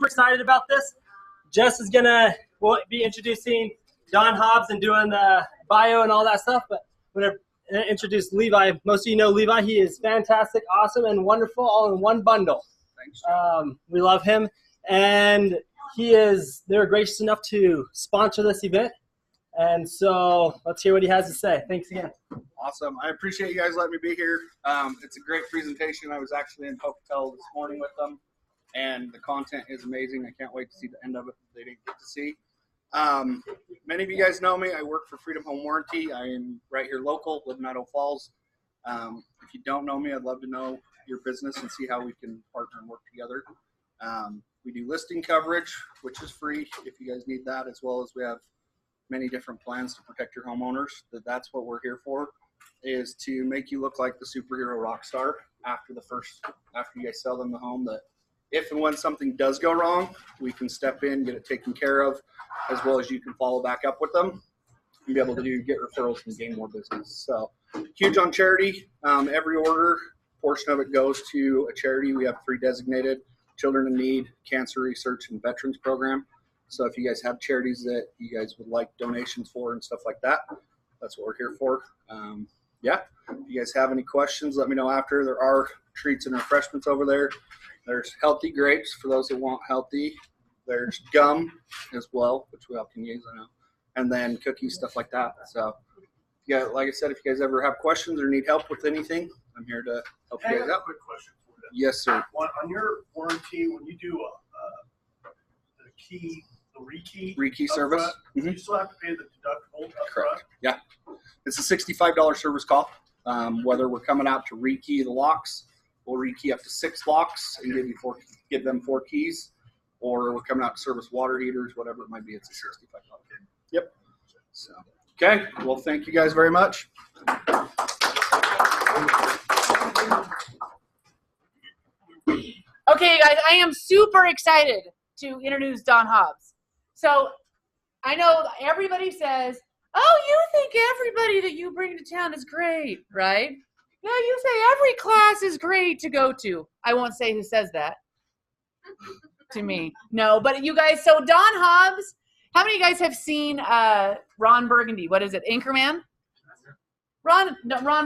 super excited about this. Jess is gonna be introducing Donn Hobbs and doing the bio and all that stuff, but I'm gonna introduce Levi. Most of you know Levi. He is fantastic, awesome, and wonderful, all in one bundle. Thanks. We love him, and they're gracious enough to sponsor this event. And so let's hear what he has to say. Thanks again. Awesome. I appreciate you guys letting me be here. It's a great presentation. I was actually in Hotel this morning with them, and the content is amazing. I can't wait to see the end of it that they didn't get to see. Many of you guys know me. I work for Freedom Home Warranty. I am right here local, live in Idaho Falls. If you don't know me, I'd love to know your business and see how we can partner and work together. We do listing coverage, which is free if you guys need that, as well as we have many different plans to protect your homeowners. That's what we're here for, is to make you look like the superhero rock star after you guys sell them the home, that if and when something does go wrong, we can step in, get it taken care of, as well as you can follow back up with them and be able to get referrals and gain more business. So huge on charity. Every order, portion of it goes to a charity. We have 3 designated: Children in Need, Cancer Research, and Veterans Program. So if you guys have charities that you guys would like donations for and stuff like that, that's what we're here for. If you guys have any questions, let me know after. There are treats and refreshments over there. There's healthy grapes for those that want healthy. There's gum as well, which we all can use, I know. And then cookies, stuff like that. So, like I said, if you guys ever have questions or need help with anything, I'm here to help you guys out. I have a quick question for you. Yes, sir. On your warranty, when you do the rekey service, you still have to pay the deductible up front? Correct. Yeah. It's a $65 service call. Whether we're coming out to rekey the locks, we'll rekey up to 6 locks and give them 4 keys, or we're coming out to service water heaters, whatever it might be. It's a $65. Yep. So, okay. Well, thank you guys very much. Okay, guys, I am super excited to introduce Donn Hobbs. So I know everybody says, oh, you think everybody that you bring to town is great, right? Yeah, you say every class is great to go to. I won't say who says that to me. No, but you guys, so Donn Hobbs, how many of you guys have seen Ron Burgundy? What is it, Anchorman? Ron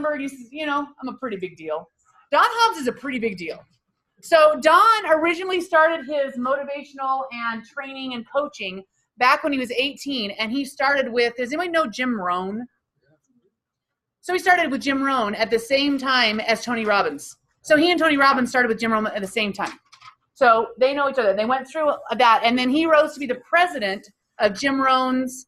Burgundy says, I'm a pretty big deal. Donn Hobbs is a pretty big deal. So Donn originally started his motivational and training and coaching back when he was 18, and he started with, does anybody know Jim Rohn? So he started with Jim Rohn at the same time as Tony Robbins. So he and Tony Robbins started with Jim Rohn at the same time. So they know each other. They went through that, and then he rose to be the president of Jim Rohn's,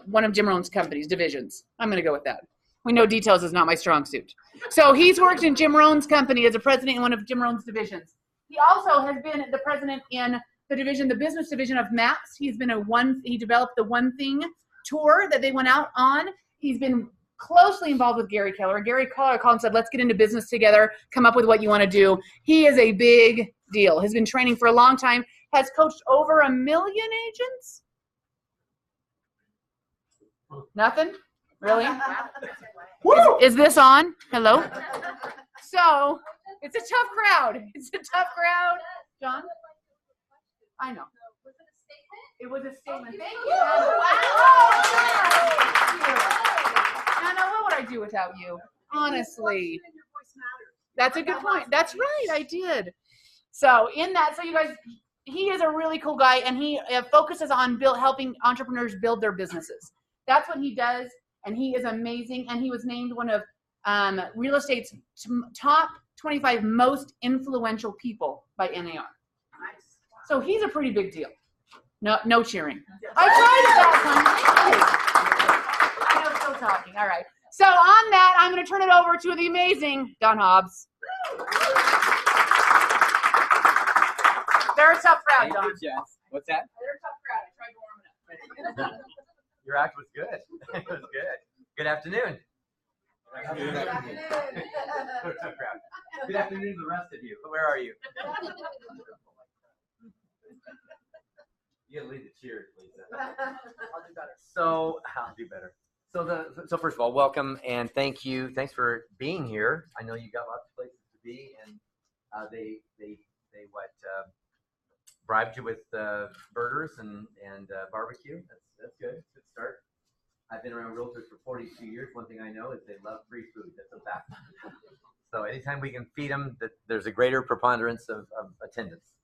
one of Jim Rohn's companies, divisions. I'm going to go with that. We know details is not my strong suit. So he's worked in Jim Rohn's company as a president in one of Jim Rohn's divisions. He also has been the president in the business division of MAPS. He developed the One Thing tour that they went out on. He's been closely involved with Gary Keller. Gary Keller called and said, let's get into business together, come up with what you want to do. He is a big deal. Has been training for a long time, has coached over 1 million agents. Nothing? Really? Is this on? Hello? So, it's a tough crowd. It's a tough crowd. John? I know. It was a statement. Thank you. Wow. Anna, what would I do without you? Honestly. That's a good point. That's right. I did. So, you guys, he is a really cool guy, and he focuses on helping entrepreneurs build their businesses. That's what he does. And he is amazing, and he was named one of real estate's top 25 most influential people by NAR. Nice. So he's a pretty big deal. No cheering. I tried it that one. I know, still talking. All right. So on that, I'm going to turn it over to the amazing Donn Hobbs. They're a tough crowd, Don. What's that? They're a tough crowd. I tried to warm it up. Your act was good. It was good. Good afternoon. Good afternoon. Good afternoon to the rest of you. Where are you? You gotta lead the cheers, please. I'll do better. So I'll do better. So first of all, welcome and thank you. Thanks for being here. I know you got lots of places to be, and they bribed you with burgers and barbecue. That's good. Good start. I've been around realtors for 42 years. One thing I know is they love free food. That's a fact. So anytime we can feed them, there's a greater preponderance of attendance.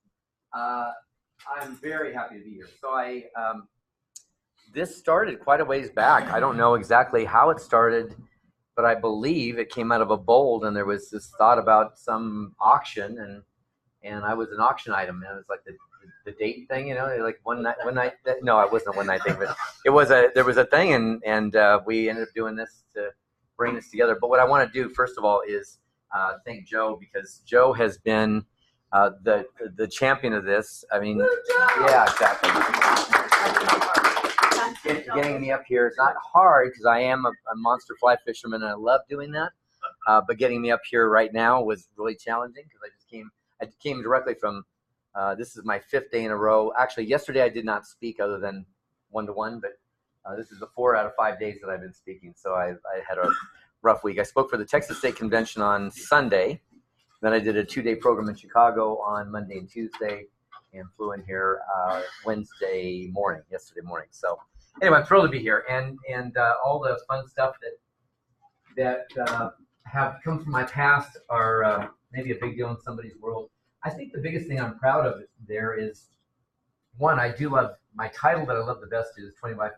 I'm very happy to be here. So this started quite a ways back. I don't know exactly how it started, but I believe it came out of a bold, and there was this thought about some auction, and I was an auction item, and it was like the date thing, you know, like one night. No, it wasn't a one night thing, but there was a thing, and we ended up doing this to bring this together. But what I want to do first of all is thank Joe, because Joe has been the champion of this. I mean, yeah, exactly. Getting me up here is not hard because I am a monster fly fisherman and I love doing that. But getting me up here right now was really challenging because I came directly from. This is my 5th day in a row. Actually, yesterday I did not speak other than 1-to-1, but this is the 4 out of 5 days that I've been speaking. So I had a rough week. I spoke for the Texas State Convention on Sunday. Then I did a 2-day program in Chicago on Monday and Tuesday, and flew in here yesterday morning. So anyway, I'm thrilled to be here, and all the fun stuff that have come from my past are maybe a big deal in somebody's world. I think the biggest thing I'm proud of there is, one, I do love my title that I love the best is 25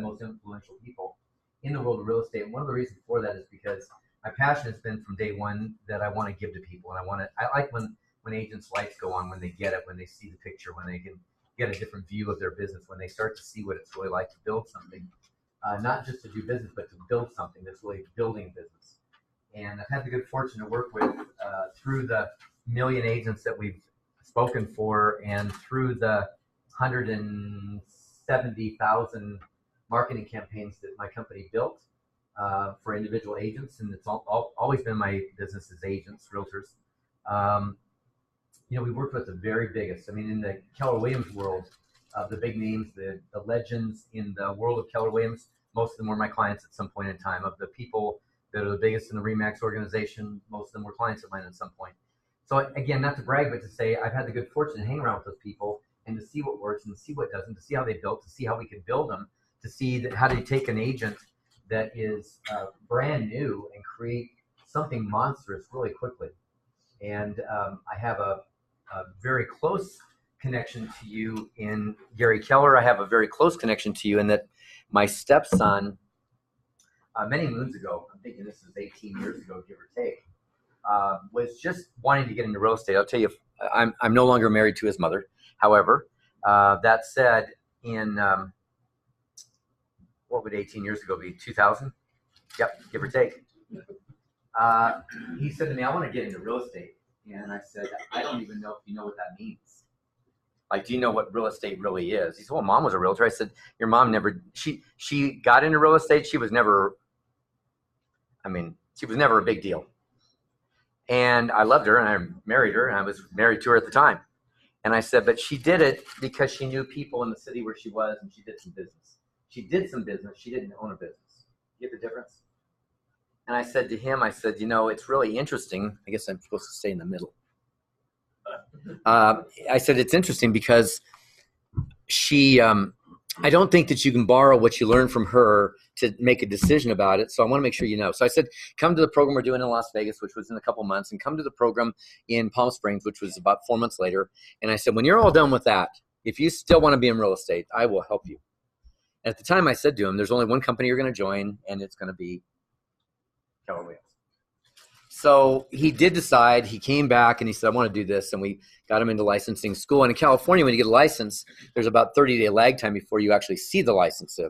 most influential people in the world of real estate. And one of the reasons for that is because my passion has been from day one that I want to give to people, and I like when agents' lights go on, when they get it, when they see the picture, when they can get a different view of their business, when they start to see what it's really like to build something, not just to do business, but to build something that's really building business. And I've had the good fortune to work with through the million agents that we've spoken for, and through the 170,000 marketing campaigns that my company built for individual agents, and it's always been my business as agents, realtors. We worked with the very biggest. I mean, in the Keller Williams world, the big names, the legends in the world of Keller Williams, most of them were my clients at some point in time. Of the people that are the biggest in the RE/MAX organization, most of them were clients of mine at some point. So again, not to brag, but to say I've had the good fortune to hang around with those people and to see what works and to see what doesn't, to see how they built, to see how we could build them, to see how do you take an agent that is brand new and create something monstrous really quickly. And I have a very close connection to you in Gary Keller. I have a very close connection to you in that my stepson, many moons ago, I'm thinking this is 18 years ago, give or take, was just wanting to get into real estate. I'll tell you, I'm no longer married to his mother. However, that said, in what would 18 years ago be? 2000? Yep, give or take. He said to me, I want to get into real estate. And I said, I don't even know if you know what that means. Like, do you know what real estate really is? He said, well, Mom was a realtor. I said, your mom never, she got into real estate. She was never a big deal. And I loved her, and I married her, and I was married to her at the time. And I said, but she did it because she knew people in the city where she was, and she did some business. She did some business. She didn't own a business. You get the difference? And I said to him, it's really interesting. I guess I'm supposed to stay in the middle. I said, it's interesting because she, I don't think that you can borrow what you learn from her to make a decision about it. So I want to make sure you know. So I said, come to the program we're doing in Las Vegas, which was in a couple months, and come to the program in Palm Springs, which was about 4 months later. And I said, when you're all done with that, if you still want to be in real estate, I will help you. And at the time I said to him, there's only one company you're going to join, and it's going to be Keller Williams. So he did decide. He came back and he said, I want to do this. And we got him into licensing school. And in California, when you get a license, there's about 30-day lag time before you actually see the license. So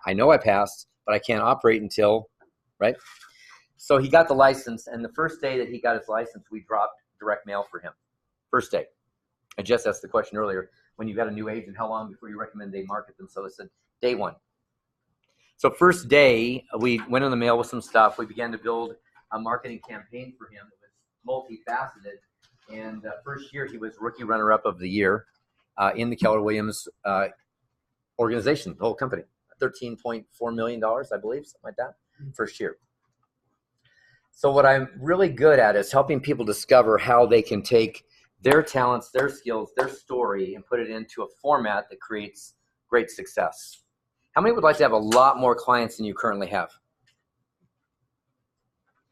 I know I passed, but I can't operate until, right? So he got the license. And the first day that he got his license, we dropped direct mail for him. First day. I just asked the question earlier, when you got a new agent, how long before you recommend they market them? So I said, day one. So first day, we went in the mail with some stuff. We began to build a marketing campaign for him that was multifaceted. And first year, he was rookie runner-up of the year in the Keller Williams organization, the whole company. $13.4 million, I believe, something like that, first year. So what I'm really good at is helping people discover how they can take their talents, their skills, their story, and put it into a format that creates great success. How many would like to have a lot more clients than you currently have?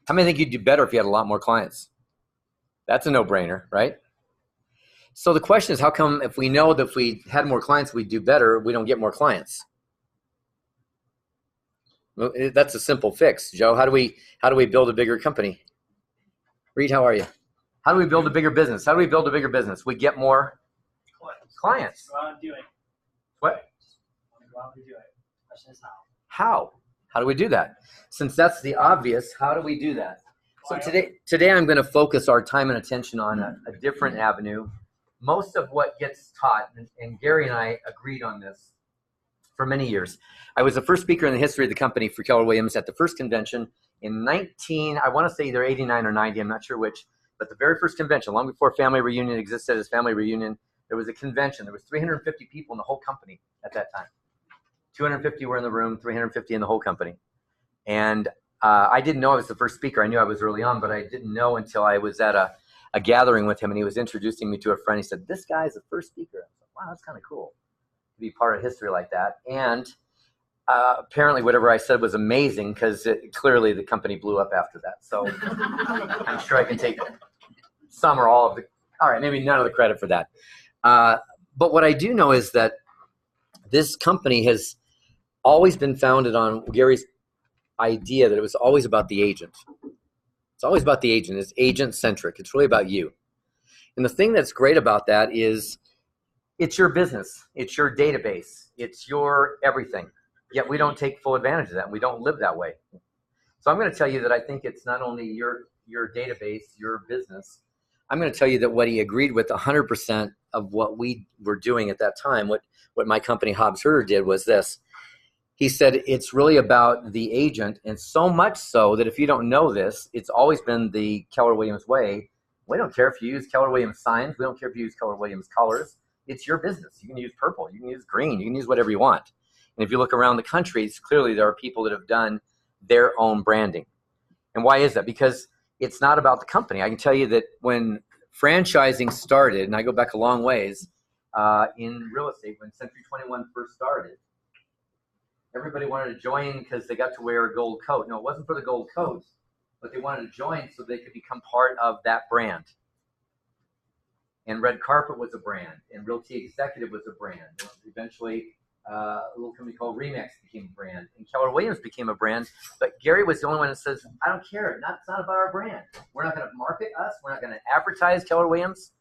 How many think you'd do better if you had a lot more clients? That's a no-brainer, right? So the question is, how come if we know that if we had more clients, we'd do better, we don't get more clients? Well, that's a simple fix. Joe, how do we build a bigger company? Reed, how are you? How do we build a bigger business? How do we build a bigger business? We get more clients. Go out and do it. What? Go out and do it. Question is how. How? How do we do that? Since that's the obvious, how do we do that? So today I'm going to focus our time and attention on a different avenue. Most of what gets taught, and Gary and I agreed on this for many years. I was the first speaker in the history of the company for Keller Williams at the first convention in I want to say either 89 or 90, I'm not sure which, but the very first convention, long before Family Reunion existed as Family Reunion, there was a convention. There was 350 people in the whole company at that time. 250 were in the room, 350 in the whole company. And I didn't know I was the first speaker. I knew I was early on, but I didn't know until I was at a gathering with him, and he was introducing me to a friend. He said, "This guy's the first speaker." I was like, "Wow, that's kind of cool to be part of history like that." And apparently whatever I said was amazing, because clearly the company blew up after that. So I'm sure I can take some or all of the, all right, maybe none of the credit for that. But what I do know is that this company has always been founded on Gary's idea that it was always about the agent. It's always about the agent. It's agent-centric. It's really about you. And the thing that's great about that is it's your business. It's your database. It's your everything. Yet we don't take full advantage of that. We don't live that way. So I'm going to tell you that I think it's not only your database, your business. I'm going to tell you that what he agreed with 100% of what we were doing at that time, what my company Hobbs Herder did was this. He said it's really about the agent, and so much so that if you don't know this, it's always been the Keller Williams way. We don't care if you use Keller Williams signs. We don't care if you use Keller Williams colors. It's your business. You can use purple. You can use green. You can use whatever you want. And if you look around the country, clearly there are people that have done their own branding. And why is that? Because it's not about the company. I can tell you that when franchising started, and I go back a long ways, in real estate, when Century 21 first started, everybody wanted to join because they got to wear a gold coat. No, it wasn't for the gold coat, but they wanted to join so they could become part of that brand. And Red Carpet was a brand, and Realty Executive was a brand. Eventually, a little company called Remax became a brand, and Keller Williams became a brand. But Gary was the only one that says, "I don't care. It's not about our brand. We're not going to market us. We're not going to advertise Keller Williams.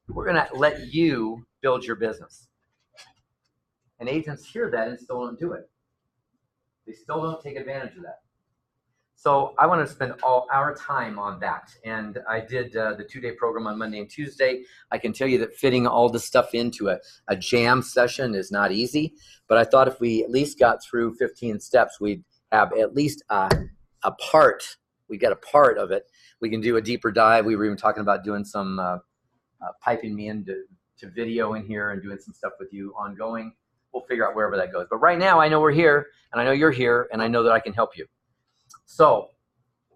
We're going to let you build your business." And agents hear that and still don't do it. They still don't take advantage of that. So I want to spend all our time on that. And I did the 2-day program on Monday and Tuesday. I can tell you that fitting all this stuff into a jam session is not easy. But I thought if we at least got through 15 steps, we'd have at least a part. We get a part of it. We can do a deeper dive. We were even talking about doing some piping me into video in here and doing some stuff with you ongoing. We'll figure out wherever that goes. But right now, I know we're here, and I know you're here, and I know that I can help you. So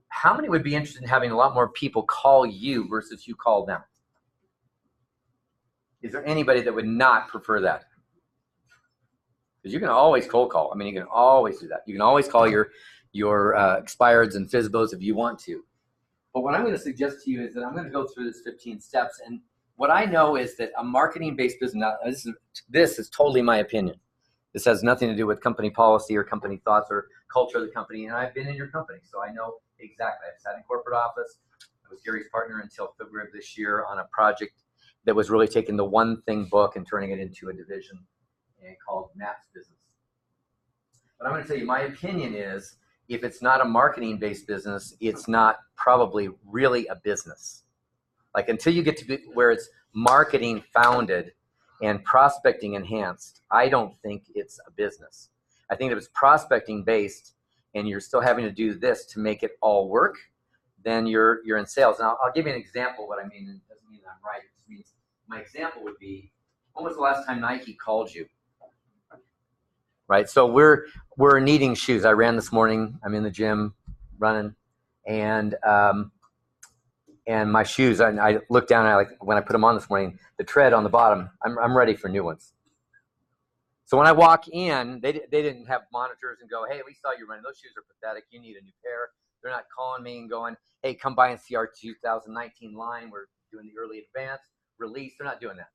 how many would be interested in having a lot more people call you versus you call them? Is there anybody that would not prefer that? Because you can always cold call. I mean, you can always do that. You can always call your expireds and FSBOs if you want to. But what I'm going to suggest to you is that I'm going to go through this 15 steps. And what I know is that a marketing-based business, now, this is totally my opinion. This has nothing to do with company policy or company thoughts or culture of the company. And I've been in your company, so I know exactly. I've sat in corporate office. I was Gary's partner until February of this year on a project that was really taking the One Thing book and turning it into a division called Matt's Business. But I'm going to tell you, my opinion is if it's not a marketing-based business, it's not probably really a business. Like until you get to where it's marketing founded and prospecting enhanced, I don't think it's a business. I think if it's prospecting based and you're still having to do this to make it all work, then you're in sales. And I'll give you an example of what I mean. It doesn't mean I'm right. It just means my example would be, when was the last time Nike called you? Right? So we're needing shoes. I ran this morning. I'm in the gym running. And And my shoes, I look down and when I put them on this morning, the tread on the bottom, I'm ready for new ones. So when I walk in, they didn't have monitors and go, hey, we saw you running. Those shoes are pathetic. You need a new pair. They're not calling me and going, hey, come by and see our 2019 line. We're doing the early advance release. They're not doing that.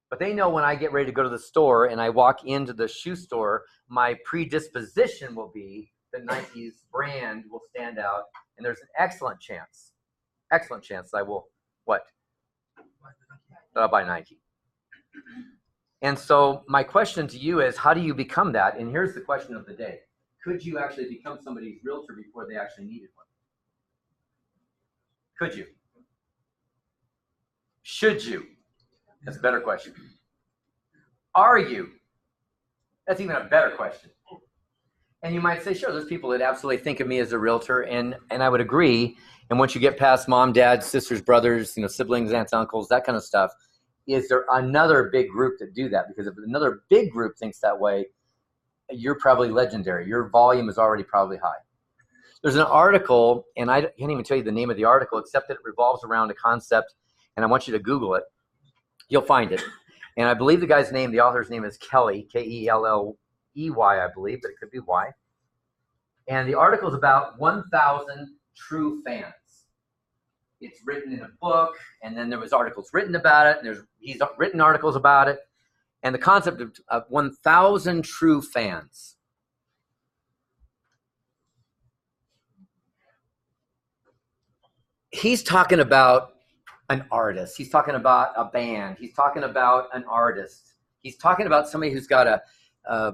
But they know when I get ready to go to the store and I walk into the shoe store, my predisposition will be the Nike's brand will stand out. And there's an excellent chance I will, what? That I'll buy Nike. And so my question to you is, how do you become that? And here's the question of the day. Could you actually become somebody's realtor before they actually needed one? Could you? Should you? That's a better question. Are you? That's even a better question. And you might say, sure, there's people that absolutely think of me as a realtor, and I would agree. And once you get past mom, dad, sisters, brothers, siblings, aunts, uncles, that kind of stuff, is there another big group that do that? Because if another big group thinks that way, you're probably legendary. Your volume is already probably high. There's an article, and I can't even tell you the name of the article, except that it revolves around a concept, and I want you to Google it. You'll find it. And I believe the guy's name, the author's name is Kelly, K-E-L-L-E-Y, I believe, but it could be Y. And the article is about 1,000 true fans. It's written in a book, and then there was articles written about it, and he's written articles about it. And the concept of 1,000 true fans. He's talking about an artist. He's talking about a band. He's talking about an artist. He's talking about somebody who's got a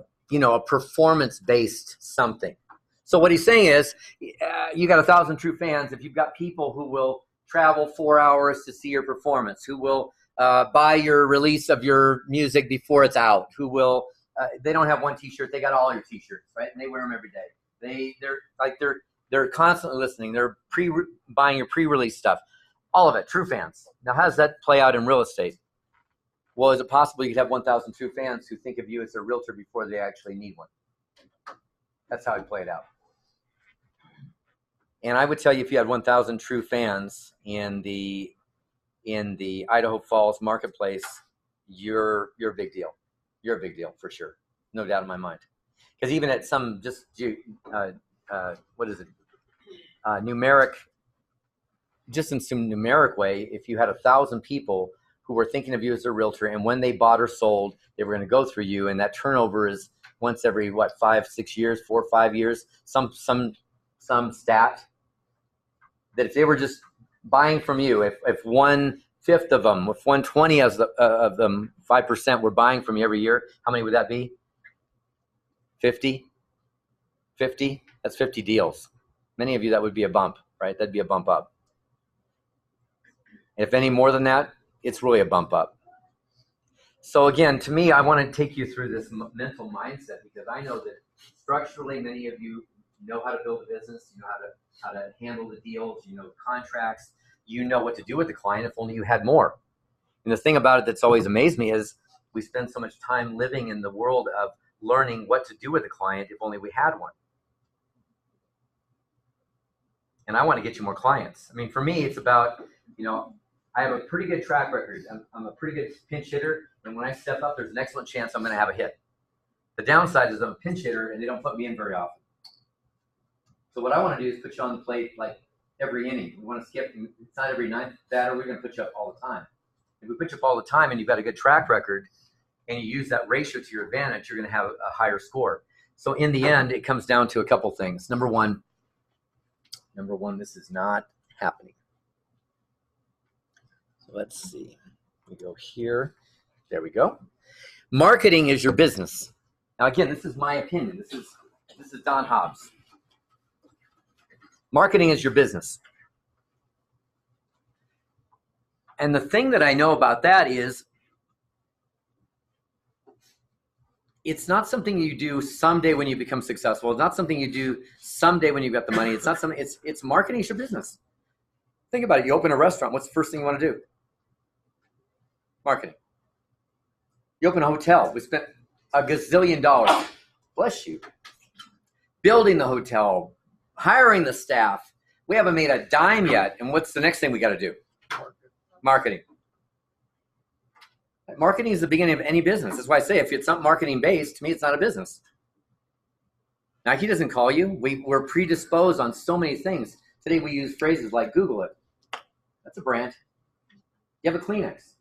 performance-based something. So what he's saying is, you got 1,000 true fans. If you've got people who will travel 4 hours to see your performance, who will buy your release of your music before it's out, who will, they don't have one t-shirt, they got all your t-shirts, right? And they wear them every day. They're constantly listening. They're buying your pre-release stuff. All of it, true fans. Now, how does that play out in real estate? Well, is it possible you could have 1,000 true fans who think of you as a realtor before they actually need one? That's how it played out. And I would tell you, if you had 1,000 true fans in the Idaho Falls marketplace, you're a big deal. You're a big deal for sure, no doubt in my mind. Because even at some numeric, just in some numeric way, if you had 1,000 people who were thinking of you as a realtor, and when they bought or sold, they were going to go through you, and that turnover is once every 5, 6 years, 4 or 5 years, some stat that if they were just buying from you, if 1/5 of them, if 1/20 of them, 5% were buying from you every year, how many would that be? 50? 50? That's 50 deals. Many of you, that would be a bump, right? That'd be a bump up. If any more than that, it's really a bump up. So again, to me, I want to take you through this mental mindset, because I know that structurally many of you know how to build a business, you know how to handle the deals, you know contracts, you know what to do with the client if only you had more. And the thing about it that's always amazed me is we spend so much time living in the world of learning what to do with a client if only we had one. And I want to get you more clients. I mean, for me, it's about, I have a pretty good track record. I'm a pretty good pinch hitter, and when I step up, there's an excellent chance I'm going to have a hit. The downside is I'm a pinch hitter, and they don't put me in very often. So what I want to do is put you on the plate like every inning. We want to skip. It's not every ninth batter. We're going to put you up all the time. If we put you up all the time and you've got a good track record and you use that ratio to your advantage, you're going to have a higher score. So in the end, it comes down to a couple things. Number one, this is not happening. So let's see. We go here. There we go. Marketing is your business. Now again, this is my opinion. This is Donn Hobbs. Marketing is your business. And the thing that I know about that is it's not something you do someday when you become successful. It's not something you do someday when you've got the money. It's not something, it's marketing is your business. Think about it. You open a restaurant. What's the first thing you want to do? Marketing. You open a hotel. We spent $1 gazillion. Bless you. Building the hotel, hiring the staff. We haven't made a dime yet. And what's the next thing we got to do? Marketing. Marketing is the beginning of any business. That's why I say if it's not marketing based, to me, it's not a business. Now, he doesn't call you. We're predisposed on so many things. Today we use phrases like Google it. That's a brand. You have a Kleenex.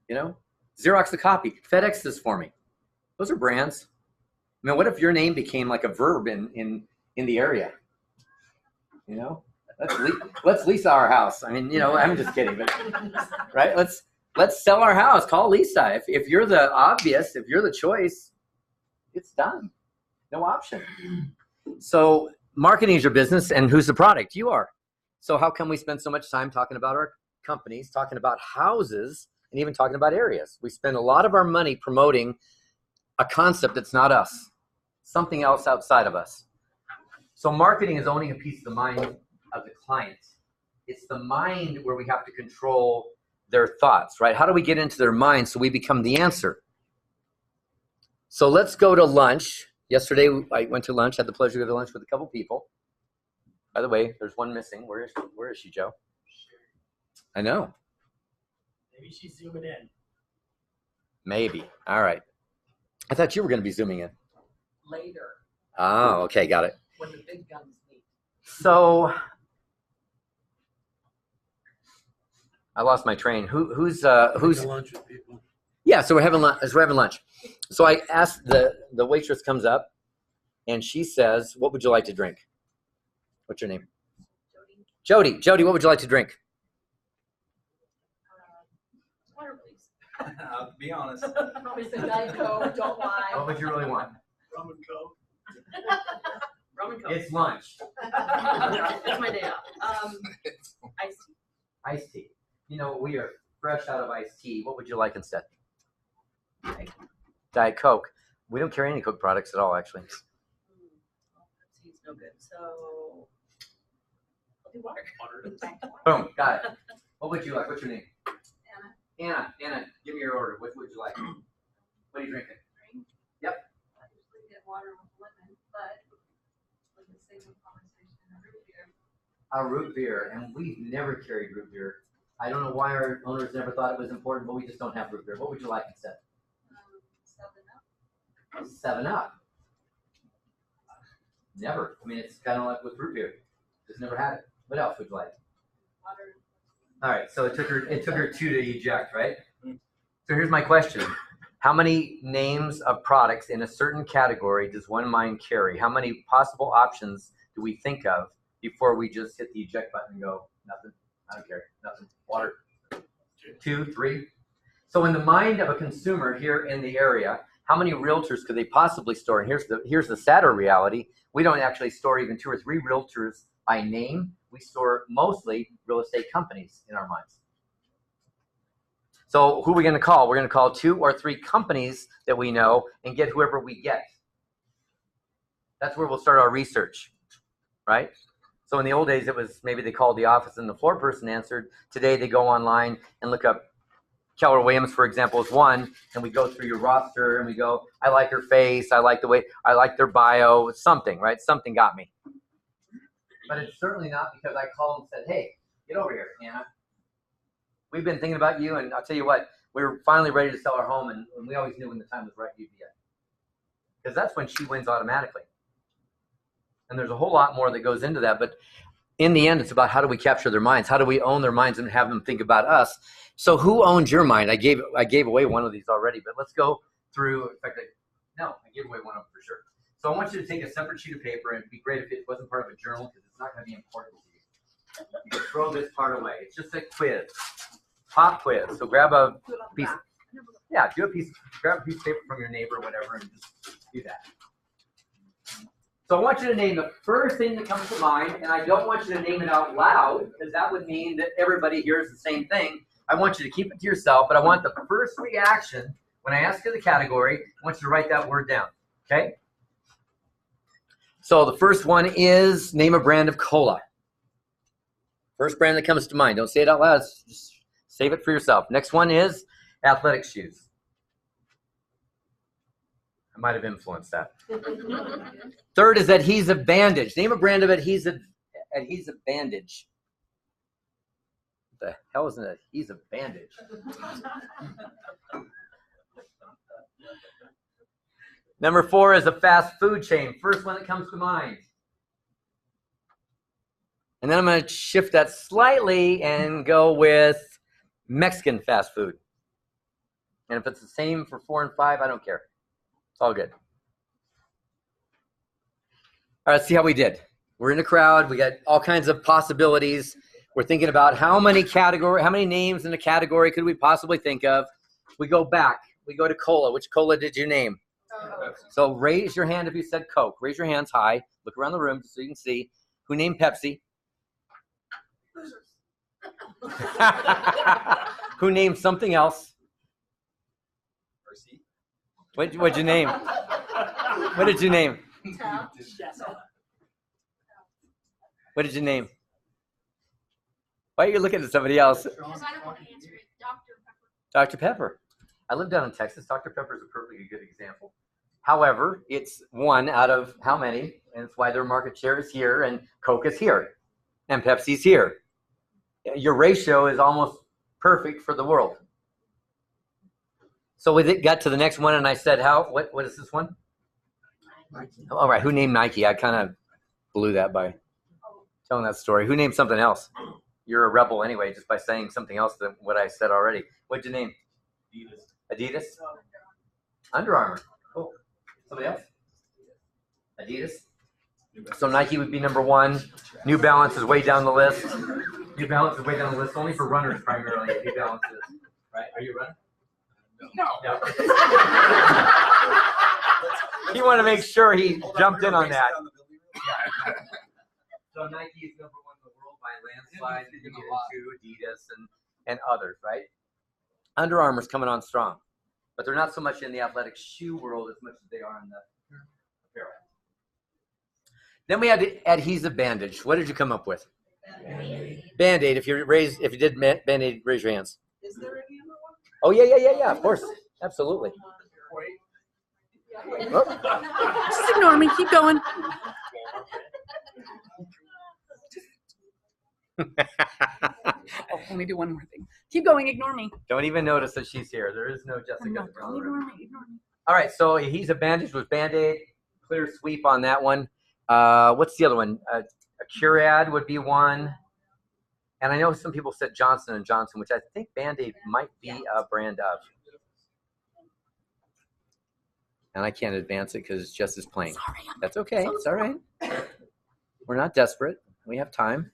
You know, Xerox the copy. FedEx this for me. Those are brands. I mean, what if your name became like a verb in the area? You know, let's lease our house. I mean, you know, I'm just kidding, but right? Let's sell our house. Call Lisa. If you're the obvious, if you're the choice, it's done. No option. So marketing is your business, and who's the product? You are. So how come we spend so much time talking about our companies, talking about houses, and even talking about areas? We spend a lot of our money promoting a concept that's not us, something else outside of us. So marketing is owning a piece of the mind of the client. It's the mind where we have to control their thoughts, right? How do we get into their mind so we become the answer? So let's go to lunch. Yesterday, I went to lunch, had the pleasure to go to lunch with a couple people. By the way, there's one missing. Where is she, Joe? I know. Maybe she's zooming in. Maybe. All right. I thought you were going to be zooming in. Later. Oh, okay. Got it. When the big guns meet. So I lost my train. Who's lunch with people. Yeah, so we're having lunch. So I asked the waitress comes up and she says, "What would you like to drink?" What's your name? Jody. Jody, what would you like to drink? Water, please. To be honest. Probably say Diet Coke, don't lie. What would you really want? Rum and Coke. Rum and Coke. It's lunch. It's my day off. Iced tea. Iced tea. You know, we are fresh out of iced tea. What would you like instead? Diet Coke. We don't carry any Coke products at all, actually. Pepsi's no good, so I'll do water. Boom, got it. What would you like? What's your name? Anna, give me your order. What would you like? What are you drinking? Drink. Yep. I usually get water with lemon, but like the same conversation, a root beer. A root beer, and we've never carried root beer. I don't know why our owners never thought it was important, but we just don't have root beer. What would you like instead? 7 Up. 7 Up. Never. I mean, it's kind of like with root beer. Just never had it. What else would you like? Water. All right. So it took her 2 to eject, right? So here's my question: how many names of products in a certain category does one mind carry? How many possible options do we think of before we just hit the eject button and go, nothing? I don't care. Nothing. Water. 2, 3. So in the mind of a consumer here in the area, how many realtors could they possibly store? And here's the sadder reality. We don't actually store even 2 or 3 realtors by name. We store mostly real estate companies in our minds. So who are we going to call? We're going to call 2 or 3 companies that we know and get whoever we get. That's where we'll start our research, right? So in the old days, it was maybe they called the office and the floor person answered. Today, they go online and look up Keller Williams, for example, is one, and we go through your roster and we go, I like her face, I like the way, I like their bio, something, right? Something got me. But it's certainly not because I called and said, hey, get over here, Anna. We've been thinking about you, and I'll tell you what, we were finally ready to sell our home, and we always knew when the time was right, you'd be it. Because that's when she wins automatically. And there's a whole lot more that goes into that, but in the end, it's about how do we capture their minds? How do we own their minds and have them think about us? So who owns your mind? I gave away one of these already, but let's go through. In fact, I gave away one of them for sure. So I want you to take a separate sheet of paper, and it'd be great if it wasn't part of a journal because it's not going to be important to you. You can throw this part away. It's just a quiz, pop quiz. So grab a piece. Grab a piece of paper from your neighbor or whatever, and just do that. So I want you to name the first thing that comes to mind, and I don't want you to name it out loud because that would mean that everybody hears the same thing. I want you to keep it to yourself, but I want the first reaction when I ask you the category, I want you to write that word down, okay? So the first one is name a brand of cola. First brand that comes to mind. Don't say it out loud. Just save it for yourself. Next one is athletic shoes. I might have influenced that. Third is adhesive bandage. Name a brand of adhesive adhesive bandage. What the hell is an adhesive bandage? Number 4 is a fast food chain. First one that comes to mind. And then I'm going to shift that slightly and go with Mexican fast food. And if it's the same for 4 and 5, I don't care. It's all good. All right, let's see how we did. We're in a crowd. We got all kinds of possibilities. We're thinking about how many names in a category could we possibly think of. We go back. We go to cola. Which cola did you name? So raise your hand if you said Coke. Raise your hands high. Look around the room so you can see. Who named Pepsi? Who named something else? What'd you name? What did you name? What did you name? Why are you looking at somebody else? Because I don't want to answer it. Dr. Pepper. I live down in Texas. Dr. Pepper is a perfectly good example. However, it's one out of how many? And it's why their market share is here, and Coke is here, and Pepsi's here. Your ratio is almost perfect for the world. So we got to the next one, and I said, what is this one? Nike. All right, who named Nike? I kind of blew that by telling that story. Who named something else? You're a rebel anyway, just by saying something else than what I said already. What'd you name? Adidas? Under Armour. Cool. Somebody else? Adidas? So Nike would be number 1. New Balance is way down the list. New Balance is way down the list, only for runners primarily. New Balance is. Right? Are you a runner? No. He wanted to make sure he jumped in on that. So Nike is number 1 in the world by landslide. Then you get into Adidas and others, right? Under Armour's coming on strong, but they're not so much in the athletic shoe world as much as they are in the apparel. Then we had the adhesive bandage. What did you come up with? Band-Aid. If you did Band-Aid, raise your hands. Is there any other one? Oh yeah, of course, absolutely. Oh. Just ignore me. Keep going. Let me do one more thing. Keep going. Ignore me. Don't even notice that she's here. There is no Jessica. Ignore me. All right, so adhesive bandage with Band-Aid. Clear sweep on that one. What's the other one? A Curad would be one. And I know some people said Johnson & Johnson, which I think Band-Aid might be a brand of. And I can't advance it because Jess is playing. Sorry. That's okay. It's all right. We're not desperate. We have time.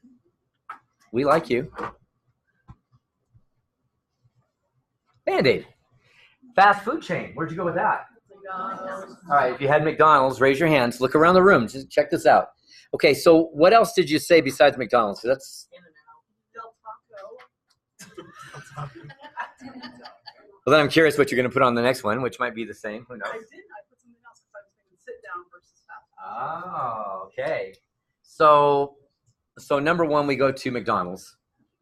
We like you. Band-Aid. Fast food chain. Where'd you go with that? McDonald's. All right, if you had McDonald's, raise your hands. Look around the room. Just check this out. Okay, so what else did you say besides McDonald's? That's Del Taco. well, then I'm curious what you're going to put on the next one, which might be the same. Who knows? I put something else because I was thinking sit down versus fast food. Oh, okay. So number 1, we go to McDonald's.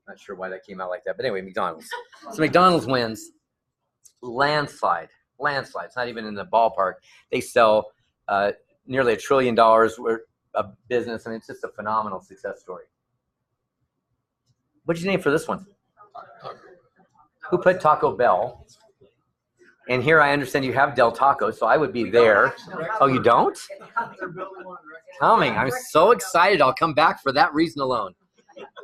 Not sure why that came out like that, but anyway, McDonald's. So McDonald's wins. Landslide. It's not even in the ballpark. They sell nearly $1 trillion worth of business, and it's just a phenomenal success story. What'd you name for this one? Who put Taco Bell? And here I understand you have Del Taco, so I would be there. Oh, you don't? Coming. I'm so excited. I'll come back for that reason alone.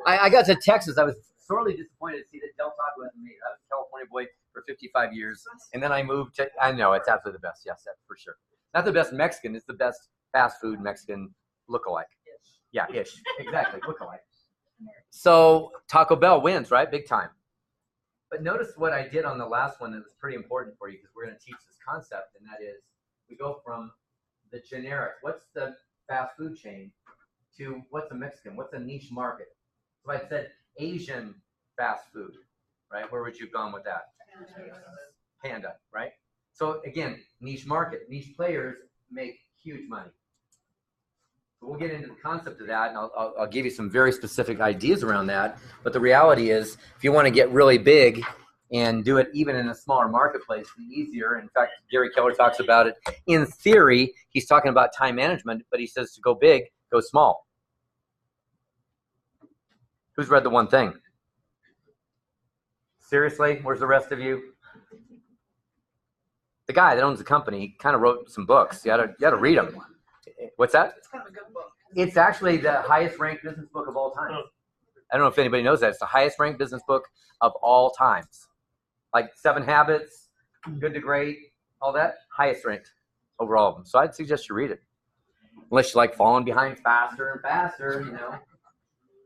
I got to Texas. I was sorely disappointed to see that Del Taco hasn't made it. I was a California boy for 55 years, and then I moved to, I know, it's absolutely the best. Yes, that's for sure. Not the best Mexican. It's the best fast food Mexican lookalike. Yeah, ish. Exactly, lookalike. So Taco Bell wins, right? Big time. But notice what I did on the last one that was pretty important for you, because we're going to teach this concept, and that is we go from the generic, what's the fast food chain, to what's a Mexican, what's a niche market. So I said Asian fast food, right? Where would you have gone with that? Panda, right? So again, niche market, niche players make huge money. So we'll get into the concept of that, and I'll give you some very specific ideas around that. But the reality is, if you want to get really big and do it even in a smaller marketplace, the easier. In fact, Gary Keller talks about it. In theory, he's talking about time management, but he says to go big, go small. Who's read The One Thing? Seriously? Where's the rest of you? The guy that owns the company kind of wrote some books. You gotta read them. What's that? It's kind of a good book. It's actually the highest ranked business book of all time. I don't know if anybody knows that. It's the highest ranked business book of all times. Like 7 Habits, Good to Great, all that, highest ranked over all of them. So I'd suggest you read it. Unless you like falling behind faster and faster, you know.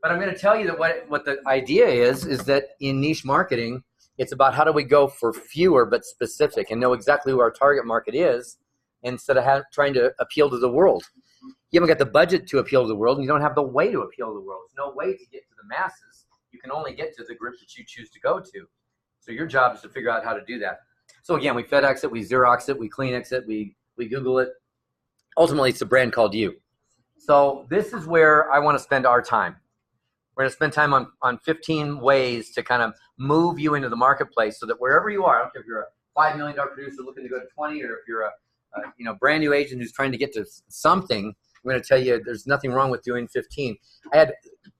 But I'm going to tell you that what the idea is that in niche marketing, it's about how do we go for fewer but specific and know exactly who our target market is instead of trying to appeal to the world. You haven't got the budget to appeal to the world, and you don't have the way to appeal to the world. There's no way to get to the masses. You can only get to the groups that you choose to go to. So your job is to figure out how to do that. So again, we FedEx it, we Xerox it, we Kleenex it, we Google it. Ultimately, it's a brand called you. So this is where I want to spend our time. We're going to spend time on 15 ways to kind of move you into the marketplace so that wherever you are, I don't care if you're a $5 million producer looking to go to 20, or if you're a brand new agent who's trying to get to something, I'm going to tell you there's nothing wrong with doing 15. I had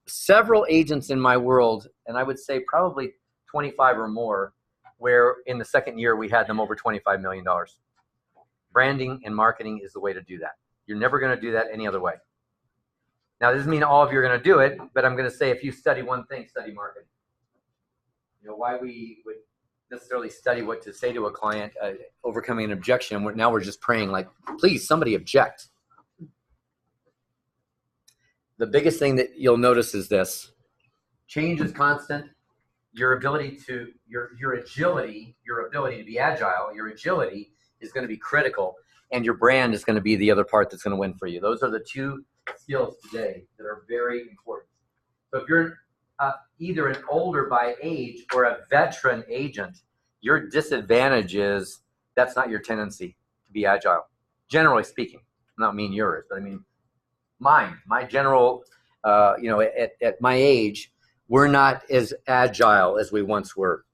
several agents in my world, and I would say probably 25 or more, where in the second year we had them over $25 million. Branding and marketing is the way to do that. You're never going to do that any other way. Now, this doesn't mean all of you are going to do it, but I'm going to say if you study one thing, study marketing. You know, why we would necessarily study what to say to a client, overcoming an objection. Now we're just praying like, please, somebody object. The biggest thing that you'll notice is this. Change is constant. Your ability to, your agility, your ability to be agile, your agility is going to be critical, and your brand is going to be the other part that's going to win for you. Those are the two skills today that are very important. So if you're either an older by age or a veteran agent, your disadvantage is that's not your tendency to be agile. Generally speaking, I don't mean yours, but I mean mine. My general, at my age, we're not as agile as we once were.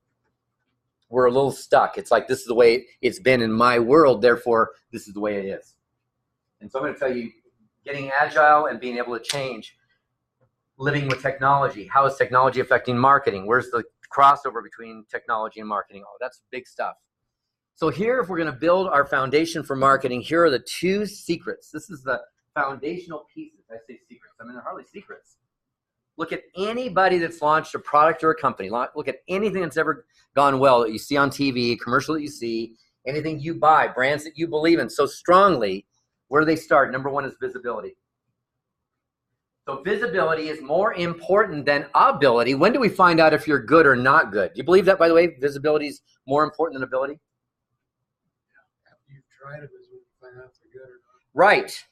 We're a little stuck. It's like this is the way it's been in my world, therefore this is the way it is. And so I'm going to tell you, getting agile and being able to change, living with technology. How is technology affecting marketing? Where's the crossover between technology and marketing? Oh, that's big stuff. So here, if we're going to build our foundation for marketing, here are the 2 secrets. This is the foundational pieces. I say secrets. I mean, they're hardly secrets. Look at anybody that's launched a product or a company. Look at anything that's ever gone well that you see on TV, commercial that you see, anything you buy, brands that you believe in so strongly. Where do they start? Number 1 is visibility. So visibility is more important than ability. When do we find out if you're good or not good? Do you believe that, by the way? Visibility is more important than ability? Yeah. After you've tried it is when you find out if they're good or not. Right.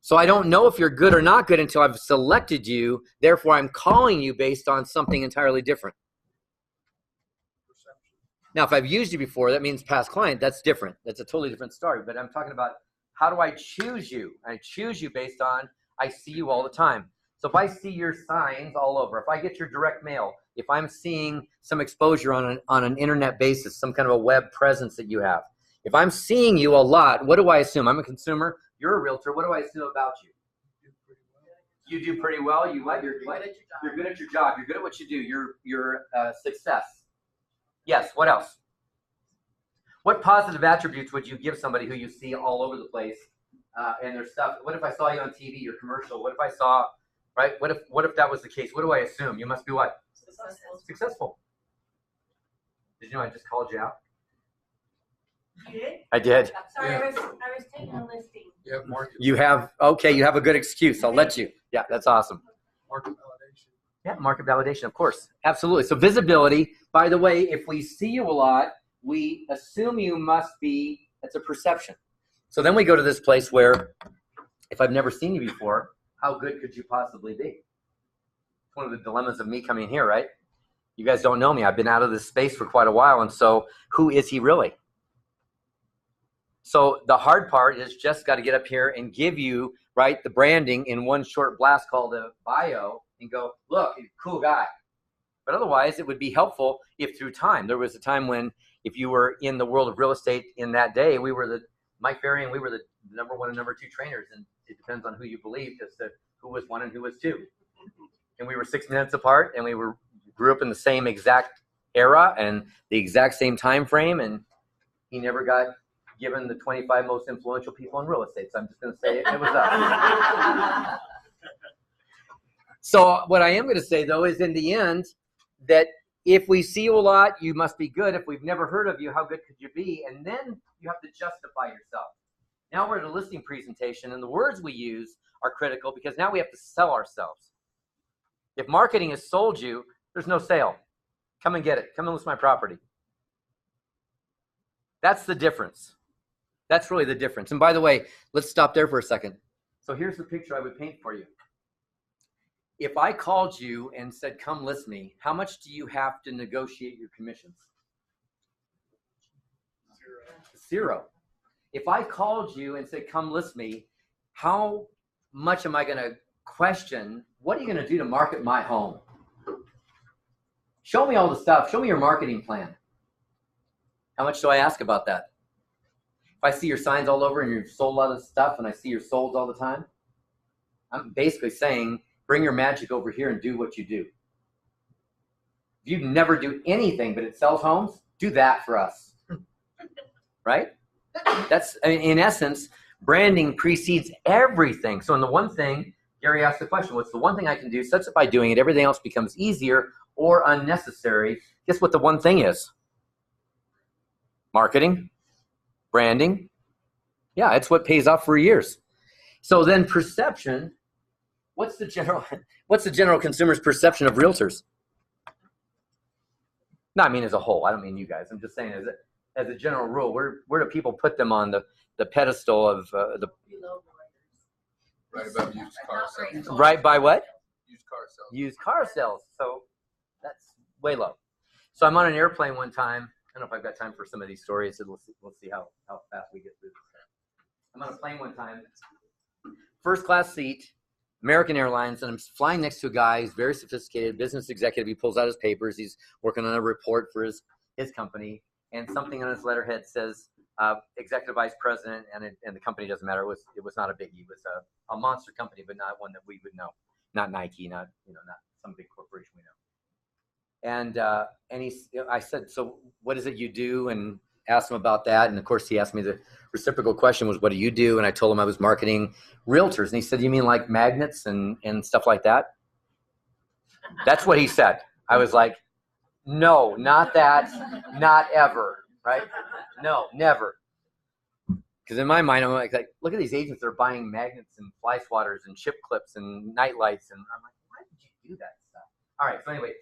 So I don't know if you're good or not good until I've selected you. Therefore, I'm calling you based on something entirely different. Perception. Now, if I've used you before, that means past client. That's different. That's a totally different story. But I'm talking about how do I choose you? I choose you based on I see you all the time. So if I see your signs all over, if I get your direct mail, if I'm seeing some exposure on an internet basis, some kind of a web presence that you have, if I'm seeing you a lot, what do I assume? I'm a consumer. You're a realtor. What do I assume about you? You do pretty well. You what? You're good at your job. You're good at what you do. You're success. Yes. What else? What positive attributes would you give somebody who you see all over the place and their stuff? What if I saw you on TV, your commercial? What if I saw, right? What if that was the case? What do I assume? You must be what? Successful. Did you know I just called you out? You did? I did. Sorry, Yeah. I was taking a listing. Yeah, market. You have a good excuse. I'll let you. Yeah, that's awesome. Market validation. Yeah, market validation, of course. Absolutely. So visibility, by the way, if we see you a lot, we assume you must be, it's a perception. So then we go to this place where if I've never seen you before, how good could you possibly be? It's one of the dilemmas of me coming here, right? You guys don't know me. I've been out of this space for quite a while. And so who is he really? So the hard part is just got to get up here and give you, right, the branding in one short blast called a bio and go, look, cool guy. But otherwise, it would be helpful if through time. There was a time when if you were in the world of real estate in that day, we were Mike Ferry and we were the number 1 and number 2 trainers. And it depends on who you believed as to who was 1 and who was 2. and we were 6 minutes apart, and grew up in the same exact era and the exact same time frame, and he never got given the 25 most influential people in real estate. So I'm just going to say it was us. So what I am going to say, though, is in the end that if we see you a lot, you must be good. If we've never heard of you, how good could you be? And then you have to justify yourself. Now we're at a listing presentation, and the words we use are critical because now we have to sell ourselves. If marketing has sold you, there's no sale. Come and get it. Come and list my property. That's the difference. That's really the difference. And by the way, let's stop there for a second. So here's the picture I would paint for you. If I called you and said, come list me, how much do you have to negotiate your commissions? Zero. If I called you and said, come list me, how much am I going to question? What are you going to do to market my home? Show me all the stuff. Show me your marketing plan. How much do I ask about that? If I see your signs all over and you've sold a lot of stuff and I see your solds all the time, I'm basically saying, bring your magic over here and do what you do. If you never do anything but it sells homes, do that for us. Right? That's, I mean, in essence, branding precedes everything. So in the one thing, Gary asked the question, what's the one thing I can do such that by doing it, everything else becomes easier or unnecessary? Guess what the one thing is? Marketing, branding. Yeah, it's what pays off for years. So then perception, what's the general consumer's perception of realtors? No, I mean as a whole. I don't mean you guys. I'm just saying as a general rule, where do people put them on the pedestal of the right above used car sales. right by what? Used car sales. Used car sales. So that's way low. So I'm on an airplane one time. I don't know if I've got time for some of these stories. We'll see how fast we get through this. I'm on a plane one time, first class seat, American Airlines, and I'm flying next to a guy who's very sophisticated, business executive. He pulls out his papers. He's working on a report for his company, and something on his letterhead says executive vice president, and the company doesn't matter. It was not a biggie. It was a monster company, but not one that we would know. Not Nike, not some big corporation we know. And I said, so what is it you do? And asked him about that. And of course he asked me the reciprocal question was, what do you do? And I told him I was marketing realtors. And he said, you mean like magnets and stuff like that? That's what he said. I was like, no, not that, not ever, right? No, never. Because in my mind, I'm like, look at these agents. They're buying magnets and fly swatters and chip clips and night lights. And I'm like, why did you do that stuff? All right, so anyway.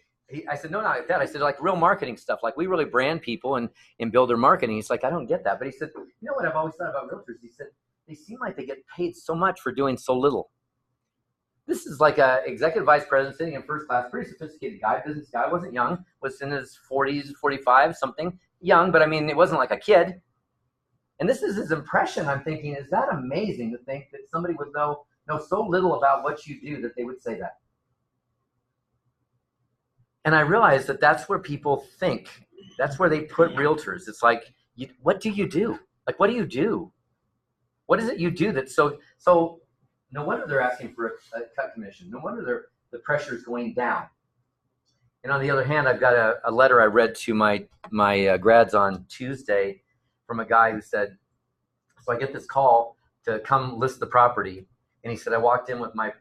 I said, no, not like that. I said, like real marketing stuff. Like we really brand people and build their marketing. He's like, I don't get that. But he said, you know what I've always thought about realtors? He said, they seem like they get paid so much for doing so little. This is like a executive vice president sitting in first class, pretty sophisticated guy, business guy, wasn't young, was in his 40s, 45, something. Young, but I mean, it wasn't like a kid. And this is his impression. I'm thinking, is that amazing to think that somebody would know so little about what you do that they would say that? And I realized that that's where people think. That's where they put realtors. It's like, what do you do? Like, what do you do? What is it you do that's so no wonder they're asking for a cut commission. No wonder the pressure is going down. And on the other hand, I've got a letter I read to my grads on Tuesday from a guy who said, so I get this call to come list the property. And he said, I walked in with my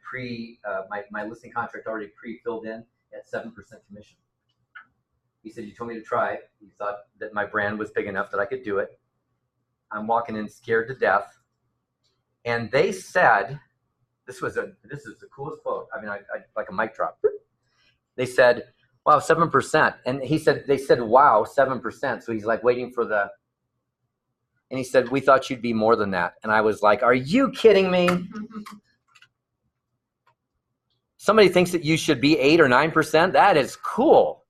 my listing contract already pre-filled in at 7% commission. He said, you told me to try it. He thought that my brand was big enough that I could do it. I'm walking in scared to death. And they said, this is the coolest quote. I mean, I like a mic drop. They said, wow, 7%. And they said, wow, 7%. So he's like waiting for and he said, we thought you'd be more than that. And I was like, are you kidding me? Somebody thinks that you should be 8 or 9%. That is cool.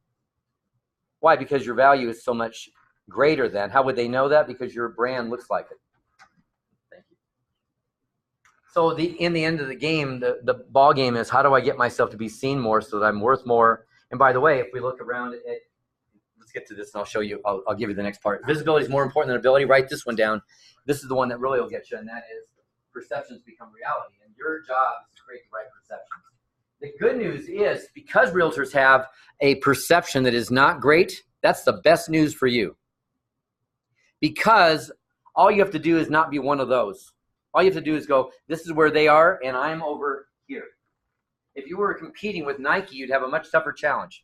Why? Because your value is so much greater than. How would they know that? Because your brand looks like it. Thank you. So in the end of the game, the ball game is, how do I get myself to be seen more so that I'm worth more? And by the way, if we look around at, let's get to this and I'll show you, I'll give you the next part. Visibility is more important than ability. Write this one down. This is the one that really will get you, and that is perceptions become reality. And your job is to create the right perceptions. The good news is because realtors have a perception that is not great, that's the best news for you. Because all you have to do is not be one of those. All you have to do is go, this is where they are, and I'm over here. If you were competing with Nike, you'd have a much tougher challenge.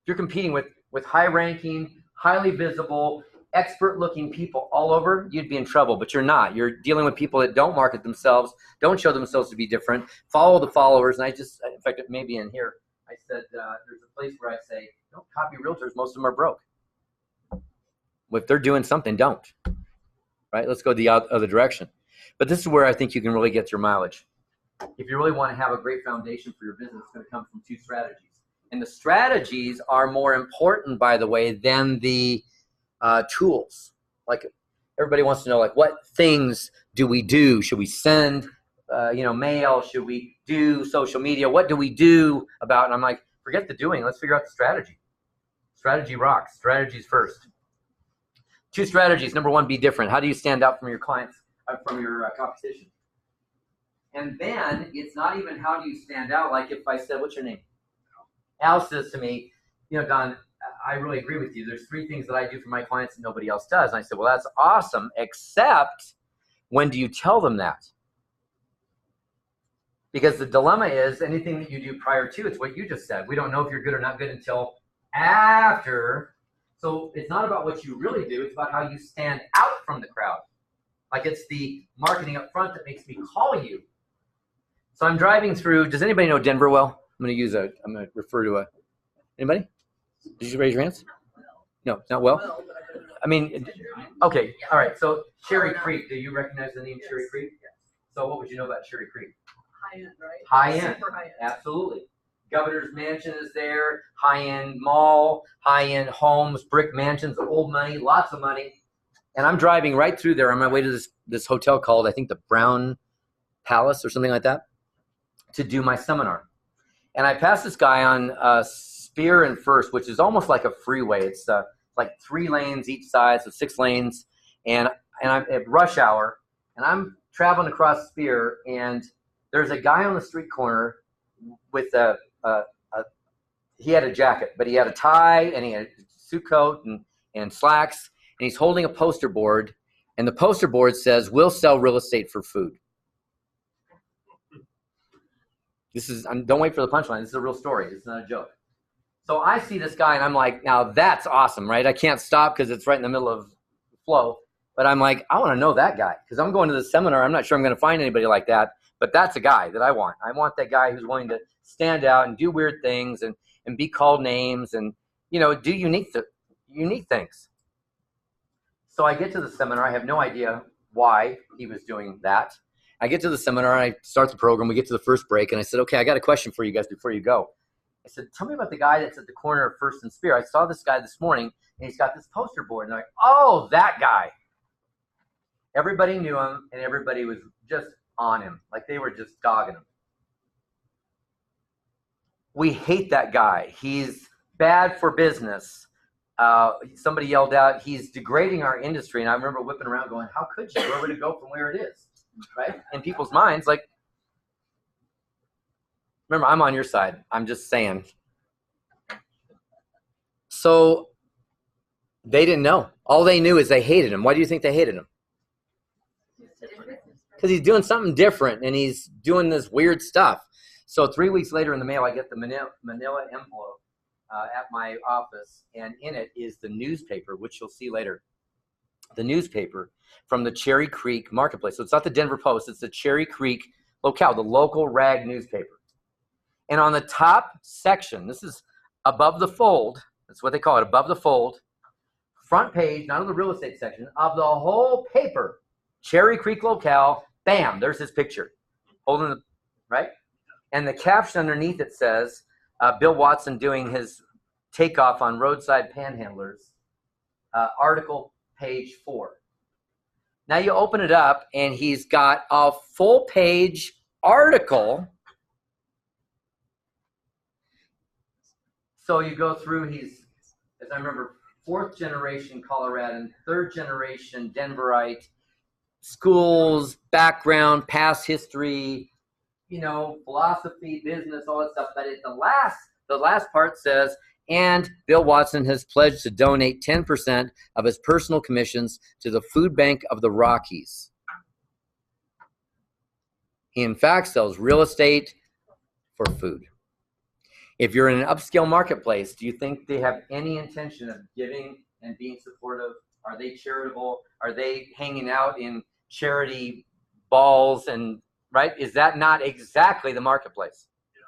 If you're competing with high-ranking, highly visible, expert-looking people all over, you'd be in trouble, but you're not. You're dealing with people that don't market themselves, don't show themselves to be different, follow the followers, and in fact, maybe in here, I said there's a place where I say, don't copy realtors, most of them are broke. If they're doing something, don't. Right? Let's go the other direction. But this is where I think you can really get your mileage. If you really want to have a great foundation for your business, it's going to come from 2 strategies. And the strategies are more important, by the way, than the tools. Like everybody wants to know, like, what things do we do? Should we send, mail? Should we do social media? What do we do about? And I'm like, forget the doing. Let's figure out the strategy. Strategy rocks. Strategies first. 2 strategies. Number 1, be different. How do you stand out from your clients, from your competition? And then it's not even how do you stand out. Like if I said, what's your name? Al says to me, Don, I really agree with you. There's 3 things that I do for my clients that nobody else does. And I said, well, that's awesome, except when do you tell them that? Because the dilemma is anything that you do prior to, it's what you just said. We don't know if you're good or not good until after. So it's not about what you really do. It's about how you stand out from the crowd. Like it's the marketing up front that makes me call you. So I'm driving through. Does anybody know Denver well? I'm going to refer to anybody? Did you raise your hands? No, not well? I mean, okay. All right. So Cherry Creek. Do you recognize the name Cherry Creek? So what would you know about Cherry Creek? High end, right? High end. Super high end. Absolutely. Governor's Mansion is there, high-end mall, high-end homes, brick mansions, old money, lots of money. And I'm driving right through there on my way to this hotel called, I think, the Brown Palace or something like that, to do my seminar. And I passed this guy on Spear and First, which is almost like a freeway. It's like 3 lanes each side, so 6 lanes. And I'm at rush hour, and I'm traveling across Spear, and there's a guy on the street corner with he had a jacket, but he had a tie and he had a suit coat and slacks, and he's holding a poster board, and the poster board says, "We'll sell real estate for food." Don't wait for the punchline. This is a real story. It's not a joke. So I see this guy and I'm like, now that's awesome, right? I can't stop because it's right in the middle of the flow, but I'm like, I want to know that guy because I'm going to the seminar. I'm not sure I'm going to find anybody like that. But that's a guy that I want. I want that guy who's willing to stand out and do weird things and be called names and, do unique things. So I get to the seminar. I have no idea why he was doing that. I get to the seminar and I start the program. We get to the first break and I said, okay, I got a question for you guys before you go. I said, tell me about the guy that's at the corner of First and Spear. I saw this guy this morning and he's got this poster board. And they're like, oh, that guy. Everybody knew him and everybody was just on him, like they were just dogging him. We hate that guy. He's bad for business. Somebody yelled out, he's degrading our industry. And I remember whipping around going, how could you? Where would it go from where it is? Right? In people's minds, like, remember, I'm on your side. I'm just saying. So they didn't know. All they knew is they hated him. Why do you think they hated him? Because he's doing something different and he's doing this weird stuff. So 3 weeks later in the mail, I get the manila envelope at my office, and in it is the newspaper, which you'll see later. The newspaper from the Cherry Creek marketplace. So it's not the Denver Post, it's the Cherry Creek locale, the local rag newspaper. And on the top section, this is above the fold, that's what they call it, above the fold, front page, not on the real estate section, of the whole paper, Cherry Creek locale, bam, there's his picture, holding the, right? And the caption underneath it says, Bill Watson doing his takeoff on roadside panhandlers, article page 4. Now you open it up and he's got a full page article. So you go through, he's, as I remember, 4th generation Coloradan, 3rd generation Denverite, schools, background, past history, philosophy, business, all that stuff. But at the last part says, and Bill Watson has pledged to donate 10% of his personal commissions to the Food Bank of the Rockies. He, in fact, sells real estate for food. If you're in an upscale marketplace, do you think they have any intention of giving and being supportive? Are they charitable? Are they hanging out in charity balls and right? Is that not exactly the marketplace? Yeah.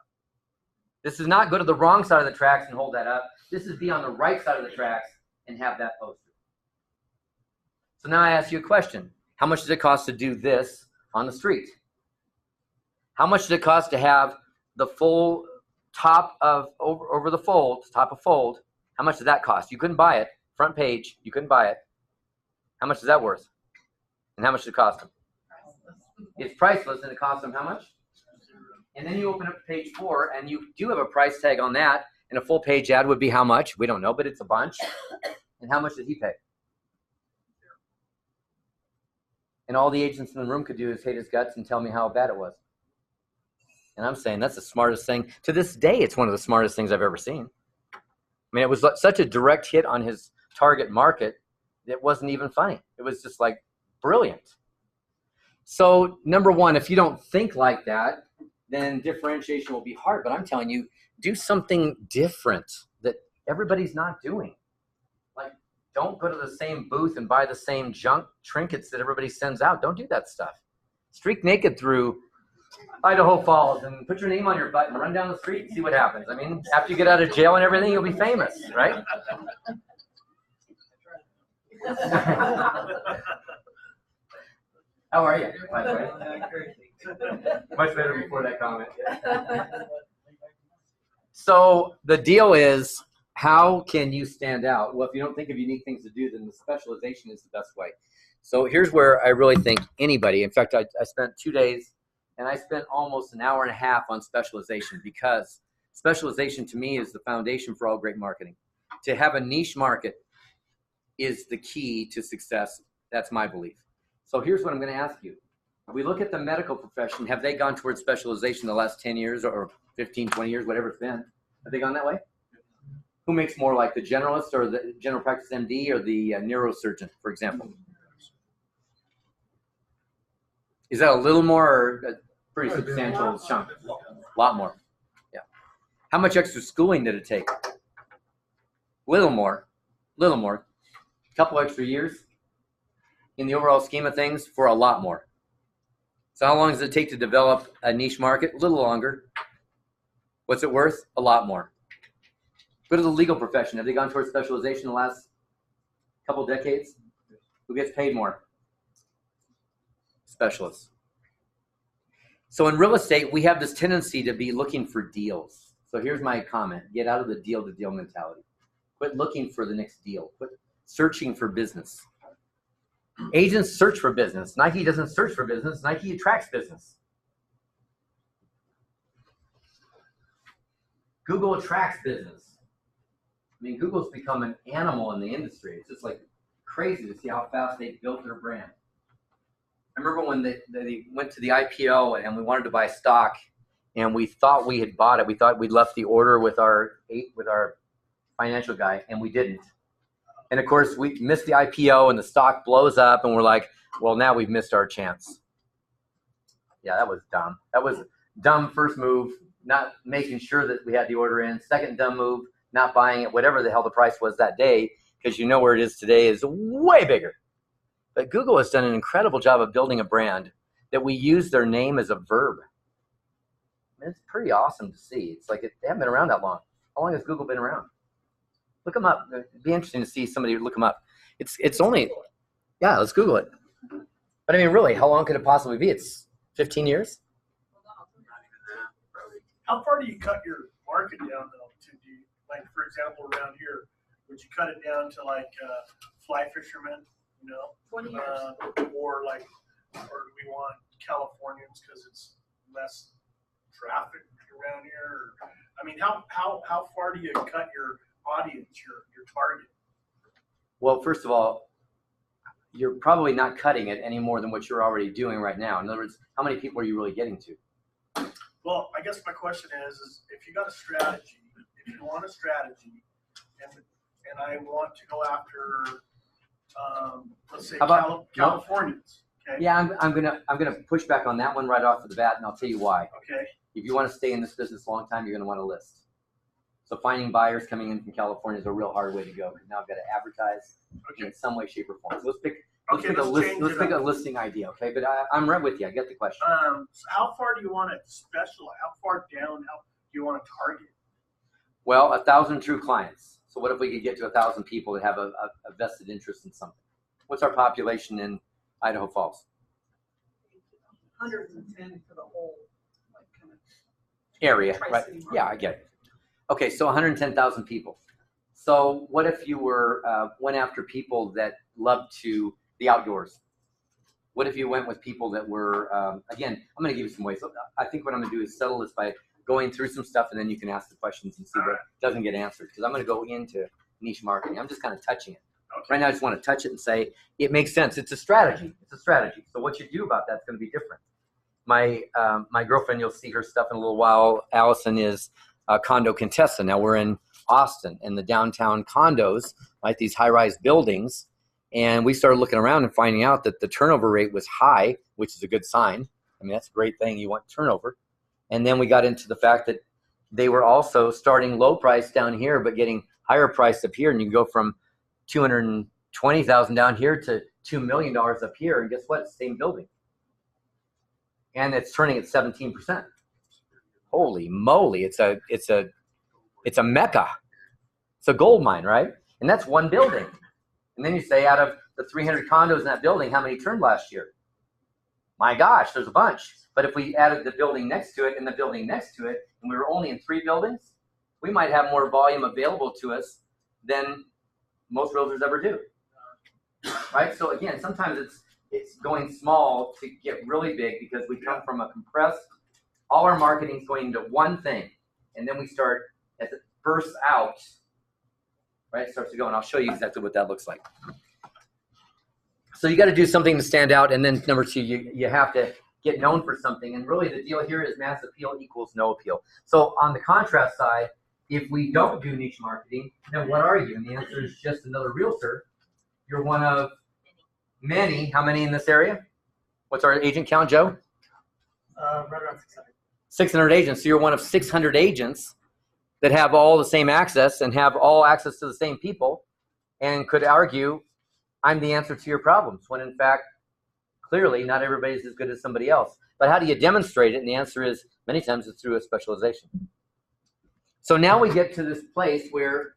This is not go to the wrong side of the tracks and hold that up. This is be on the right side of the tracks and have that posted. So now I ask you a question. How much does it cost to do this on the street? How much does it cost to have the full top of over the fold, top of fold? How much does that cost? You couldn't buy it. Front page, you couldn't buy it. How much is that worth? And how much does it cost them? It's priceless, and it costs them how much? And then you open up page 4, and you do have a price tag on that, and a full page ad would be how much? We don't know, but it's a bunch. And how much did he pay? And all the agents in the room could do is hate his guts and tell me how bad it was. And I'm saying that's the smartest thing. To this day, it's one of the smartest things I've ever seen. I mean, it was such a direct hit on his target market, it wasn't even funny. It was just like brilliant. So number one, if you don't think like that, then differentiation will be hard. But I'm telling you, do something different that everybody's not doing. Like, don't go to the same booth and buy the same junk trinkets that everybody sends out. Don't do that stuff. Streak naked through Idaho Falls and put your name on your butt and run down the street and see what happens. I mean, after you get out of jail and everything, you'll be famous, right? How are you? By the way? Much better before that comment. So the deal is, how can you stand out? Well, if you don't think of unique things to do, then the specialization is the best way. So here's where I really think anybody, in fact, I spent 2 days and I spent almost an hour and a half on specialization, because specialization to me is the foundation for all great marketing. To have a niche market is the key to success. That's my belief. So here's what I'm going to ask you. We look at the medical profession. Have they gone towards specialization the last 10 years or 15, 20 years, whatever it's been? Have they gone that way? Who makes more, like the generalist or the general practice MD or the neurosurgeon, for example? Is that a little more or a pretty substantial chunk? A lot more. Yeah. How much extra schooling did it take? Little more. Little more. A couple extra years in the overall scheme of things for a lot more. So how long does it take to develop a niche market? A little longer. What's it worth? A lot more. Go to the legal profession. Have they gone towards specialization the last couple decades? Who gets paid more? Specialists. So in real estate, we have this tendency to be looking for deals. So here's my comment. Get out of the deal-to-deal mentality. Quit looking for the next deal. Quit searching for business. Agents search for business. Nike doesn't search for business. Nike attracts business. Google attracts business. I mean, Google's become an animal in the industry. It's just like crazy to see how fast they built their brand. I remember when they went to the IPO and we wanted to buy stock, and we thought we had bought it. We thought we'd left the order with our financial guy, and we didn't. And of course, we missed the IPO, and the stock blows up, and we're like, well, now we've missed our chance. Yeah, that was dumb. That was dumb first move, not making sure that we had the order in. Second dumb move, not buying it, whatever the hell the price was that day, because you know where it is today is way bigger. But Google has done an incredible job of building a brand that we use their name as a verb. I mean, it's pretty awesome to see. It's like they haven't been around that long. How long has Google been around? Look them up. It'd be interesting to see somebody look them up. It's only, yeah, let's Google it. But I mean, really, how long could it possibly be? It's 15 years? How far do you cut your market down, though? Like, for example, around here, would you cut it down to like fly fishermen, you know? 20 years. Or like, or do we want Californians because it's less traffic around here? Or, I mean, how far do you cut your audience, your target? Well, first of all, you're probably not cutting it any more than what you're already doing right now. In other words, how many people are you really getting to? Well, I guess my question is if you got a strategy, if you want a strategy, and I want to go after, let's say, How about- Californians. Okay. Yeah, I'm gonna push back on that one right off the bat, and I'll tell you why. Okay. If you want to stay in this business a long time, you're gonna want to list. So finding buyers coming in from California is a real hard way to go. Now I've got to advertise in some way, shape, or form. So let's pick a listing idea, okay? But I'm right with you. I get the question. So how far do you want to specialize? How far down? How do you want to target? Well, 1,000 true clients. So what if we could get to 1,000 people that have a vested interest in something? What's our population in Idaho Falls? 110 for the whole, like, kind of Area, right? Tri-City market. Yeah, I get it. Okay, so 110,000 people. So what if you were went after people that love to the outdoors? What if you went with people that were, again, I'm going to give you some ways. I think what I'm going to do is settle this by going through some stuff, and then you can ask the questions and see what doesn't get answered. Because I'm going to go into niche marketing. I'm just kind of touching it. Okay. Right now, I just want to touch it and say, it makes sense. It's a strategy. It's a strategy. So what you do about that is going to be different. My girlfriend, you'll see her stuff in a little while. Allison is Condo Contessa. Now we're in Austin, and the downtown condos, like these high-rise buildings, and we started looking around and finding out that the turnover rate was high, which is a good sign. I mean, that's a great thing. You want turnover. And then we got into the fact that they were also starting low price down here, but getting higher price up here, and you go from $220,000 down here to $2 million up here, and guess what? It's the same building, and it's turning at 17%. Holy moly! It's a mecca. It's a gold mine, right? And that's one building. And then you say, out of the 300 condos in that building, how many turned last year? My gosh, there's a bunch. But if we added the building next to it and the building next to it, and we were only in 3 buildings, we might have more volume available to us than most realtors ever do. Right? So again, sometimes it's going small to get really big, because we come from a compressed, all our marketing is going into one thing, and then we start, as it bursts out, right, it starts to go, and I'll show you exactly what that looks like. So you got to do something to stand out, and then number 2, you have to get known for something, and really the deal here is mass appeal equals no appeal. So on the contrast side, if we don't do niche marketing, then what are you? And the answer is just another realtor. You're one of many. How many in this area? What's our agent count, Joe? Right around 600. 600 agents. So you're one of 600 agents that have all the same access and have all access to the same people, and could argue, I'm the answer to your problems, when in fact, clearly not everybody's as good as somebody else. But how do you demonstrate it? And the answer is, many times it's through a specialization. So now we get to this place where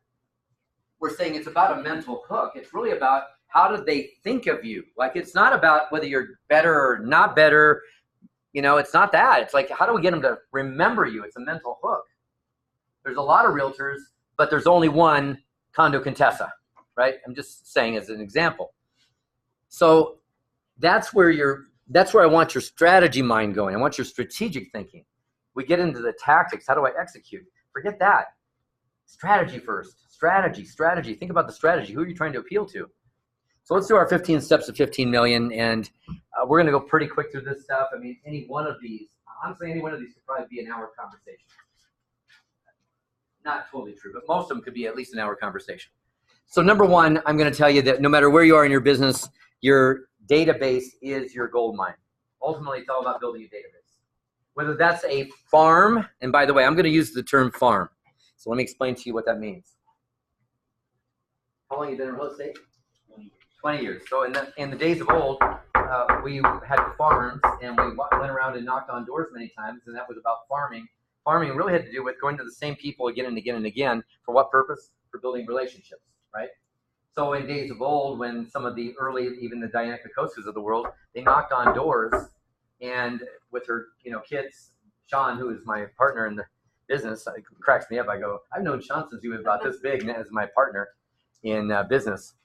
we're saying it's about a mental hook. It's really about, how do they think of you? Like, it's not about whether you're better or not better. You know, it's not that. It's like, how do we get them to remember you? It's a mental hook. There's a lot of realtors, but there's only one Condo Contessa, right? I'm just saying as an example. So that's where I want your strategy mind going. I want your strategic thinking. We get into the tactics. How do I execute? Forget that. Strategy first. Strategy. Think about the strategy. Who are you trying to appeal to? So let's do our 15 steps to 15 million, and we're going to go pretty quick through this stuff. I mean, any one of these could probably be an hour conversation. Not totally true, but most of them could be at least an hour conversation. So number 1, I'm going to tell you that no matter where you are in your business, your database is your gold mine. Ultimately, it's all about building a database. Whether that's a farm, and by the way, I'm going to use the term farm. So let me explain to you what that means. How long have you been in real estate? 20 years. So in the days of old, we had farms, and we went around and knocked on doors many times, and that was about farming. Farming really had to do with going to the same people again and again and again. For what purpose? For building relationships, right? So in days of old, when some of the early, even the Diana Kokoskas of the world, they knocked on doors, and with her, kids, Sean, who is my partner in the business, it cracks me up. I go, I've known Sean since he was about this big as my partner in business.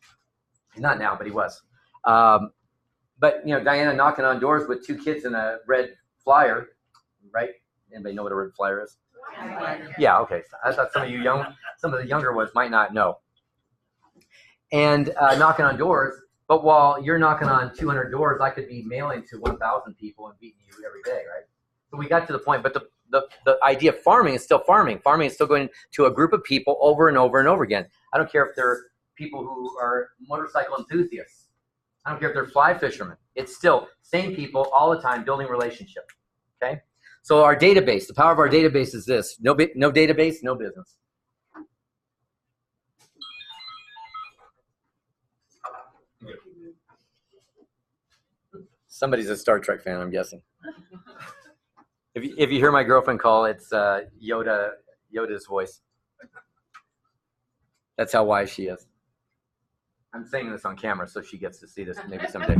He's not now, but he was. But Diana knocking on doors with 2 kids in a red flyer, right? Anybody know what a red flyer is? Yeah, okay. So I thought some of the younger ones might not know. And knocking on doors, but while you're knocking on 200 doors, I could be mailing to 1,000 people and beating you every day, right? So we got to the point, but the idea of farming is still farming. Farming is still going to a group of people over and over and over again. I don't care if they're people who are motorcycle enthusiasts. I don't care if they're fly fishermen. It's still same people all the time building relationship. Okay? So our database, the power of our database is this. No database, no business. Somebody's a Star Trek fan, I'm guessing. If you hear my girlfriend call, it's Yoda's voice. That's how wise she is. I'm saying this on camera so she gets to see this maybe someday.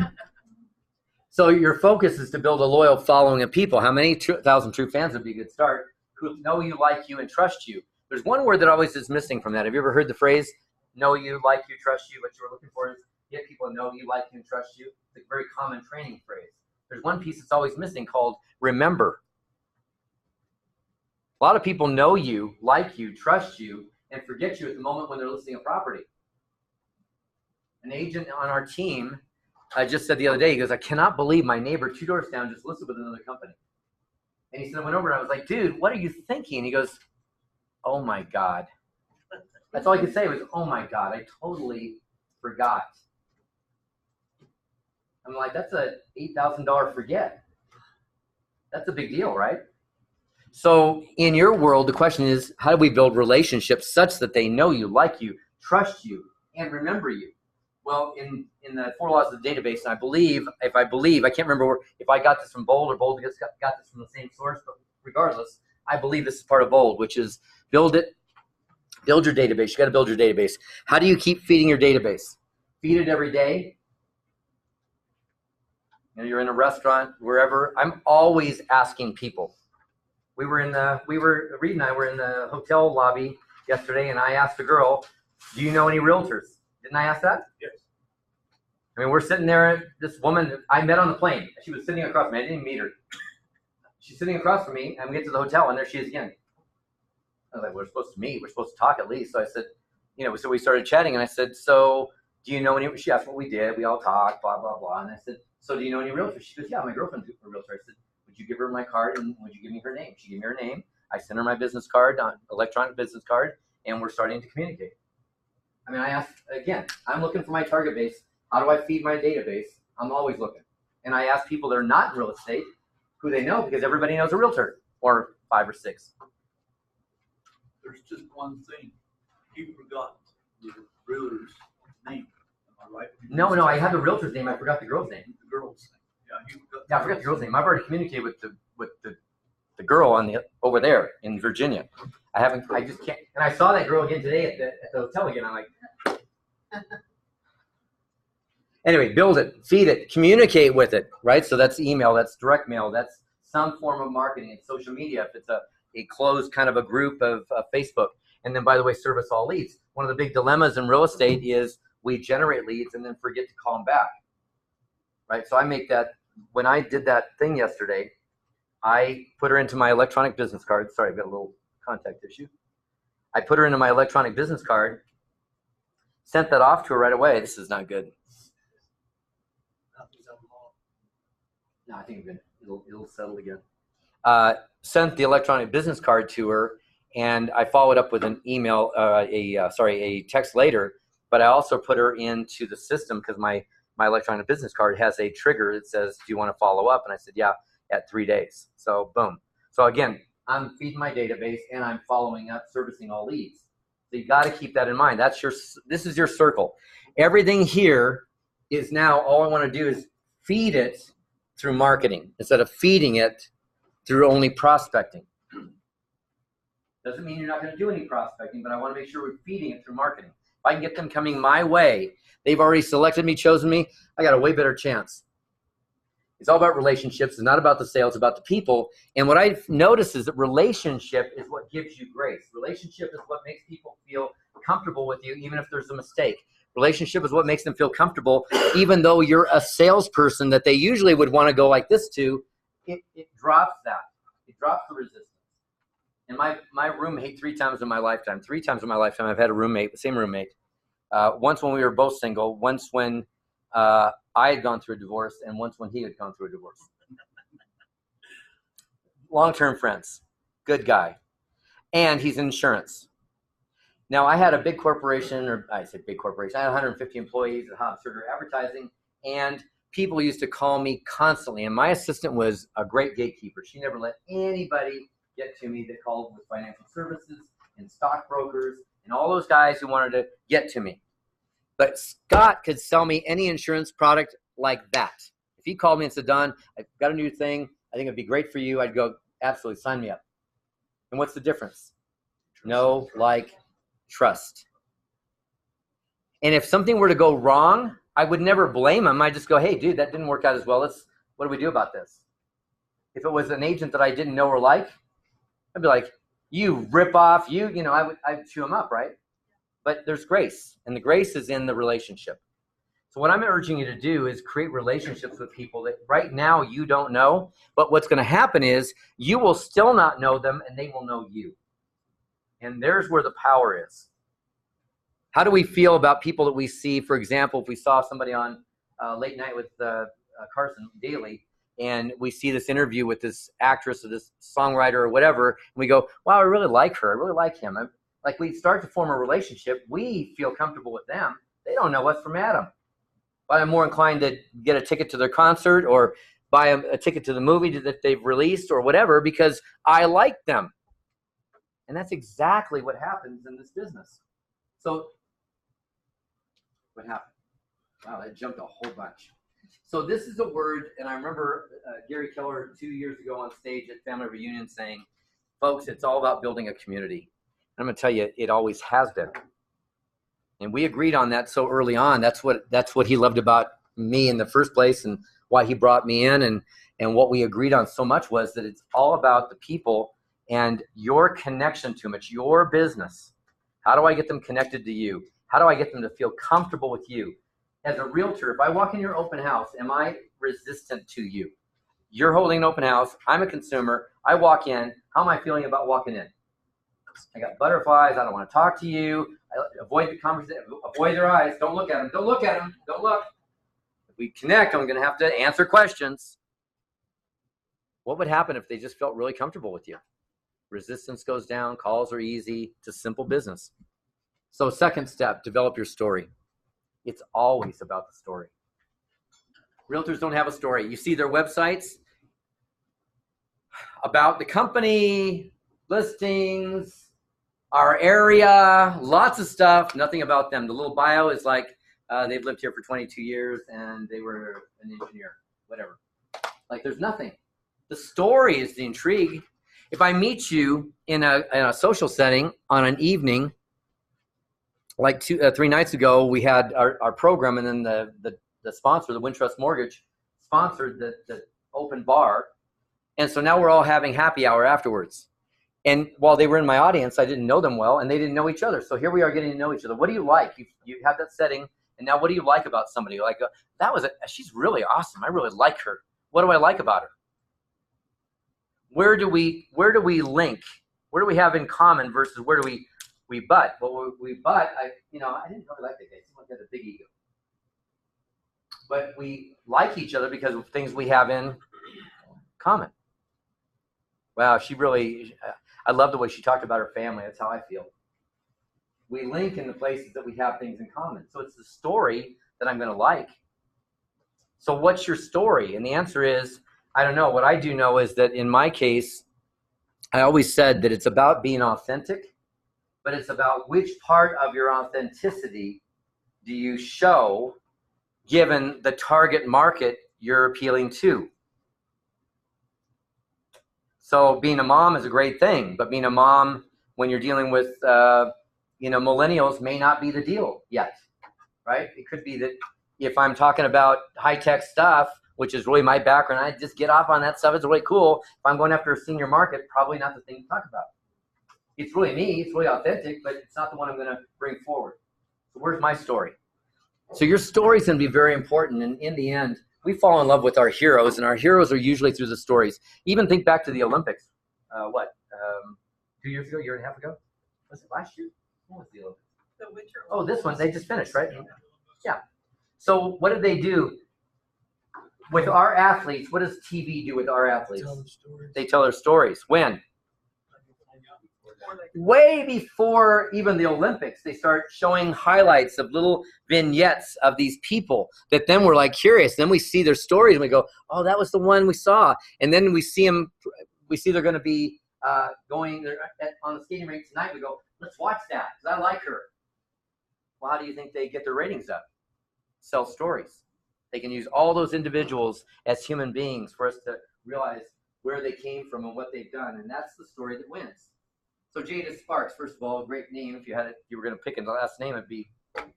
So your focus is to build a loyal following of people. How many? 1,000 true fans would be a good start. Who know you, like you, and trust you. There's one word that always is missing from that. Have you ever heard the phrase, know you, like you, trust you? What you were looking for is get people to know you, like you, and trust you. It's a very common training phrase. There's one piece that's always missing called remember. A lot of people know you, like you, trust you, and forget you at the moment when they're listing a property. An agent on our team just said the other day, he goes, I cannot believe my neighbor 2 doors down just listed with another company. And he said, I went over and I was like, dude, what are you thinking? He goes, oh my God. That's all I could say was, oh my God, I totally forgot. I'm like, that's a $8,000 forget. That's a big deal, right? So in your world, the question is, how do we build relationships such that they know you, like you, trust you, and remember you? Well, in the 4 laws of the database, I can't remember if I got this from Bold or Bold got this from the same source, but regardless, I believe this is part of Bold, which is build your database. You got to build your database. How do you keep feeding your database? Feed it every day. You know, you're in a restaurant, wherever. I'm always asking people. Reed and I were in the hotel lobby yesterday, and I asked a girl, do you know any realtors? Didn't I ask that? Yes. I mean, we're sitting there, this woman I met on the plane. She was sitting across from me. I didn't even meet her. She's sitting across from me, and we get to the hotel, and there she is again. I was like, we're supposed to meet. We're supposed to talk at least. So I said, so we started chatting, and I said, so do you know any, she asked what we did. We all talked, blah, blah, blah. And I said, so do you know any realtors? She goes, yeah, my girlfriend's a realtor. I said, would you give her my card, and would you give me her name? She gave me her name. I sent her my business card, electronic business card, and we're starting to communicate. I mean, I asked, again, I'm looking for my target base. How do I feed my database? I'm always looking. And I ask people that are not in real estate who they know, because everybody knows a realtor, or 5 or 6. There's just one thing. You forgot the realtor's name. Am I right? No, I had the realtor's name. I forgot the girl's name. The girl's name. Yeah, I forgot the girl's name. I've already communicated with the girl over there in Virginia. I just can't. And I saw that girl again today at the hotel again. I'm like, anyway, build it, feed it, communicate with it, right? So that's email, that's direct mail, that's some form of marketing. It's social media. If it's a closed kind of a group of Facebook. And then, by the way, service all leads. One of the big dilemmas in real estate is we generate leads and then forget to call them back, right? So I make that, when I did that thing yesterday, I put her into my electronic business card. Sorry, I've got a little contact issue. I put her into my electronic business card, sent that off to her right away. This is not good. No, I think it'll settle again. Sent the electronic business card to her, and I followed up with an email, a text later. But I also put her into the system because my electronic business card has a trigger that says, do you want to follow up? And I said, yeah, at 3 days. So boom. So again, I'm feeding my database and I'm following up, servicing all leads. So you got to keep that in mind. This is your circle. Everything here is now, all I want to do is feed it through marketing instead of feeding it through only prospecting. Doesn't mean you're not going to do any prospecting, but I want to make sure we're feeding it through marketing. If I can get them coming my way, they've already selected me, chosen me, I got a way better chance. It's all about relationships. It's not about the sales, it's about the people. And what I've noticed is that relationship is what gives you grace. Relationship is what makes people feel comfortable with you, even if there's a mistake. Relationship is what makes them feel comfortable, even though you're a salesperson that they usually would want to go like this to. It drops that. It drops the resistance. And my roommate 3 times in my lifetime I've had a roommate, the same roommate. Once when we were both single, once when I had gone through a divorce, and once when he had gone through a divorce. Long-term friends. good guy. And he's in insurance. Now, I had a big corporation, or I say big corporation, I had 150 employees at Hobbs Sugar Advertising, and people used to call me constantly. And my assistant was a great gatekeeper. She never let anybody get to me that called with financial services and stockbrokers and all those guys who wanted to get to me. But Scott could sell me any insurance product like that. If he called me and said, Don, I've got a new thing, I think it'd be great for you, I'd go, absolutely, sign me up. And what's the difference? Know, like, trust. And if something were to go wrong, I would never blame him. I'd just go, hey, dude, that didn't work out as well. What do we do about this? If it was an agent that I didn't know or like, I'd be like, you rip off, I'd chew him up, right? But there's grace, and the grace is in the relationship. So what I'm urging you to do is create relationships with people that right now you don't know, but what's going to happen is you will still not know them, and they will know you. And there's where the power is. How do we feel about people that we see? For example, if we saw somebody on Late Night with Carson Daly, and we see this interview with this actress or this songwriter or whatever, and we go, wow, I really like her. I really like him. Like we start to form a relationship. We feel comfortable with them. They don't know us from Adam. But I'm more inclined to get a ticket to their concert or buy a ticket to the movie that they've released or whatever because I like them. And that's exactly what happens in this business. So what happened? Wow, that jumped a whole bunch. So this is a word, and I remember Gary Keller 2 years ago on stage at Family Reunion saying, folks, it's all about building a community. And I'm going to tell you, it always has been. And we agreed on that so early on. That's what he loved about me in the first place and why he brought me in. And what we agreed on so much was that it's all about the people and your connection to them. It's your business. How do I get them connected to you? How do I get them to feel comfortable with you? As a realtor, if I walk in your open house, am I resistant to you? You're holding an open house. I'm a consumer. I walk in. How am I feeling about walking in? I got butterflies. I don't want to talk to you. I avoid the conversation. Avoid their eyes. Don't look at them. Don't look at them. Don't look. If we connect, I'm going to have to answer questions. What would happen if they just felt really comfortable with you? Resistance goes down. Calls are easy. It's a simple business. So second step, develop your story. It's always about the story. Realtors don't have a story. You see their websites about the company, listings, our area, lots of stuff, nothing about them. The little bio is like they've lived here for 22 years and they were an engineer, whatever. Like there's nothing. The story is the intrigue. If I meet you in a social setting on an evening, like 3 nights ago, we had our program, and then the sponsor, the Wintrust Mortgage, sponsored the open bar. And so now we're all having happy hour afterwards. And while they were in my audience, I didn't know them well, and they didn't know each other. So here we are getting to know each other. What do you like? You have that setting, and now what do you like about somebody? Like, she's really awesome. I really like her. What do I like about her? Where do we link? Where do we have in common versus where do we butt? Well, we butt. I didn't really like that guy. Someone had a big ego. But we like each other because of things we have in common. Wow, I love the way she talked about her family. That's how I feel. We link in the places that we have things in common. So it's the story that I'm going to like. So what's your story? And the answer is, I don't know. What I do know is that in my case, I always said that it's about being authentic, but it's about which part of your authenticity do you show given the target market you're appealing to. So being a mom is a great thing, but being a mom when you're dealing with millennials may not be the deal yet, right? It could be that if I'm talking about high-tech stuff, which is really my background, I just get off on that stuff. It's really cool. If I'm going after a senior market, probably not the thing to talk about. It's really me. It's really authentic, but it's not the one I'm going to bring forward. So where's my story? So your story's going to be very important. And in the end, we fall in love with our heroes, and our heroes are usually through the stories. Even think back to the Olympics. 2 years ago, year and a half ago? Was it last year? What was the Olympics? The Winter Oh, this one. They just finished, right? Yeah. So what did they do? With our athletes, what does TV do with our athletes? They tell their stories. When? way before even the Olympics, they start showing highlights of little vignettes of these people that then we're like curious. Then we see their stories and we go, oh, that was the one we saw. And then we see them, we see they're going to be going on the skating rink tonight. We go, let's watch that because I like her. Well, how do you think they get their ratings up? Sell stories. They can use all those individuals as human beings for us to realize where they came from and what they've done. And that's the story that wins. So Jada Sparks, first of all, great name. If you had it, you were going to pick a last name, it'd be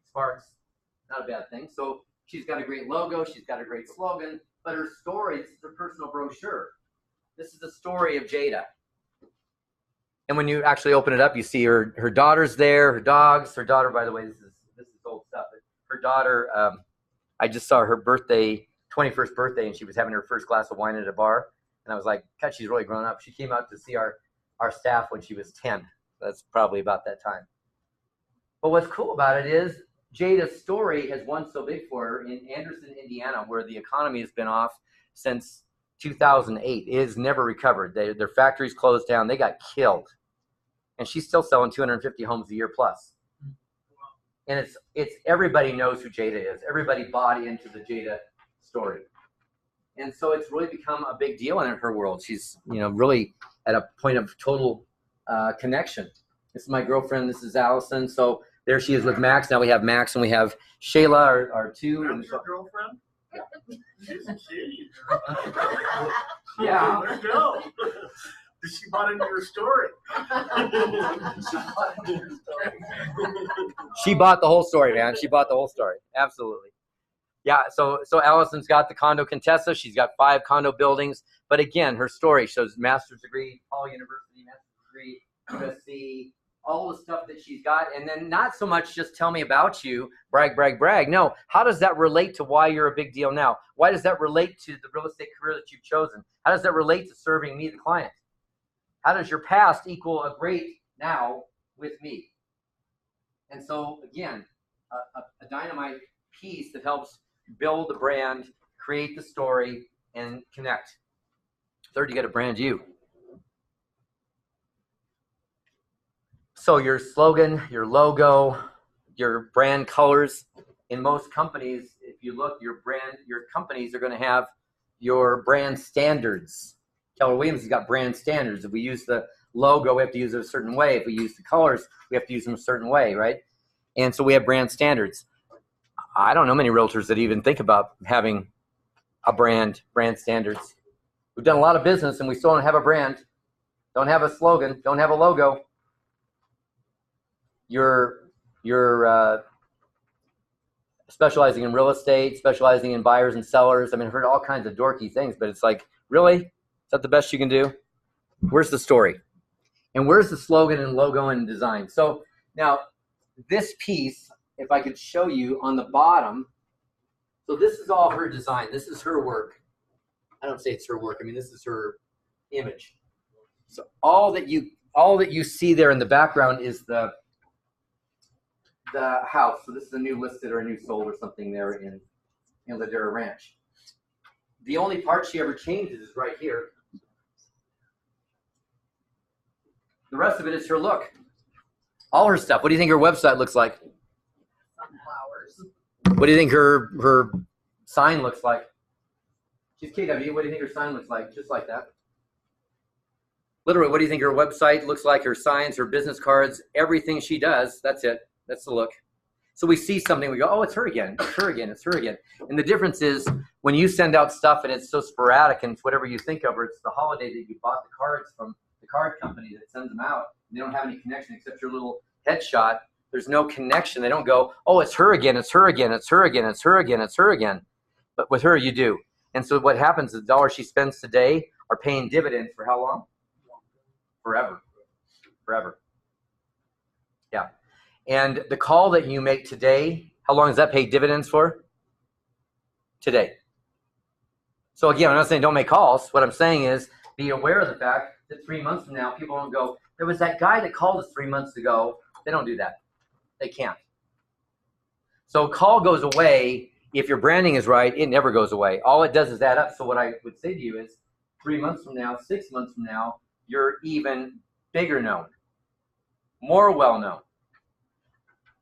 Sparks. Not a bad thing. So she's got a great logo. She's got a great slogan. But her story, this is her personal brochure. This is the story of Jada. And when you actually open it up, you see her daughter's there, her dogs. Her daughter, by the way, this is old stuff. But her daughter, I just saw her birthday, 21st birthday, and she was having her first glass of wine at a bar. And I was like, God, she's really grown up. She came out to see our staff when she was 10. That's probably about that time. But what's cool about it is Jada's story has won so big for her in Anderson, Indiana, where the economy has been off since 2008. It has never recovered. Their factories closed down. They got killed. And she's still selling 250 homes a year plus. And it's everybody knows who Jada is. Everybody bought into the Jada story. And so it's really become a big deal in her world. She's, really at a point of total connection. This is my girlfriend. This is Allison. So there she is with Max. Now we have Max and we have Shayla, our two. That's your girlfriend? She's a kitty. Yeah. There you go. She bought into your story. She bought the whole story, man. She bought the whole story. Absolutely. Yeah, so Allison's got the condo Contessa. She's got 5 condo buildings. But again, her story shows master's degree, Paul University, master's degree, USC, all the stuff that she's got. And then not so much just tell me about you, brag, brag, brag. No, how does that relate to why you're a big deal now? Why does that relate to the real estate career that you've chosen? How does that relate to serving me, the client? How does your past equal a great now with me? And so, again, a dynamite piece that helps build the brand, create the story, and connect. Third, you got to brand you. So your slogan, your logo, your brand colors. In most companies, if you look, your companies are going to have your brand standards. Keller Williams has got brand standards. If we use the logo, we have to use it a certain way. If we use the colors, we have to use them a certain way, right? And so we have brand standards. I don't know many realtors that even think about having a brand standards. We've done a lot of business and we still don't have a brand, don't have a slogan, don't have a logo. You're specializing in real estate, specializing in buyers and sellers. I mean, I've heard all kinds of dorky things, but it's like, really? Is that the best you can do? Where's the story? And where's the slogan and logo and design? So now this piece, if I could show you on the bottom, so this is all her design. This is her work. I don't say it's her work. I mean, this is her image. So all that you see there in the background is the house. So this is a new listed or a new sold or something there in Ladera Ranch. The only part she ever changes is right here. The rest of it is her look. All her stuff. What do you think her website looks like? Sunflowers. What do you think her sign looks like? She's KW. What do you think her sign looks like? Just like that. Literally, what do you think her website looks like? Her signs, her business cards, everything she does. That's it. That's the look. So we see something, we go, oh, it's her again. It's her again. It's her again. And the difference is when you send out stuff and it's so sporadic and it's whatever you think of, or it's the holiday that you bought the cards from the card company that sends them out, and they don't have any connection except your little headshot. There's no connection. They don't go, oh, it's her again. It's her again. It's her again. It's her again. It's her again. But with her, you do. And so what happens is the dollars she spends today are paying dividends for how long? Forever. Forever. Yeah. And the call that you make today, how long does that pay dividends for? Today. So again, I'm not saying don't make calls. What I'm saying is be aware of the fact that 3 months from now, people don't go, there was that guy that called us 3 months ago. They don't do that. They can't. So call goes away. If your branding is right, it never goes away. All it does is add up. So what I would say to you is 3 months from now, 6 months from now, you're even bigger known. more well-known.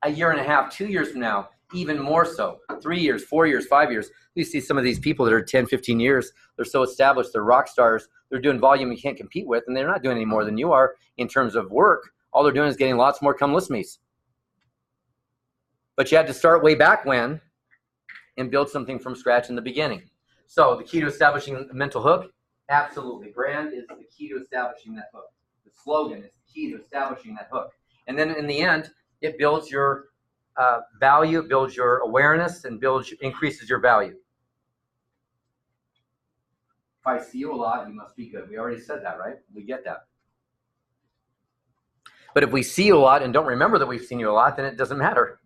A year and a half, 2 years from now, even more so. 3 years, 4 years, 5 years. You see some of these people that are 10, 15 years, they're so established, they're rock stars, they're doing volume you can't compete with, and they're not doing any more than you are in terms of work. All they're doing is getting lots more come list me's. But you had to start way back when and build something from scratch in the beginning. So the key to establishing a mental hook, absolutely. Brand is the key to establishing that hook. The slogan is the key to establishing that hook. And then in the end, it builds your value, it builds your awareness, and increases your value. If I see you a lot, you must be good. We already said that, right? We get that. But if we see you a lot and don't remember that we've seen you a lot, then it doesn't matter.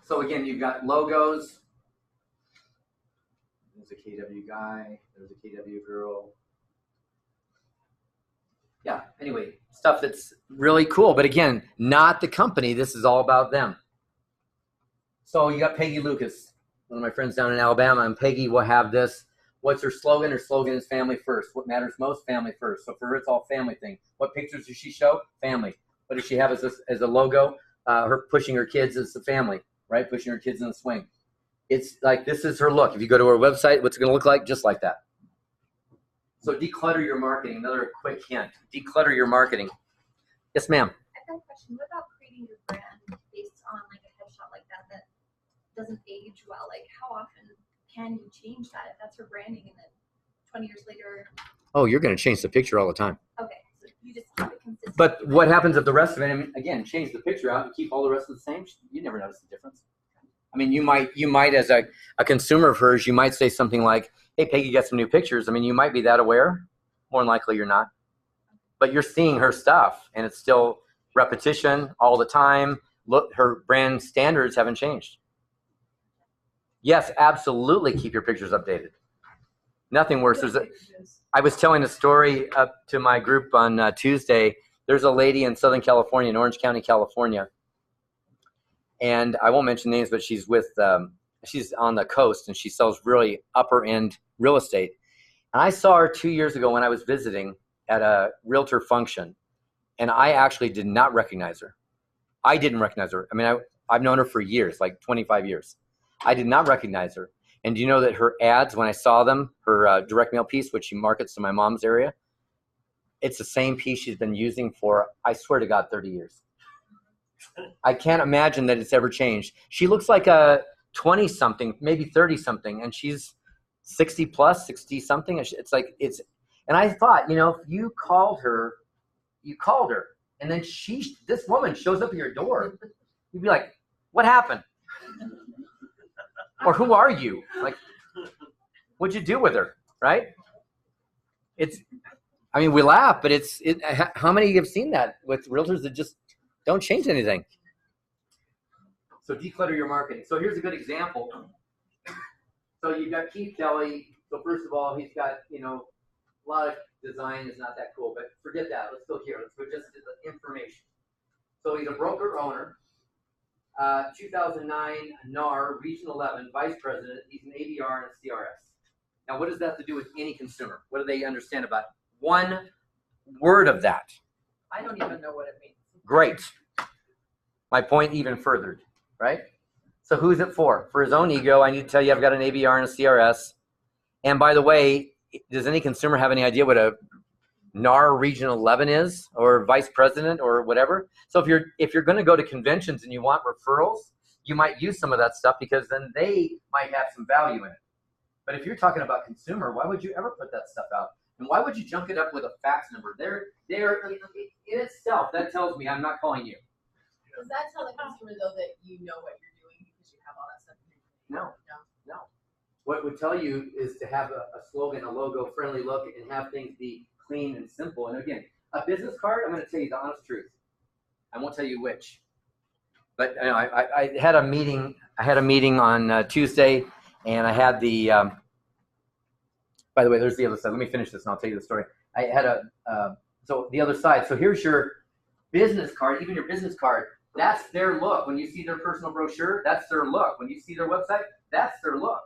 So again, you've got logos. There's a KW guy. There's a KW girl. Yeah, anyway, stuff that's really cool. But again, not the company. This is all about them. So you got Peggy Lucas, one of my friends down in Alabama, and Peggy will have this. What's her slogan? Her slogan is family first. What matters most? Family first. So for her, it's all family thing. What pictures does she show? Family. What does she have as a logo? Her pushing her kids as the family, right? Pushing her kids in the swing. It's like, this is her look. If you go to her website, what's it going to look like? Just like that. So declutter your marketing. Another quick hint. Declutter your marketing. Yes, ma'am. I've got a question. What about creating your brand based on like a headshot like that doesn't age well? Like, how often can you change that if that's her branding and then 20 years later? Oh, you're going to change the picture all the time. Okay, so you just keep it consistent. But what happens if the rest of it, I mean, again, change the picture out and keep all the rest of the same? You never notice the difference. I mean, you might as a consumer of hers, you might say something like, hey, Peggy, got some new pictures. I mean, you might be that aware. More than likely you're not. But you're seeing her stuff, and it's still repetition all the time. Look, her brand standards haven't changed. Yes, absolutely keep your pictures updated. Nothing worse. I was telling a story up to my group on Tuesday. There's a lady in Southern California, in Orange County, California. And I won't mention names, but she's she's on the coast, and she sells really upper end real estate. And I saw her 2 years ago when I was visiting at a realtor function, and I actually did not recognize her. I didn't recognize her. I mean, I've known her for years, like 25 years. I did not recognize her. And do you know that her ads, when I saw them, her direct mail piece, which she markets to my mom's area, it's the same piece she's been using for, I swear to God, 30 years. I can't imagine that it's ever changed. She looks like a 20-something, maybe 30-something, and she's 60 plus, 60-something. It's like, and I thought, you know, if you called her, and then this woman shows up at your door, you'd be like, what happened? Or who are you? Like, what'd you do with her, right? I mean, we laugh, but how many have seen that with realtors that just don't change anything? So declutter your marketing. So here's a good example. So you've got Keith Kelly. So first of all, he's got, you know, a lot of design is not that cool, but forget that. Let's go here. Let's go just to the information. So he's a broker owner. 2009 NAR Region 11 Vice President. He's an ABR and a CRS. Now, what does that have to do with any consumer? What do they understand about one word of that? I don't even know what it means. Great. My point even furthered, right? So who's it for? For his own ego, I need to tell you I've got an ABR and a CRS. And by the way, does any consumer have any idea what a NAR Region 11 is, or vice president, or whatever? So if you're going to go to conventions and you want referrals, you might use some of that stuff because then they might have some value in it. But if you're talking about consumer, why would you ever put that stuff out? And why would you junk it up with a fax number? They're in itself, that tells me I'm not calling you. Does that tell the consumer though that you know what you're doing because you have all that stuff? No. What would tell you is to have a slogan, a logo, friendly look, and have things be clean and simple. And again, a business card, I'm going to tell you the honest truth. I won't tell you which. But you know, I had a meeting. I had a meeting on Tuesday, and I had the. By the way, there's the other side. Let me finish this, and I'll tell you the story. I had so the other side. So here's your business card. Even your business card, that's their look. When you see their personal brochure, that's their look. When you see their website, that's their look.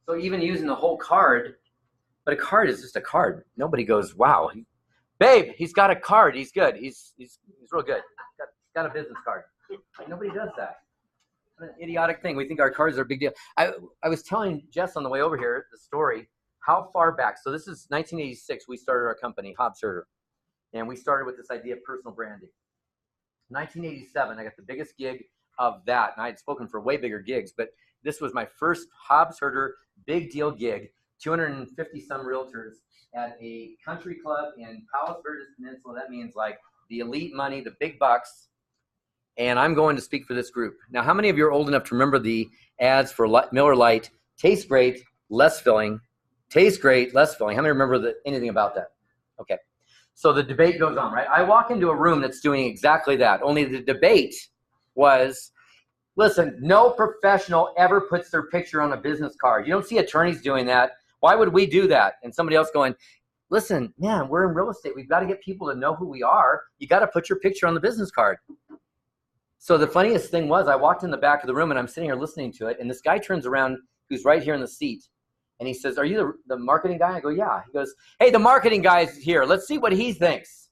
So even using the whole card, but a card is just a card. Nobody goes, wow. babe, he's got a card. He's good. He's real good. Got a business card. Like, nobody does that. What an idiotic thing. We think our cards are a big deal. I was telling Jess on the way over here the story, how far back. So this is 1986. We started our company, Hobbs Herder. And we started with this idea of personal branding. 1987, I got the biggest gig of that. And I had spoken for way bigger gigs, but this was my first Hobbs Herder big deal gig, 250 some realtors at a country club in Palos Verdes Peninsula. That means like the elite money, the big bucks. And I'm going to speak for this group. Now, how many of you are old enough to remember the ads for Miller Lite? Tastes great, less filling. Tastes great, less filling. How many remember anything about that? Okay. So the debate goes on, right? I walk into a room that's doing exactly that. Only the debate was, listen, no professional ever puts their picture on a business card. You don't see attorneys doing that. Why would we do that? And somebody else going, listen, man, we're in real estate. We've got to get people to know who we are. You got to put your picture on the business card. So the funniest thing was I walked in the back of the room and I'm sitting here listening to it. And this guy turns around who's right here in the seat. And he says, are you the marketing guy? I go, yeah. He goes, hey, the marketing guy's here. Let's see what he thinks.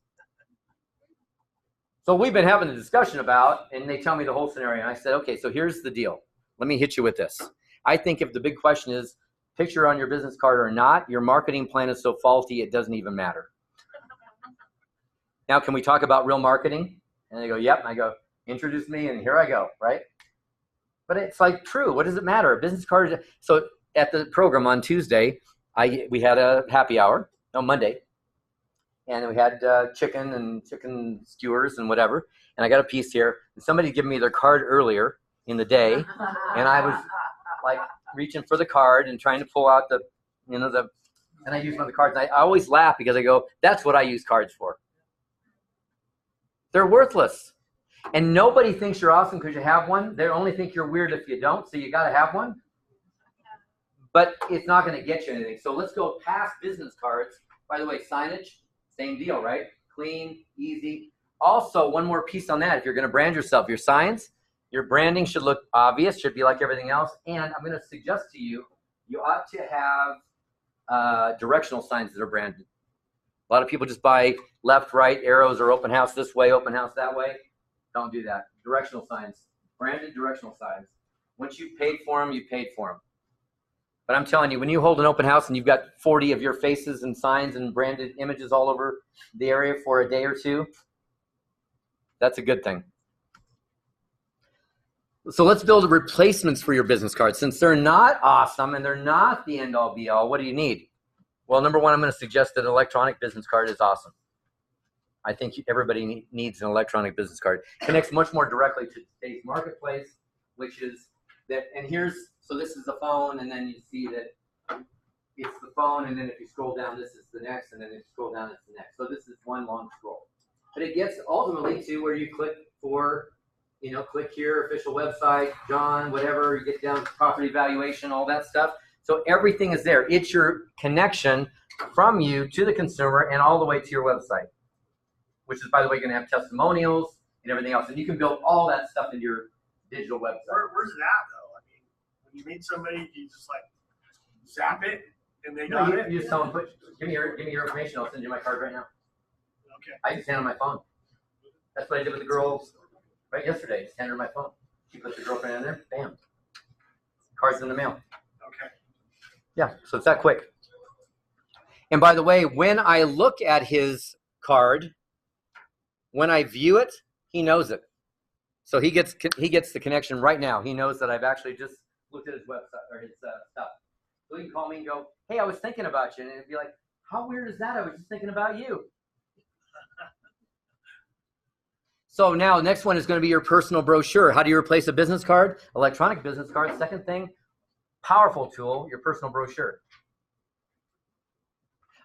So we've been having a discussion about, and they tell me the whole scenario. And I said, okay, so here's the deal. Let me hit you with this. I think if the big question is picture on your business card or not, your marketing plan is so faulty, it doesn't even matter. Now, can we talk about real marketing? And they go, yep. And I go, introduce me, and here I go, right? But it's like true. What does it matter? A business card. So at the program on Tuesday, we had a happy hour. No, Monday. And we had chicken skewers and whatever. And I got a piece here. And somebody gave me their card earlier in the day. And I was like reaching for the card and trying to pull out and I used one of the cards. I always laugh because I go, that's what I use cards for. They're worthless. And nobody thinks you're awesome because you have one. They only think you're weird if you don't. So you got to have one. But it's not going to get you anything. So let's go past business cards. By the way, signage, same deal, right? Clean, easy. Also, one more piece on that. If you're going to brand yourself, your signs, your branding should look obvious, should be like everything else. And I'm going to suggest to you, you ought to have directional signs that are branded. A lot of people just buy left, right, arrows, or open house this way, open house that way. Don't do that. Directional signs, branded directional signs. Once you've paid for them, you paid for them. But I'm telling you, when you hold an open house and you've got 40 of your faces and signs and branded images all over the area for a day or two, that's a good thing. So let's build replacements for your business cards. Since they're not awesome and they're not the end-all be-all, what do you need? Well, number one, I'm going to suggest that an electronic business card is awesome. I think everybody needs an electronic business card. It connects much more directly to today's marketplace, which is that, and so this is the phone, and then you see that it's the phone, and then if you scroll down, this is the next, and then if you scroll down, it's the next. So this is one long scroll. But it gets ultimately to where you click for, click here, official website, John, whatever, you get down to property valuation, all that stuff. So everything is there. It's your connection from you to the consumer and all the way to your website, which is, by the way, going to have testimonials and everything else. And you can build all that stuff into your digital website. Where's it at, though? I mean, when you meet somebody, you just like zap it, and they got it. You just tell them, give me your information. I'll send you my card right now. Okay. I just hand her my phone. That's what I did with the girl right yesterday. Just hand her my phone. She puts her girlfriend in there. Bam. Card's in the mail. Okay. Yeah, so it's that quick. And by the way, when I look at his card, when I view it, he knows it. So he gets the connection right now. He knows that I've actually just looked at his website or his stuff. So he can call me and go, hey, I was thinking about you. And it'd be like, how weird is that? I was just thinking about you. So now next one is going to be your personal brochure. How do you replace a business card? Electronic business card. Second thing, powerful tool, your personal brochure.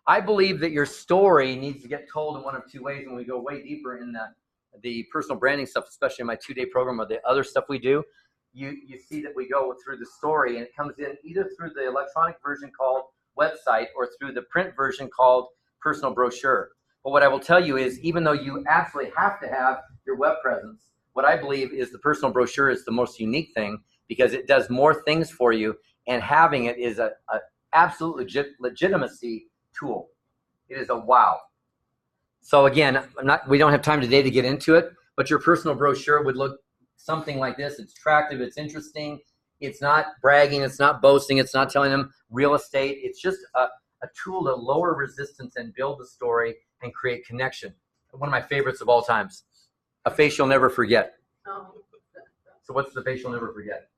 I believe that your story needs to get told in one of two ways, and we go way deeper in the personal branding stuff, especially in my 2-day program or the other stuff we do. You see that we go through the story, and it comes in either through the electronic version called website or through the print version called personal brochure. But what I will tell you is, even though you absolutely have to have your web presence, what I believe is the personal brochure is the most unique thing because it does more things for you, and having it is a absolute legitimacy tool. It is a wow. So again, we don't have time today to get into it, but your personal brochure would look something like this. It's attractive, it's interesting, it's not bragging, it's not boasting, it's not telling them real estate. It's just a tool to lower resistance and build the story and create connection. One of my favorites of all times, a face you'll never forget. So what's the face you'll never forget?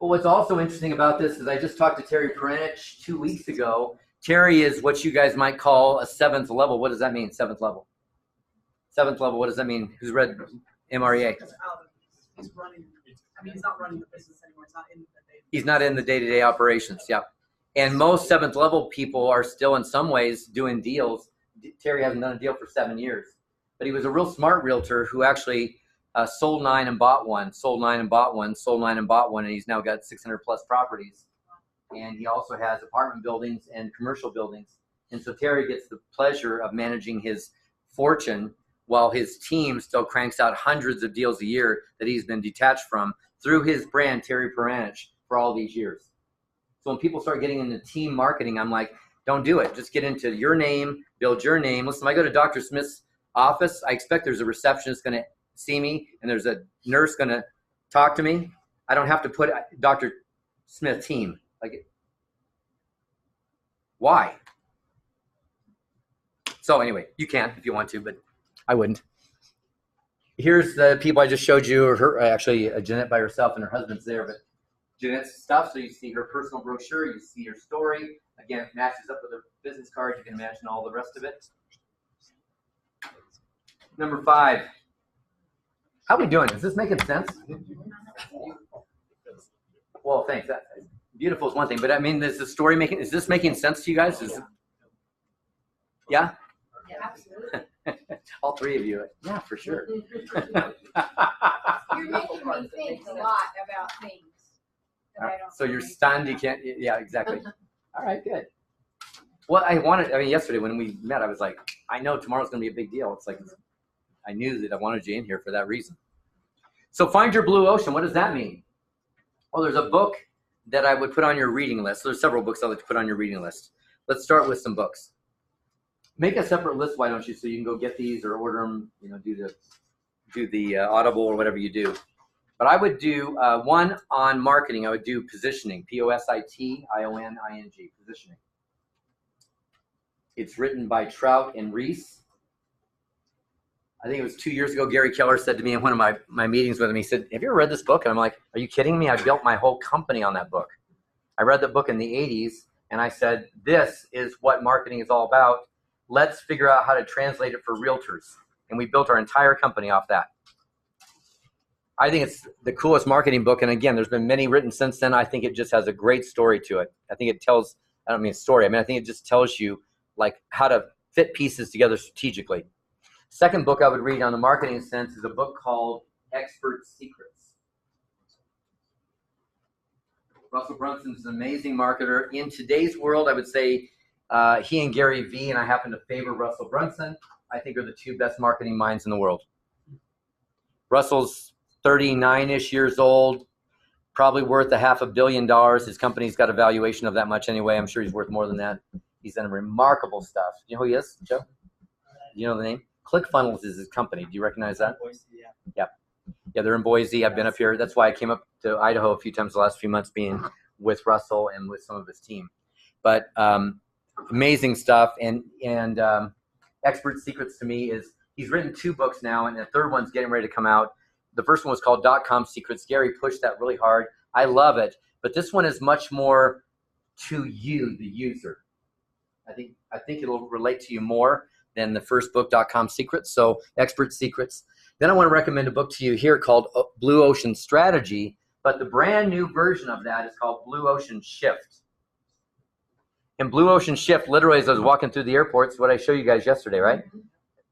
Well, what's also interesting about this is I just talked to Terry Perenich 2 weeks ago. Terry is what you guys might call a 7th level. What does that mean, 7th level? 7th level, what does that mean? Who's read MREA? He's running. I mean, he's not running the business anymore. He's not in the day. He's not in the day-to-day operations, yeah. And most 7th level people are still in some ways doing deals. Terry hasn't done a deal for 7 years, but he was a real smart realtor who actually sold 9 and bought 1, sold 9 and bought 1, sold 9 and bought 1, and he's now got 600 plus properties. And he also has apartment buildings and commercial buildings. And so Terry gets the pleasure of managing his fortune while his team still cranks out hundreds of deals a year that he's been detached from through his brand, Terry Perenich, for all these years. So when people start getting into team marketing, I'm like, don't do it. Just get into your name, build your name. Listen, if I go to Dr. Smith's office, I expect there's a receptionist going to see me and there's a nurse going to talk to me. I don't have to put Dr. Smith team. Like, why? So anyway, you can if you want to, but I wouldn't. Here's the people I just showed you, or her, actually Jeanette by herself and her husband's there, but Jeanette's stuff, so you see her personal brochure, you see her story. Again, it matches up with her business card. You can imagine all the rest of it. Number 5. How are we doing? Is this making sense? Well, thanks. That, beautiful is one thing, but I mean, is this making sense to you guys? Yeah? Yeah, absolutely. All 3 of you. Yeah, for sure. You're making me think a lot about things. So you're stunned, you can't, yeah, exactly. All right, good. Well, yesterday when we met, I was like, I know tomorrow's going to be a big deal. It's like, I knew that I wanted you in here for that reason. So find your blue ocean. What does that mean? Well, there's a book that I would put on your reading list. There's several books I like to put on your reading list. Let's start with some books. Make a separate list, why don't you, so you can go get these or order them, do the Audible or whatever you do. But I would do one on marketing. I would do positioning, Positioning, positioning. It's written by Trout and Reese. I think it was 2 years ago, Gary Keller said to me in one of my meetings with him, he said, have you ever read this book? And I'm like, are you kidding me? I built my whole company on that book. I read the book in the 80s, and I said, this is what marketing is all about. Let's figure out how to translate it for realtors. And we built our entire company off that. I think it's the coolest marketing book. And again, there's been many written since then. I think it just has a great story to it. I think it tells, I don't mean a story. I think it just tells you like how to fit pieces together strategically. Second book I would read on the marketing sense is a book called Expert Secrets. Russell Brunson's an amazing marketer. In today's world, I would say he and Gary Vee, and I happen to favor Russell Brunson, I think are the 2 best marketing minds in the world. Russell's 39-ish years old, probably worth $500 million. His company's got a valuation of that much anyway. I'm sure he's worth more than that. He's done remarkable stuff. You know who he is, Joe? You know the name? ClickFunnels is his company. Do you recognize that? Yeah, they're in Boise. I've been up here. That's why I came up to Idaho a few times the last few months being with Russell and with some of his team. But amazing stuff. And Expert Secrets to me is, he's written 2 books now, and the third one's getting ready to come out. The first one was called .com Secrets. Gary pushed that really hard. I love it. But this one is much more to you, the user. I think it'll relate to you more than the first book, .com Secrets. So Expert Secrets. Then I want to recommend a book to you here called Blue Ocean Strategy. But the brand new version of that is called Blue Ocean Shift. And Blue Ocean Shift, literally, as I was walking through the airport, is what I showed you guys yesterday, right?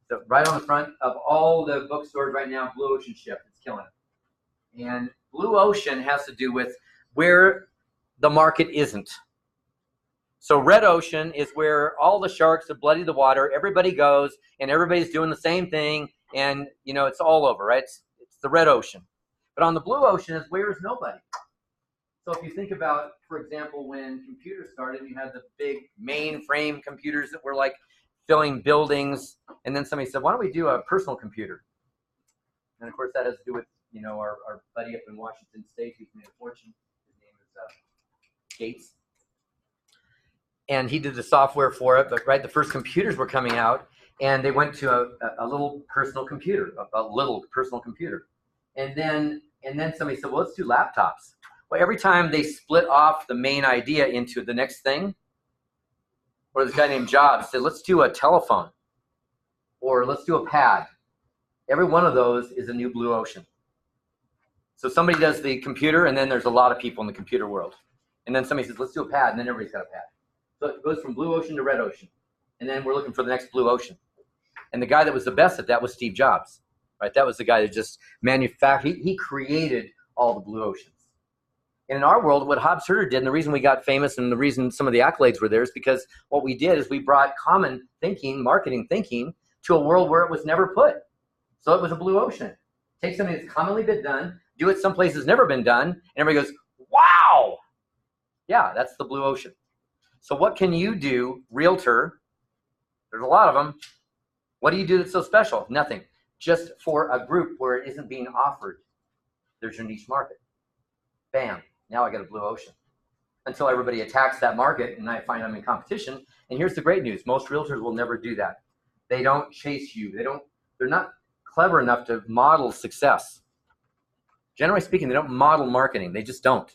So right on the front of all the bookstores right now, Blue Ocean Shift. It's killing it. And Blue Ocean has to do with where the market isn't. So Red Ocean is where all the sharks have bloodied the water. Everybody goes, and everybody's doing the same thing, and it's all over, right? It's the Red Ocean. But on the Blue Ocean is where is nobody. So if you think about, for example, when computers started, you had the big mainframe computers that were like filling buildings. And then somebody said, why don't we do a personal computer? And of course, that has to do with, you know, our buddy up in Washington State who's made a fortune. His name is Gates. And he did the software for it, but right, the first computers were coming out, and they went to a little personal computer, And then somebody said, well, let's do laptops. Well, every time they split off the main idea into the next thing, or this guy named Jobs said, let's do a telephone, or let's do a pad. Every one of those is a new blue ocean. So somebody does the computer, and then there's a lot of people in the computer world. And then somebody says, let's do a pad, and then everybody's got a pad. So it goes from blue ocean to red ocean. And then we're looking for the next blue ocean. And the guy that was the best at that was Steve Jobs. Right? That was the guy that just manufactured, he created all the blue oceans. And in our world, what Hobbs Herder did, and the reason we got famous and the reason some of the accolades were there is because what we did is we brought common thinking, marketing thinking, to a world where it was never put. So it was a blue ocean. Take something that's commonly been done, do it someplace it's never been done, and everybody goes, wow! Yeah, that's the blue ocean. So what can you do, realtor? There's a lot of them. What do you do that's so special? Nothing. Just for a group where it isn't being offered. There's your niche market. Bam. Now I got a blue ocean. Until everybody attacks that market and I find I'm in competition. And here's the great news. Most realtors will never do that. They don't chase you. They're not clever enough to model success. Generally speaking, they don't model marketing. They just don't.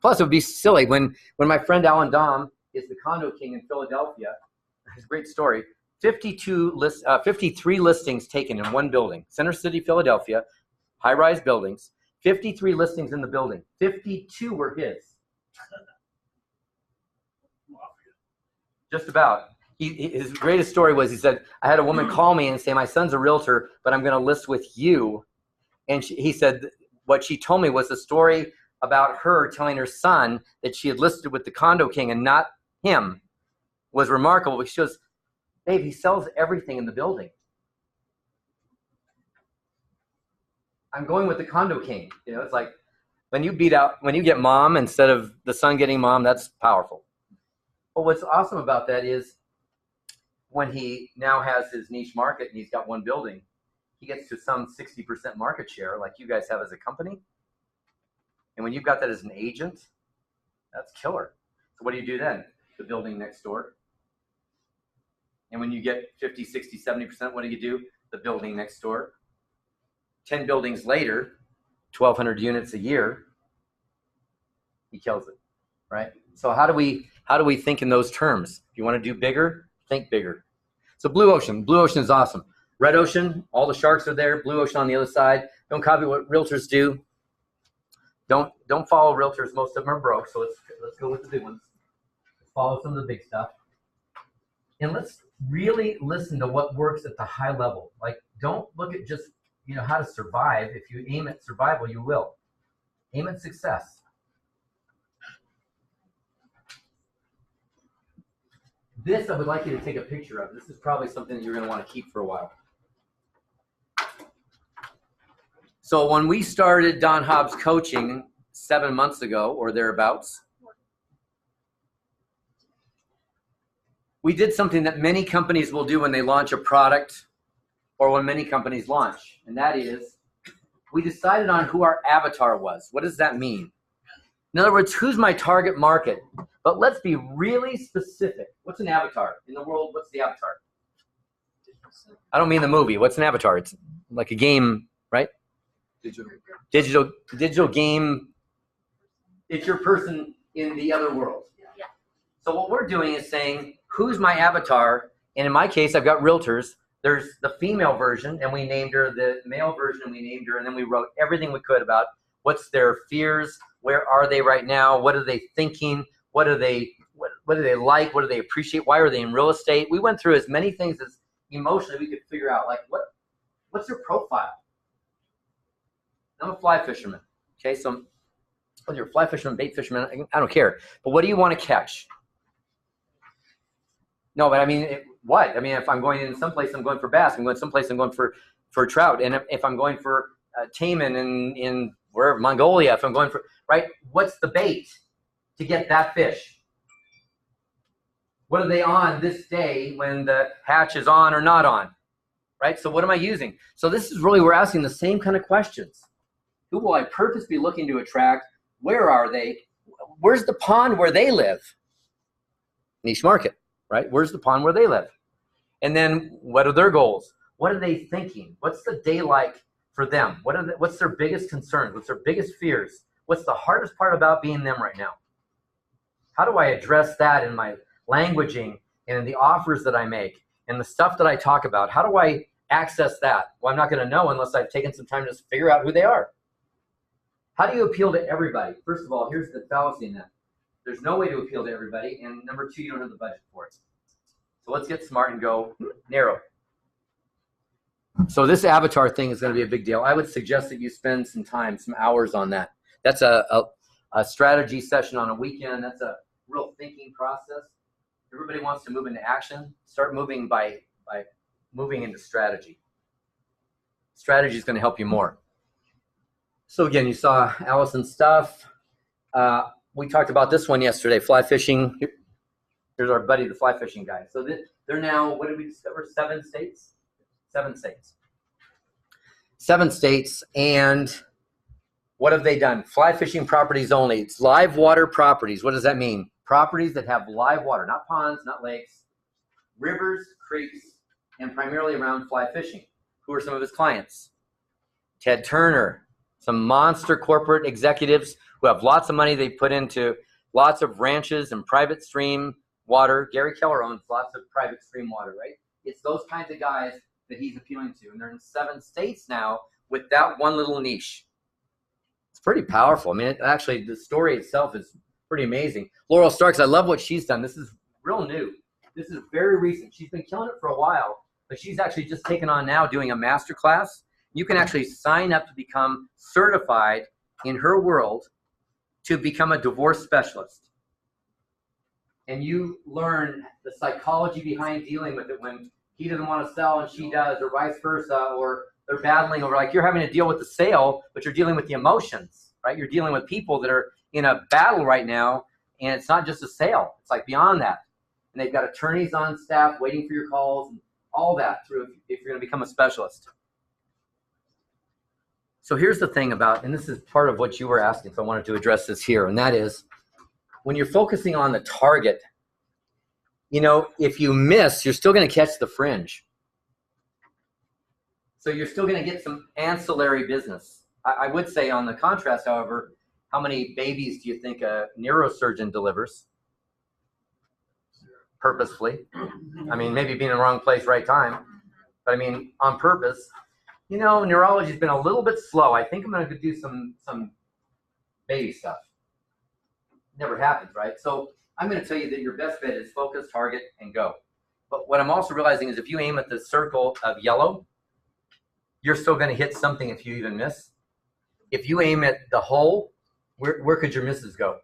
Plus, it would be silly when my friend Alan Donn is the condo king in Philadelphia. It's a great story. 53 listings taken in one building. Center City, Philadelphia, high-rise buildings. 53 listings in the building. 52 were his. Just about. His greatest story was he said, I had a woman call me and say, my son's a realtor, but I'm going to list with you. And he said, what she told me was a story about her telling her son that she had listed with the condo king and not him was remarkable. She goes, babe, he sells everything in the building. I'm going with the condo king. You know, it's like when you get mom instead of the son getting mom, that's powerful. But what's awesome about that is when he now has his niche market and he's got one building, he gets to some 60% market share like you guys have as a company. And when you've got that as an agent, that's killer. So what do you do then? The building next door. And when you get 50, 60, 70%, what do? The building next door. 10 buildings later, 1,200 units a year, he kills it, right? So how do we think in those terms? If you want to do bigger, think bigger. So blue ocean is awesome. Red ocean, all the sharks are there. Blue ocean on the other side. Don't copy what realtors do. Don't follow realtors. Most of them are broke. So let's go with the big ones. Let's follow some of the big stuff. And let's really listen to what works at the high level. Like, don't look at just, how to survive. If you aim at survival, you will. Aim at success. This I would like you to take a picture of. This is probably something that you're going to want to keep for a while. So when we started Donn Hobbs coaching 7 months ago or thereabouts, we did something that many companies will do when they launch a product or when many companies launch, and that is we decided on who our avatar was. What does that mean? In other words, who's my target market? But let's be really specific. What's an avatar? In the world, what's the avatar? I don't mean the movie. What's an avatar? It's like a game, right? Digital game. It's your person in the other world. Yeah. So what we're doing is saying, who's my avatar? And in my case, I've got realtors. There's the female version, and we named her. The male version, we named her. And then we wrote everything we could about what's their fears, where are they right now, what are they thinking, what do they like, what do they appreciate, why are they in real estate. We went through as many things as emotionally we could figure out, like what's their profile. I'm a fly fisherman, okay? So whether you're a fly fisherman, bait fisherman, I don't care. But what do you want to catch? No, but I mean, what? I mean, if I'm going in someplace, I'm going for bass. I'm going someplace, I'm going for trout. And if I'm going for taimen in wherever, Mongolia, if I'm going for, right? What's the bait to get that fish? What are they on this day when the hatch is on or not on, right? So what am I using? So this is really, we're asking the same kind of questions. Who will I purposely be looking to attract? Where are they? Where's the pond where they live? Niche market, right? Where's the pond where they live? And then what are their goals? What are they thinking? What's the day like for them? What's their biggest concerns? What's their biggest fears? What's the hardest part about being them right now? How do I address that in my languaging and in the offers that I make and the stuff that I talk about? How do I access that? Well, I'm not going to know unless I've taken some time to figure out who they are. How do you appeal to everybody? First of all, here's the fallacy in that. There's no way to appeal to everybody. And number two, you don't have the budget for it. So let's get smart and go narrow. So this avatar thing is going to be a big deal. I would suggest that you spend some time, some hours on that. That's a strategy session on a weekend. That's a real thinking process. Everybody wants to move into action. Start moving by moving into strategy. Strategy is going to help you more. So again, you saw Allison's stuff. We talked about this one yesterday, fly fishing. Here's our buddy, the fly fishing guy. So they're now, what did we discover? 7 states? 7 states. 7 states, and what have they done? Fly fishing properties only. It's live water properties. What does that mean? Properties that have live water, not ponds, not lakes, rivers, creeks, and primarily around fly fishing. Who are some of his clients? Ted Turner, some monster corporate executives who have lots of money they put into lots of ranches and private stream water. Gary Keller owns lots of private stream water, right? It's those kinds of guys that he's appealing to. And they're in 7 states now with that one little niche. It's pretty powerful. I mean, actually, the story itself is pretty amazing. Laurel Starks, I love what she's done. This is real new. This is very recent. She's been killing it for a while, but she's actually just taken on now doing a master class. You can actually sign up to become certified in her world to become a divorce specialist. And you learn the psychology behind dealing with it when he doesn't want to sell and she does, or vice versa, or they're battling over, like you're having to deal with the sale, but you're dealing with the emotions, right? You're dealing with people that are in a battle right now, and it's not just a sale. It's like beyond that. And they've got attorneys on staff waiting for your calls and all that through if you're going to become a specialist. So here's the thing about, and this is part of what you were asking, so I wanted to address this here, and that is when you're focusing on the target, you know, if you miss, you're still going to catch the fringe. So you're still going to get some ancillary business. I would say on the contrast, however, how many babies do you think a neurosurgeon delivers? Purposefully. I mean, maybe being in the wrong place, right time. But I mean, on purpose. You know, neurology's been a little bit slow. I think I'm going to do some baby stuff. Never happens, right? So I'm going to tell you that your best bet is focus, target, and go. But what I'm also realizing is if you aim at the circle of yellow, you're still going to hit something if you even miss. If you aim at the hole, where could your misses go?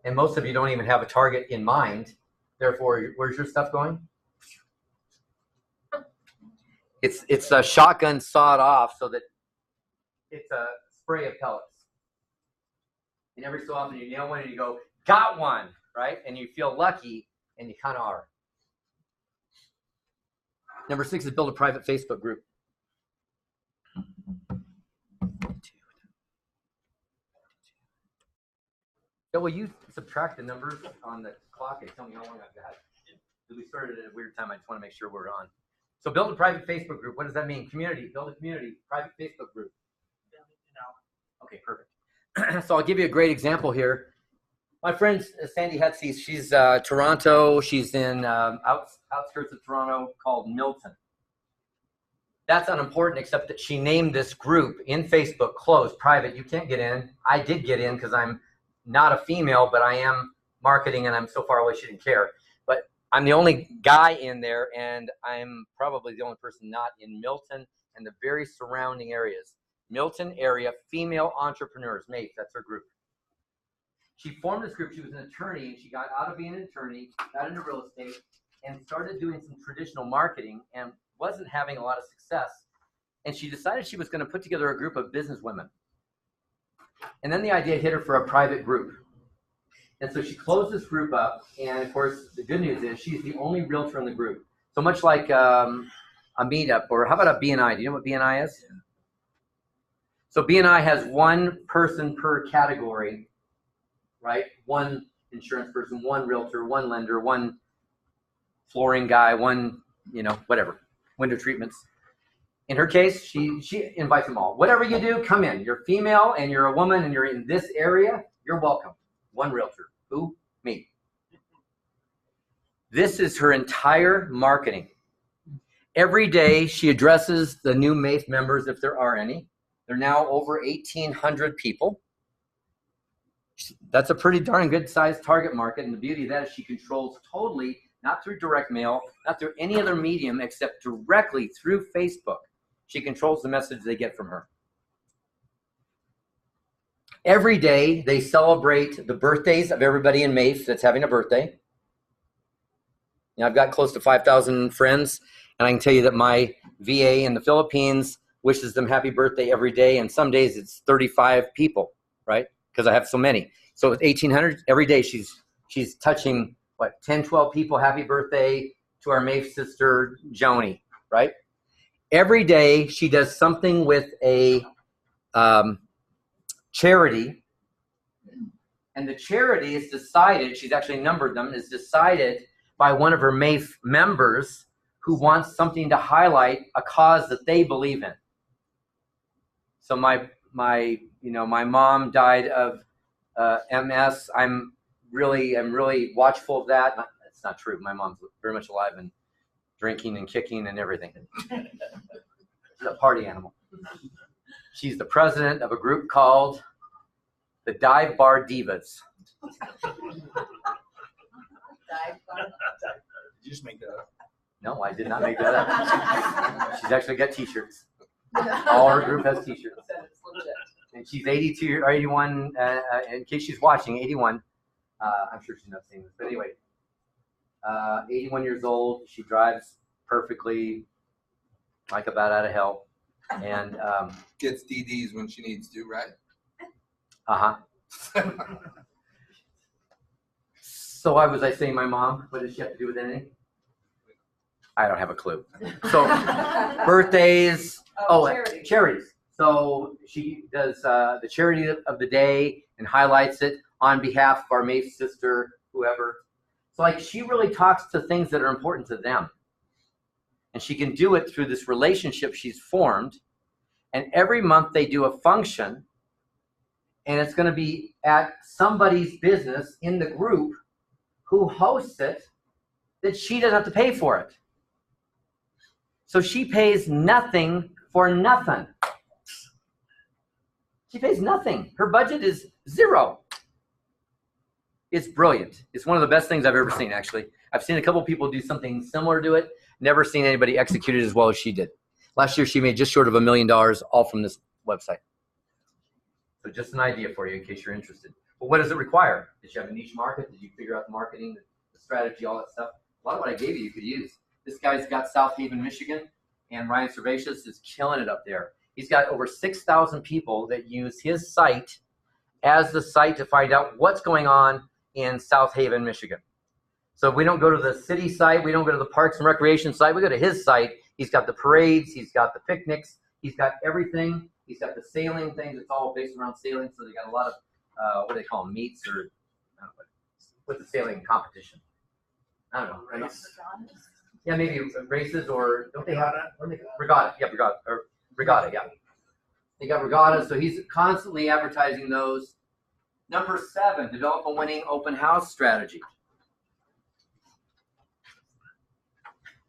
And most of you don't even have a target in mind. Therefore, where's your stuff going? It's a shotgun sawed off so that it's a spray of pellets. And every so often you nail one and you go, got one, right? And you feel lucky, and you kind of are. Number 6 is build a private Facebook group. So will you subtract the numbers on the clock and tell me how long I've got? We started at a weird time. I just want to make sure we're on. So build a private Facebook group. What does that mean? Community. Build a community. Private Facebook group. Okay, perfect. So I'll give you a great example here. My friend Sandy Hutsey, she's Toronto. She's in outskirts of Toronto called Milton. That's unimportant except that she named this group in Facebook, closed, private. You can't get in. I did get in because I'm not a female, but I am marketing and I'm so far away she didn't care. But I'm the only guy in there, and I'm probably the only person not in Milton and the very surrounding areas. Milton area female entrepreneurs, MAPE, that's her group. She formed this group. She was an attorney, and she got out of being an attorney, got into real estate, and started doing some traditional marketing and wasn't having a lot of success. And she decided she was going to put together a group of business women. And then the idea hit her for a private group. And so she closed this group up, and of course, the good news is she's the only realtor in the group. So much like a meetup, or how about a BNI? Do you know what BNI is? So BNI has one person per category, right? One insurance person, one realtor, one lender, one flooring guy, one, whatever, window treatments. In her case, she invites them all. Whatever you do, come in. You're female and you're a woman and you're in this area, you're welcome. One realtor. Who? Me. This is her entire marketing. Every day she addresses the new MAIF members, if there are any. They're now over 1,800 people. That's a pretty darn good sized target market. And the beauty of that is she controls totally, not through direct mail, not through any other medium except directly through Facebook. She controls the message they get from her. Every day they celebrate the birthdays of everybody in MAIF that's having a birthday. I've got close to 5,000 friends, and I can tell you that my VA in the Philippines wishes them happy birthday every day, and some days it's 35 people, right? Because I have so many. So with 1,800, every day she's touching, 10, 12 people, happy birthday to our MAIF sister, Joni, right? Every day she does something with a charity, and the charity is decided, she's actually numbered them, is decided by one of her MAIF members who wants something to highlight a cause that they believe in. So my mom died of MS. I'm really watchful of that. It's not true. My mom's very much alive and drinking and kicking and everything. She's a party animal. She's the president of a group called the Dive Bar Divas. Did you just make that up? No, I did not make that up. She's actually got T-shirts. All her group has T-shirts. And she's 82 or 81, in case she's watching, 81. I'm sure she's not seeing this. But anyway, 81 years old. She drives perfectly, like a bat out of hell. And gets DDs when she needs to, right? Uh-huh. So why was I saying my mom? What does she have to do with anything? I don't have a clue. So birthdays, charities. So she does the charity of the day and highlights it on behalf of our MAIF sister, whoever. So she really talks to things that are important to them. And she can do it through this relationship she's formed. And every month they do a function, and it's going to be at somebody's business in the group who hosts it, that she doesn't have to pay for it. So she pays nothing for nothing. She pays nothing. Her budget is zero. It's brilliant. It's one of the best things I've ever seen, actually. I've seen a couple people do something similar to it. Never seen anybody execute it as well as she did. Last year, she made just short of $1 million, all from this website. So just an idea for you in case you're interested. But what does it require? Did you have a niche market? Did you figure out the marketing, the strategy, all that stuff? A lot of what I gave you could use. This guy's got South Haven, Michigan, and Ryan Servatius is killing it up there. He's got over 6,000 people that use his site as the site to find out what's going on in South Haven, Michigan. So we don't go to the city site. We don't go to the Parks and Recreation site. We go to his site. He's got the parades. He's got the picnics. He's got everything. He's got the sailing things. It's all based around sailing. So they got a lot of, what do they call them, meets, or I don't know, what's the sailing competition? I don't know. Yeah, maybe races, or don't they have regatta? Yeah, regatta. Yeah, they got regatta. So he's constantly advertising those. Number 7, develop a winning open house strategy.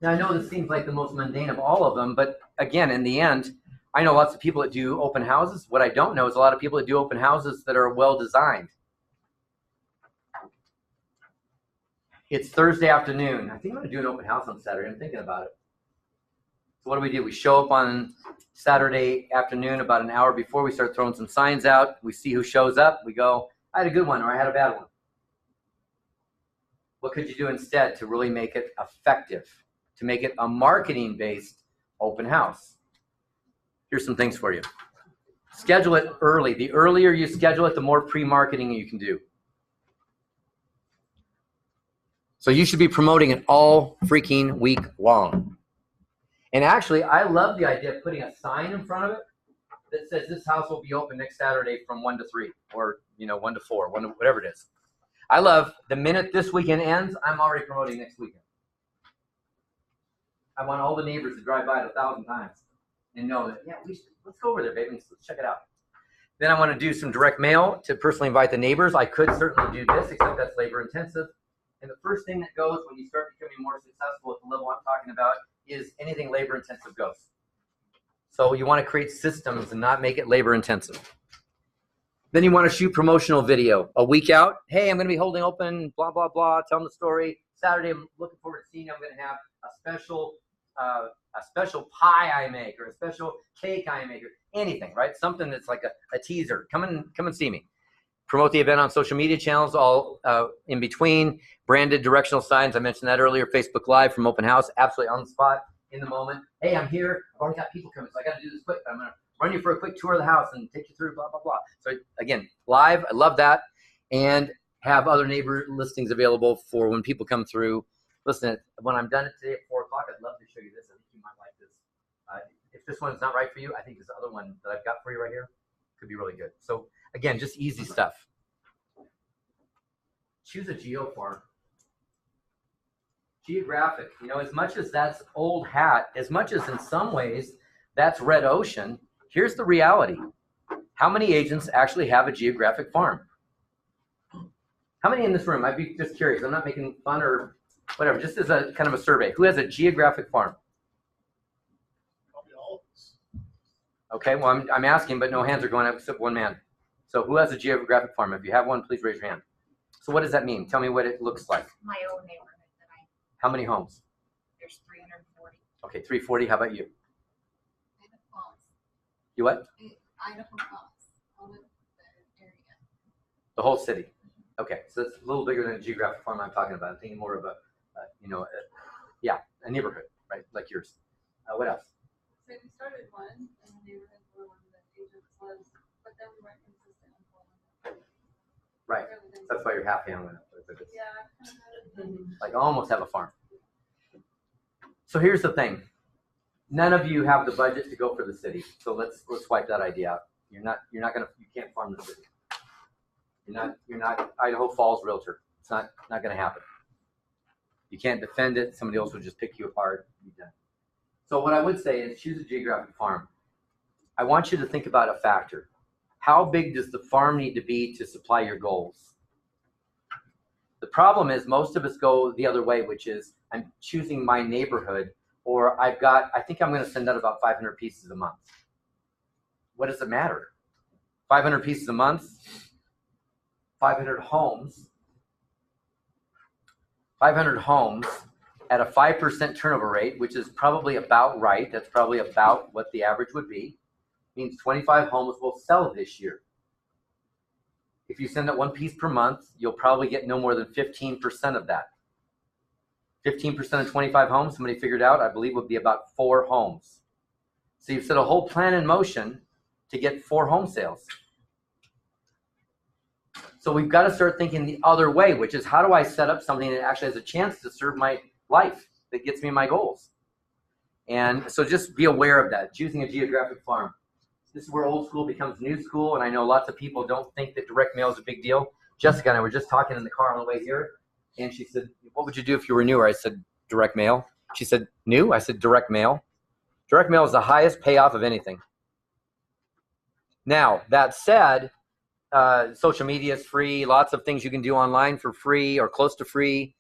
Now I know this seems like the most mundane of all of them, but again, in the end, I know lots of people that do open houses. What I don't know is a lot of people that do open houses that are well designed. It's Thursday afternoon. I think I'm going to do an open house on Saturday. I'm thinking about it. So what do? We show up on Saturday afternoon about an hour before. We start throwing some signs out. We see who shows up. We go, I had a good one or I had a bad one. What could you do instead to really make it effective, to make it a marketing-based open house? Here's some things for you. Schedule it early. The earlier you schedule it, the more pre-marketing you can do. So you should be promoting it all freaking week long. And actually, I love the idea of putting a sign in front of it that says this house will be open next Saturday from 1 to 3, or 1 to 4, whatever it is. I love the minute this weekend ends, I'm already promoting next weekend. I want all the neighbors to drive by it 1,000 times and know that, yeah, let's go over there, baby, let's check it out. Then I want to do some direct mail to personally invite the neighbors. I could certainly do this, except that's labor intensive. And the first thing that goes when you start becoming more successful at the level I'm talking about is anything labor intensive goes. So you want to create systems and not make it labor intensive. Then you want to shoot promotional video a week out. Hey, I'm going to be holding open, blah, blah, blah. Tell them the story. Saturday, I'm looking forward to seeing you. I'm going to have a special pie I make, or a special cake I make, or anything, right? Something that's like a teaser. Come and see me. Promote the event on social media channels, all in between. Branded directional signs. I mentioned that earlier. Facebook Live from open house, absolutely on the spot, in the moment. Hey, I'm here. I've already got people coming, so I got to do this quick. I'm going to run you for a quick tour of the house and take you through blah, blah, blah. So again, live, I love that. And have other neighbor listings available for when people come through. Listen, when I'm done today at 4 o'clock, I'd love to show you this. I think you might like this. If this one's not right for you, I think this other one that I've got for you right here could be really good. So again, just easy stuff. Choose a geo farm. Geographic, as much as that's old hat, as much as in some ways that's red ocean, here's the reality. How many agents actually have a geographic farm? How many in this room? I'd be just curious. I'm not making fun or whatever, just as a kind of a survey. Who has a geographic farm? Probably all of us. Okay, well, I'm asking, but no hands are going up except one man. So who has a geographic farm? If you have one, please raise your hand. So what does that mean? Tell me what it looks like. My own neighborhood that How many homes? there's 340. Okay, 340. How about you? Idaho Falls. You what? Idaho Falls. All of the area. The whole city. Okay, so it's a little bigger than a geographic farm I'm talking about. I'm thinking more of a neighborhood, right? Like yours. What else? So we started one in the neighborhood where one of the agents was, but then we weren't consistent in following. Right. That's why your half hand went up. Yeah. Like I almost have a farm. So here's the thing. None of you have the budget to go for the city. So let's wipe that idea out. You can't farm the city. You're not Idaho Falls realtor. It's not gonna happen. You can't defend it. Somebody else will just pick you apart. So what I would say is choose a geographic farm. I want you to think about a factor. How big does the farm need to be to supply your goals? The problem is most of us go the other way, which is I'm choosing my neighborhood, or I think I'm going to send out about 500 pieces a month. What does it matter? 500 pieces a month, 500 homes. 500 homes at a 5% turnover rate, which is probably about right. That's probably about what the average would be. Means 25 homes will sell this year. If you send out one piece per month, you'll probably get no more than 15% of that. 15% of 25 homes, somebody figured out, I believe, would be about 4 homes. So you've set a whole plan in motion to get 4 home sales. So we've got to start thinking the other way, which is how do I set up something that actually has a chance to serve my life, that gets me my goals? And so just be aware of that, choosing a geographic farm. This is where old school becomes new school, and I know lots of people don't think that direct mail is a big deal. Jessica and I were just talking in the car on the way here, and she said, what would you do if you were newer? I said, direct mail. She said, new? I said, direct mail. Direct mail is the highest payoff of anything. Now, that said, social media is free. Lots of things you can do online for free or close to free.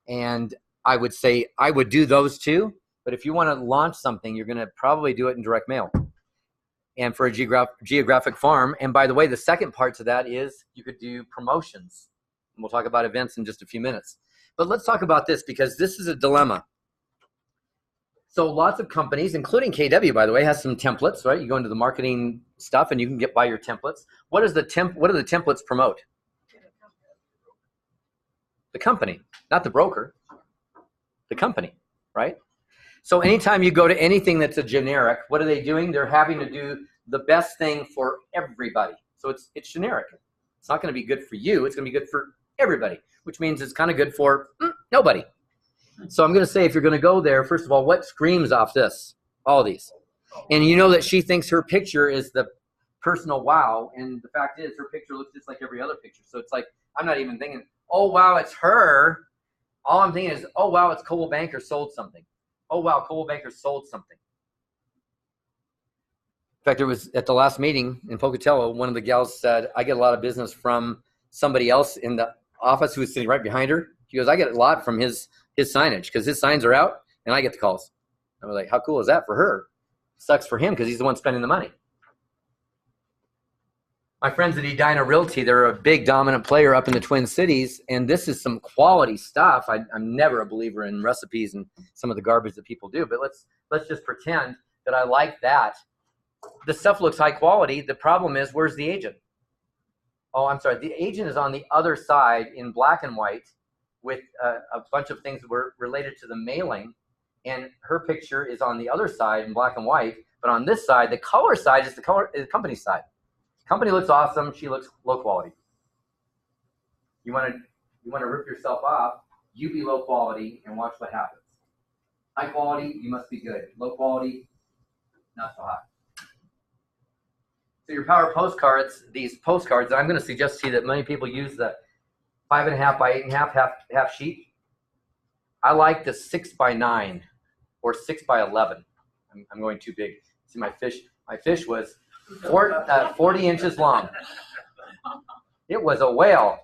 And I would say I would do those too. But if you want to launch something, you're going to probably do it in direct mail and for a geographic farm. And by the way, the second part to that is you could do promotions. And we'll talk about events in just a few minutes. But let's talk about this because this is a dilemma. So lots of companies, including KW, by the way, has some templates, right? You go into the marketing stuff and you can buy your templates. What do the templates promote? The company, not the broker. The company, right? So anytime you go to anything that's a generic, what are they doing? They're having to do the best thing for everybody. So it's generic. It's not going to be good for you. It's going to be good for everybody, which means it's kind of good for Nobody. So I'm going to say, if you're going to go there, first of all, what screams off this? All these. And you know that she thinks her picture is the personal wow. And the fact is, her picture looks just like every other picture. So it's like, I'm not even thinking, oh, wow, it's her. All I'm thinking is, oh, wow, it's Coldwell Banker sold something. Oh, wow, Coldwell Banker sold something. In fact, it was at the last meeting in Pocatello, one of the gals said, I get a lot of business from somebody else in the office who was sitting right behind her. She goes, I get a lot from his signage because his signs are out and I get the calls. I was like, how cool is that for her? Sucks for him because he's the one spending the money. My friends at Edina Realty, they're a big dominant player up in the Twin Cities, and this is some quality stuff. I'm never a believer in recipes and some of the garbage that people do, but let's just pretend that I like that. The stuff looks high quality. The problem is, where's the agent? Oh, I'm sorry. The agent is on the other side in black and white with a bunch of things that were related to the mailing, and her picture is on the other side in black and white, but on this side, the color side is the company side. Company looks awesome. She looks low quality. You want to rip yourself off. You be low quality and watch what happens. High quality, you must be good. Low quality, not so hot. So your power postcards, these postcards, and I'm going to suggest to you that many people use the 5.5 by 8.5 half sheet. I like the 6 by 9 or 6 by 11. I'm going too big. See my fish. My fish was 40 inches long. It was a whale.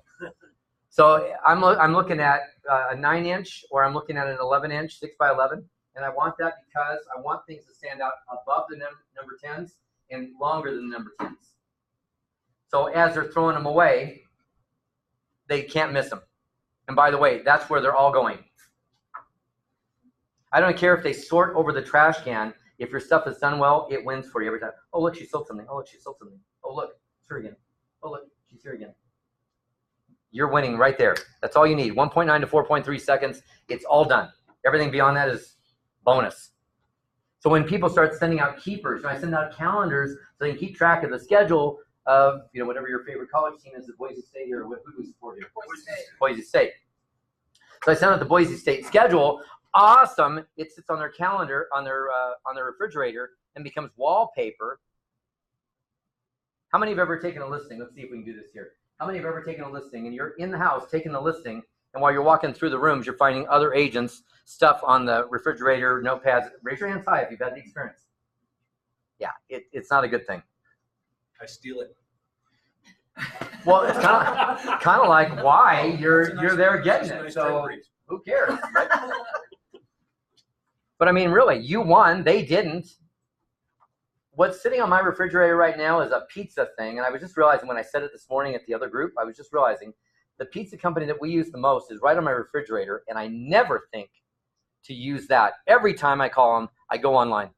So I'm looking at a 9-inch, or I'm looking at an 11-inch, 6 by 11, and I want that because I want things to stand out above the number 10s and longer than the number 10s. So as they're throwing them away, they can't miss them. And by the way, that's where they're all going. I don't care if they sort over the trash can. If your stuff is done well, it wins for you every time. Oh, look, she sold something. Oh, look, she sold something. Oh, look, it's her again. Oh, look, she's here again. You're winning right there. That's all you need. 1.9 to 4.3 seconds. It's all done. Everything beyond that is bonus. So when people start sending out keepers, when I send out calendars so they can keep track of the schedule of, whatever your favorite college team is, at Boise State, or who do we support here? Boise State. So I send out the Boise State schedule. Awesome. It sits on their calendar, on their refrigerator, and becomes wallpaper. How many have ever taken a listing? Let's see if we can do this here. How many have ever taken a listing and you're in the house taking the listing, and while you're walking through the rooms, you're finding other agents' stuff on the refrigerator, notepads? Raise your hands high if you've had the experience. Yeah, it's not a good thing. I steal it. Well, it's kind of like why you're there getting it. So who cares? But I mean, really, you won. They didn't. What's sitting on my refrigerator right now is a pizza thing. And I was just realizing when I said it this morning at the other group, I was just realizing the pizza company that we use the most is right on my refrigerator. And I never think to use that. Every time I call them, I go online.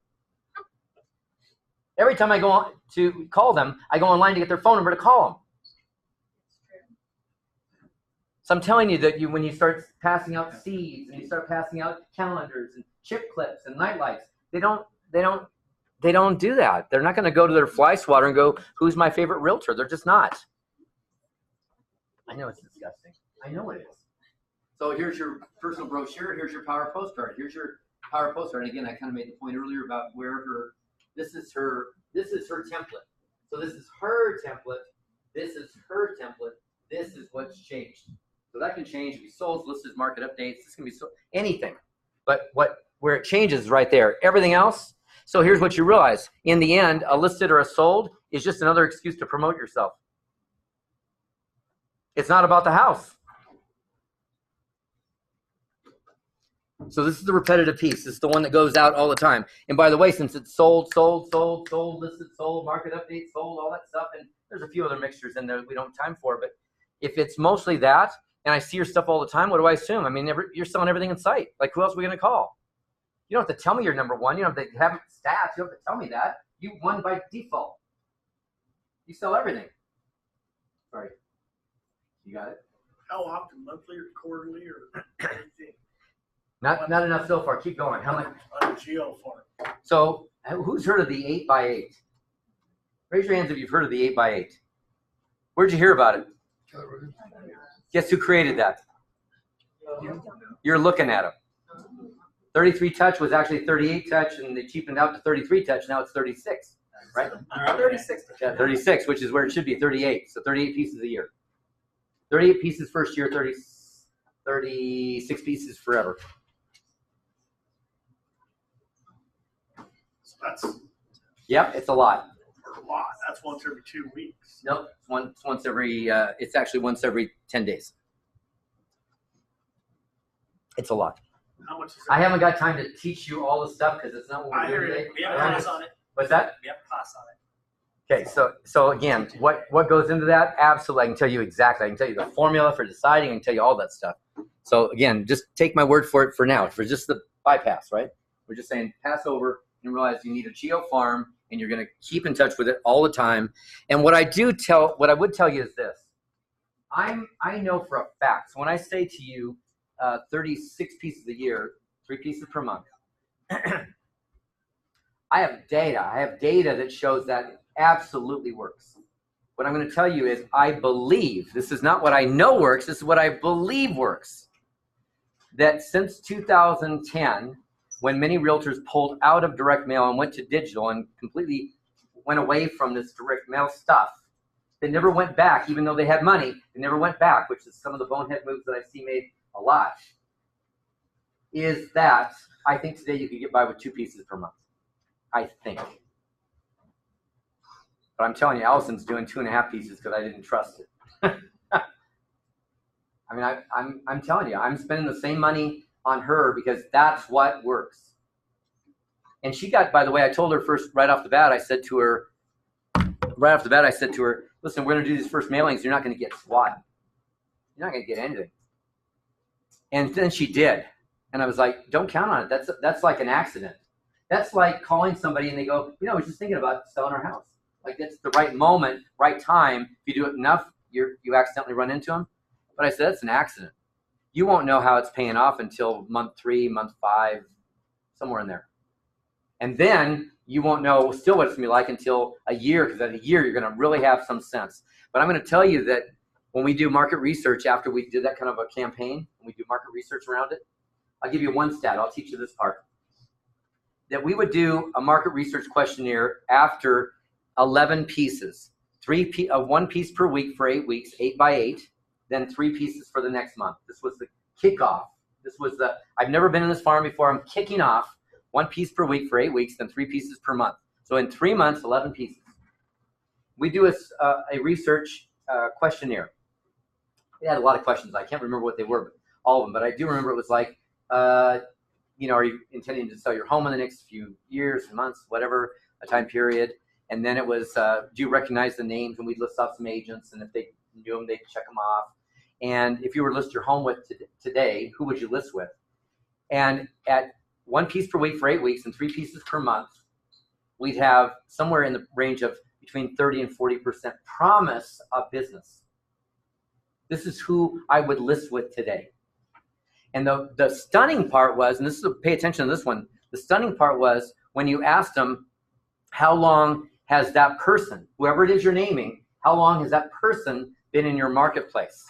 Every time I go on to call them, I go online to get their phone number to call them. So I'm telling you that when you start passing out seeds and you start passing out calendars and chip clips and nightlights, they don't do that. They're not going to go to their fly swatter and go, who's my favorite realtor? They're just not. I know it's disgusting. I know it is. So here's your personal brochure. Here's your power postcard. Here's your power postcard. And again, I kind of made the point earlier about where this is her template. So this is her template. This is her template. This is what's changed. So that can change. It can be sold, listed, market updates. This can be anything. But where it changes is right there. Everything else. So here's what you realize. In the end, a listed or a sold is just another excuse to promote yourself. It's not about the house. So this is the repetitive piece. This is the one that goes out all the time. And by the way, since it's sold, listed, sold, market update, sold, all that stuff, and there's a few other mixtures in there that we don't have time for, but if it's mostly that, and I see your stuff all the time, what do I assume? I mean, you're selling everything in sight. Like, who else are we going to call? You don't have to tell me you're number one. You don't have to have stats. You don't have to tell me that. You won by default. You sell everything. Sorry. You got it? How often, monthly or quarterly or anything? Not enough so far. Keep going. How much? On a geo farm. So who's heard of the 8x8? Raise your hands if you've heard of the 8x8. Where'd you hear about it? Guess who created that? You're looking at them. 33 touch was actually 38 touch, and they cheapened out to 33 touch. Now it's 36, right? 36. Yeah, 36, which is where it should be, 38. So 38 pieces a year. 38 pieces first year, 36 pieces forever. So that's Yep, it's a lot. a lot. That's once every 2 weeks. Nope, once every. It's actually once every 10 days. It's a lot. How much is I that? haven't got time to teach you all the stuff because it's not what I we're hear doing you. today. We have a class on it. What's that? We have a class on it. Okay, so again, what goes into that? Absolutely, I can tell you exactly. I can tell you the formula for deciding. I can tell you all that stuff. So again, just take my word for it for now. For just the bypass, right? We're just saying pass over and realize you need a geo farm, and you're going to keep in touch with it all the time. And what I would tell you is this: I know for a fact. So when I say to you, 36 pieces a year, 3 pieces per month. I have data. I have data that shows that absolutely works. What I'm going to tell you is I believe, this is not what I know works, this is what I believe works, that since 2010, when many realtors pulled out of direct mail and went to digital and completely went away from this direct mail stuff, they never went back, even though they had money, they never went back, which is some of the bonehead moves that I see made a lot, is that I think today you could get by with 2 pieces per month. I think. But I'm telling you, Allison's doing 2.5 pieces because I didn't trust it. I mean, I'm telling you, I'm spending the same money on her because that's what works. And she got, by the way, I told her first, right off the bat, I said to her, listen, we're going to do these first mailings. You're not going to get squat. You're not going to get anything. And then she did. And I was like, don't count on it. That's like an accident. That's like calling somebody and they go, I was just thinking about selling our house. Like that's the right moment, right time. If you do it enough, you accidentally run into them. But I said, that's an accident. You won't know how it's paying off until month 3, month 5, somewhere in there. And then you won't know still what it's going to be like until a year, because at a year, you're going to really have some sense. But I'm going to tell you that when we do market research, after we did that kind of a campaign, and we do market research around it, I'll give you one stat. I'll teach you this part. That we would do a market research questionnaire after 11 pieces, 1 piece per week for 8 weeks, 8 by 8, then 3 pieces for the next month. This was the kickoff. I've never been in this farm before. I'm kicking off 1 piece per week for 8 weeks, then 3 pieces per month. So in 3 months, 11 pieces. We do a research questionnaire. We had a lot of questions. I can't remember what they were, all of them, but I do remember it was like, are you intending to sell your home in the next few years, months, whatever, a time period? And then it was, do you recognize the names? And we'd list off some agents, and if they knew them, they'd check them off. And if you were to list your home with today, who would you list with? And at 1 piece per week for 8 weeks and 3 pieces per month, we'd have somewhere in the range of between 30 and 40% promise of business. This is who I would list with today. And the stunning part was, and pay attention to this one, the stunning part was when you asked them, how long has that person, whoever it is you're naming, how long has that person been in your marketplace?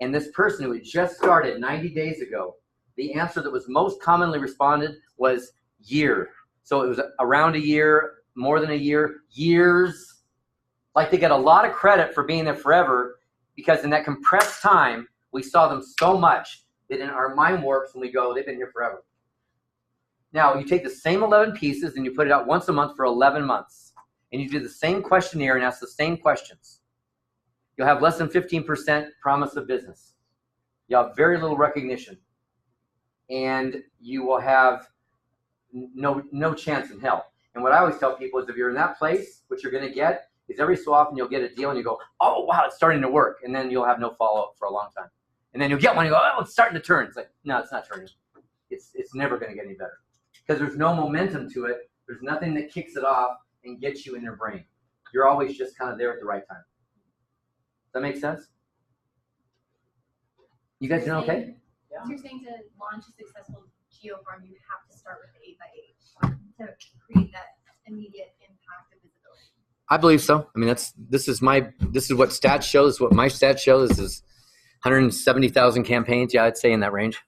And this person who had just started 90 days ago, the answer that was most commonly responded was year. So it was around a year, more than a year, years. Like they get a lot of credit for being there forever, because in that compressed time, we saw them so much that in our mind warps when we go, they've been here forever. Now, you take the same 11 pieces and you put it out once a month for 11 months. And you do the same questionnaire and ask the same questions. You'll have less than 15% promise of business. You'll have very little recognition. And you will have no chance in hell. And what I always tell people is if you're in that place, what you're going to get is every so often you'll get a deal and you go, oh, wow, it's starting to work. And then you'll have no follow-up for a long time. And then you'll get one and you go, oh, it's starting to turn. It's like, no, it's not turning. It's never going to get any better. Because there's no momentum to it. There's nothing that kicks it off and gets you in your brain. You're always just kind of there at the right time. Does that make sense? You guys doing okay? So you're saying to launch a successful geo farm, you have to start with the 8x8 to create that immediate impact of visibility. I believe so. I mean, this is what stats show. This is what my stats show. This is 170,000 campaigns. Yeah, I'd say in that range.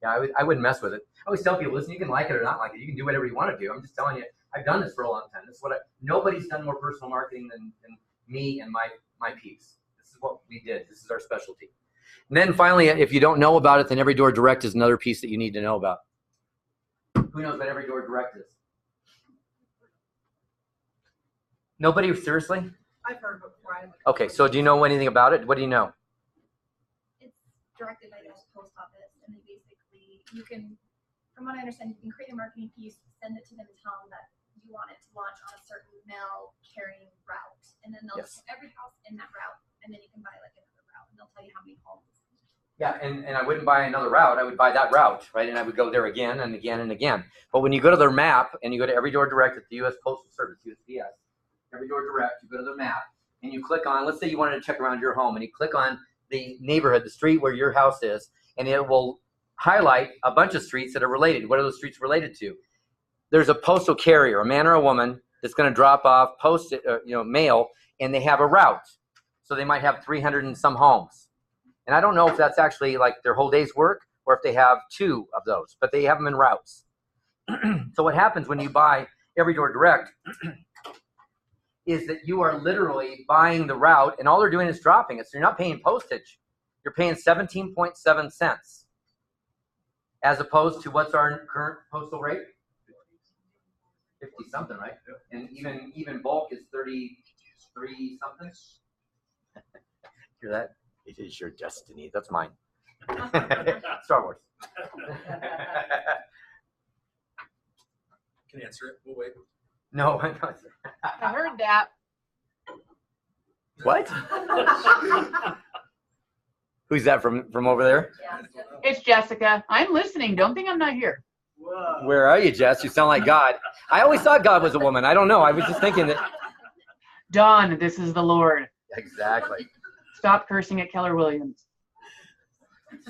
Yeah, I wouldn't mess with it. I always tell people, listen, you can like it or not like it. You can do whatever you want to do. I'm just telling you, I've done this for a long time. This is what nobody's done more personal marketing than me and my peeps. This is what we did. This is our specialty. And then finally, if you don't know about it, then Every Door Direct is another piece that you need to know about. Who knows what Every Door Direct is? Nobody? Seriously? I've heard of it before. Okay, so do you know anything about it? What do you know? It's directed by the post office, and they basically, you can, from what I understand, you can create a marketing piece, send it to them, and tell them that you want it to launch on a certain mail carrying route, and then they'll Yes. put every house in that route, and then you can buy like another route, and they'll tell you how many homes. Yeah, and I wouldn't buy another route. I would buy that route, right? And I would go there again and again and again. But when you go to their map and you go to Every Door Direct at the U.S. Postal Service, USPS, Every Door Direct, you go to the map and you click on, let's say you wanted to check around your home, and you click on the neighborhood, the street where your house is, and it will highlight a bunch of streets that are related. What are those streets related to? There's a postal carrier, a man or a woman, that's going to drop off mail, and they have a route. So they might have 300 and some homes. And I don't know if that's actually like their whole day's work or if they have 2 of those, but they have them in routes. So what happens when you buy Every Door Direct is that you are literally buying the route, and all they're doing is dropping it. So you're not paying postage. You're paying 17.7 cents as opposed to what's our current postal rate? 50 something, right? And even bulk is 33 something. Hear that? It is your destiny. That's mine. Star Wars. Can answer it. We'll wait. No, I heard that. What? Who's that from over there? It's Jessica. I'm listening. Don't think I'm not here. Whoa. Where are you, Jess? You sound like God. I always thought God was a woman. I don't know. I was just thinking that. Don, this is the Lord. Exactly. Stop cursing at Keller Williams.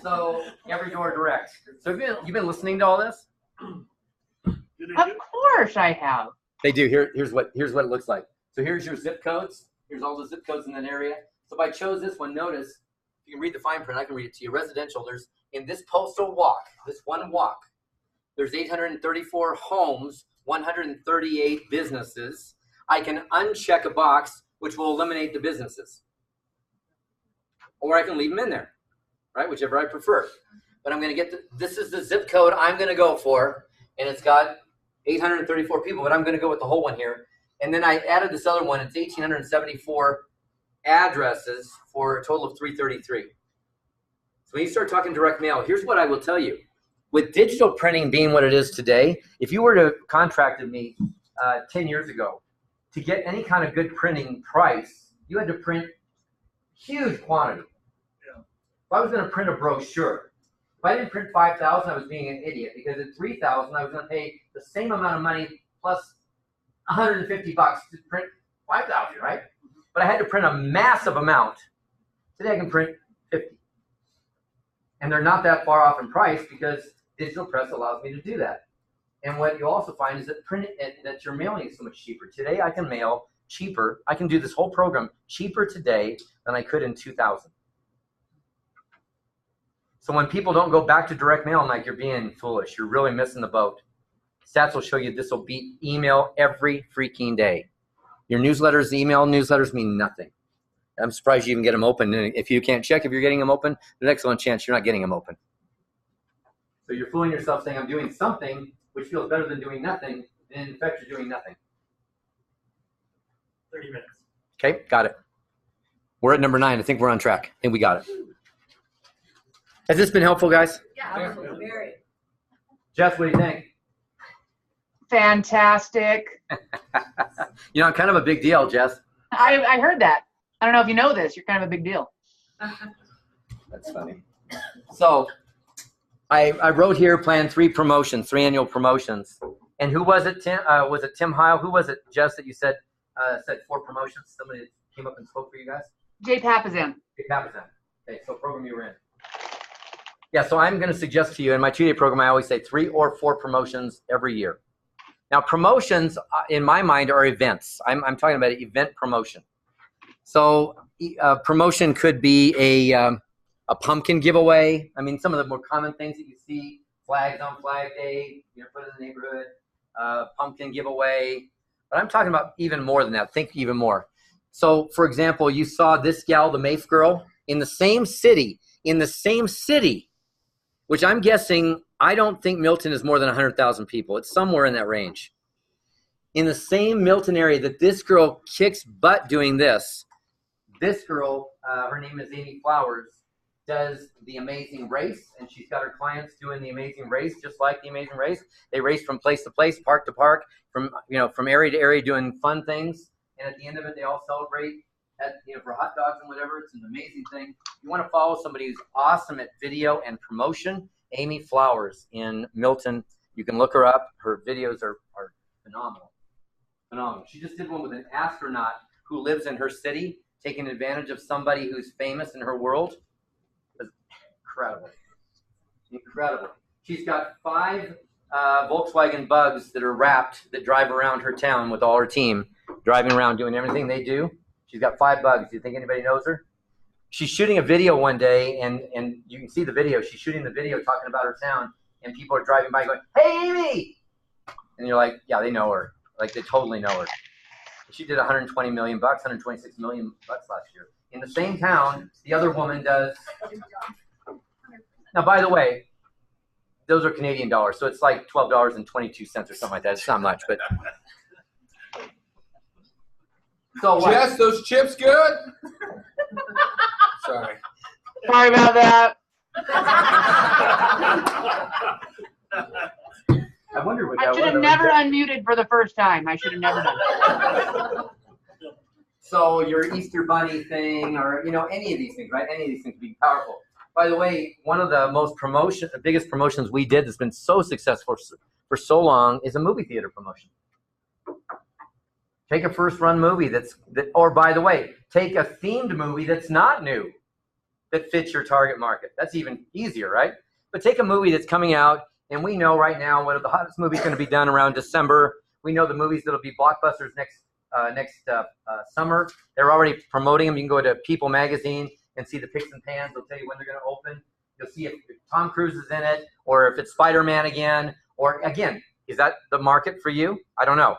So Every Door Direct. So you've been listening to all this? Of course I have. They do. Here's what it looks like. So here's your zip codes. Here's all the zip codes in that area. So if I chose this one, notice, you can read the fine print. I can read it to you. Residential, there's, in this postal walk, this one walk, there's 834 homes, 138 businesses. I can uncheck a box, which will eliminate the businesses. Or I can leave them in there, right? Whichever I prefer. But I'm going to get this is the zip code I'm going to go for, and it's got 834 people, but I'm going to go with the whole one here. And then I added this other one. It's 1,874 addresses for a total of 333. So when you start talking direct mail, here's what I will tell you. With digital printing being what it is today, if you were to contracted me 10 years ago to get any kind of good printing price, you had to print huge quantity. Yeah. If I was going to print a brochure, if I didn't print 5,000, I was being an idiot, because at 3,000, I was going to pay the same amount of money plus 150 bucks to print 5,000, right? But I had to print a massive amount. Today I can print 50. And they're not that far off in price because digital press allows me to do that. And what you also find is that that your mailing is so much cheaper. Today I can mail cheaper. I can do this whole program cheaper today than I could in 2000. So when people don't go back to direct mail, I'm like, you're being foolish. You're really missing the boat. Stats will show you this will beat email every freaking day. Your newsletters, email newsletters mean nothing. I'm surprised you even get them open. And if you can't check if you're getting them open, there's an excellent chance you're not getting them open. So you're fooling yourself saying I'm doing something which feels better than doing nothing, and in fact you're doing nothing. 30 minutes. Okay, got it. We're at number 9. I think we're on track. I think we got it. Has this been helpful, guys? Yeah, absolutely. Very. Jess, what do you think? Fantastic. You know, kind of a big deal, Jess. I heard that. I don't know if you know this. You're kind of a big deal. That's funny. So I wrote here, plan 3 promotions, 3 annual promotions. And who was it, Tim? Was it Tim Heil? Who was it, Jess, that you said 4 promotions? Somebody that came up and spoke for you guys? Jay Papazan. Jay Papazan. Okay, so program you were in. Yeah, so I'm going to suggest to you, in my 2-day program, I always say 3 or 4 promotions every year. Now, promotions, in my mind, are events. I'm talking about an event promotion. So promotion could be a pumpkin giveaway. I mean, some of the more common things that you see, flags on Flag Day, put in the neighborhood, pumpkin giveaway. But I'm talking about even more than that. Think even more. So, for example, you saw this gal, the Mafe girl, in the same city, which I'm guessing, I don't think Milton is more than 100,000 people. It's somewhere in that range. In the same Milton area that this girl kicks butt doing this girl, her name is Amy Flowers, does the Amazing Race, and she's got her clients doing the Amazing Race, just like the Amazing Race. They race from place to place, park to park, from area to area, doing fun things. And at the end of it, they all celebrate for hot dogs and whatever. It's an amazing thing. You want to follow somebody who's awesome at video and promotion, Amy Flowers in Milton. You can look her up. Her videos are phenomenal. Phenomenal. She just did one with an astronaut who lives in her city, taking advantage of somebody who's famous in her world. Incredible. Incredible. She's got 5 Volkswagen Bugs that are wrapped that drive around her town with all her team, driving around doing everything they do. She's got 5 Bugs. Do you think anybody knows her? She's shooting a video one day, and you can see the video. She's shooting the video talking about her town, and people are driving by going, "Hey, Amy!" And you're like, yeah, they know her. Like, they totally know her. She did 120 million bucks, 126 million bucks last year. In the same town, the other woman does. Now, by the way, those are Canadian dollars, so it's like $12.22 or something like that. It's not much, but. So what? Jess, those chips good? Sorry. Sorry about that. I wonder what I that should have was. never unmuted for the first time. I should have never done it. So your Easter Bunny thing, or any of these things, right? Any of these things be powerful. By the way, one of the biggest promotions we did that's been so successful for so long is a movie theater promotion. Take a first-run movie or by the way, take a themed movie that's not new, that fits your target market. That's even easier, right? But take a movie that's coming out, and we know right now what are the hottest movies going to be done around December. We know the movies that'll be blockbusters next summer. They're already promoting them. You can go to People Magazine and see the picks and pans. They'll tell you when they're going to open. You'll see if Tom Cruise is in it, or if it's Spider-Man again. Or again, is that the market for you? I don't know.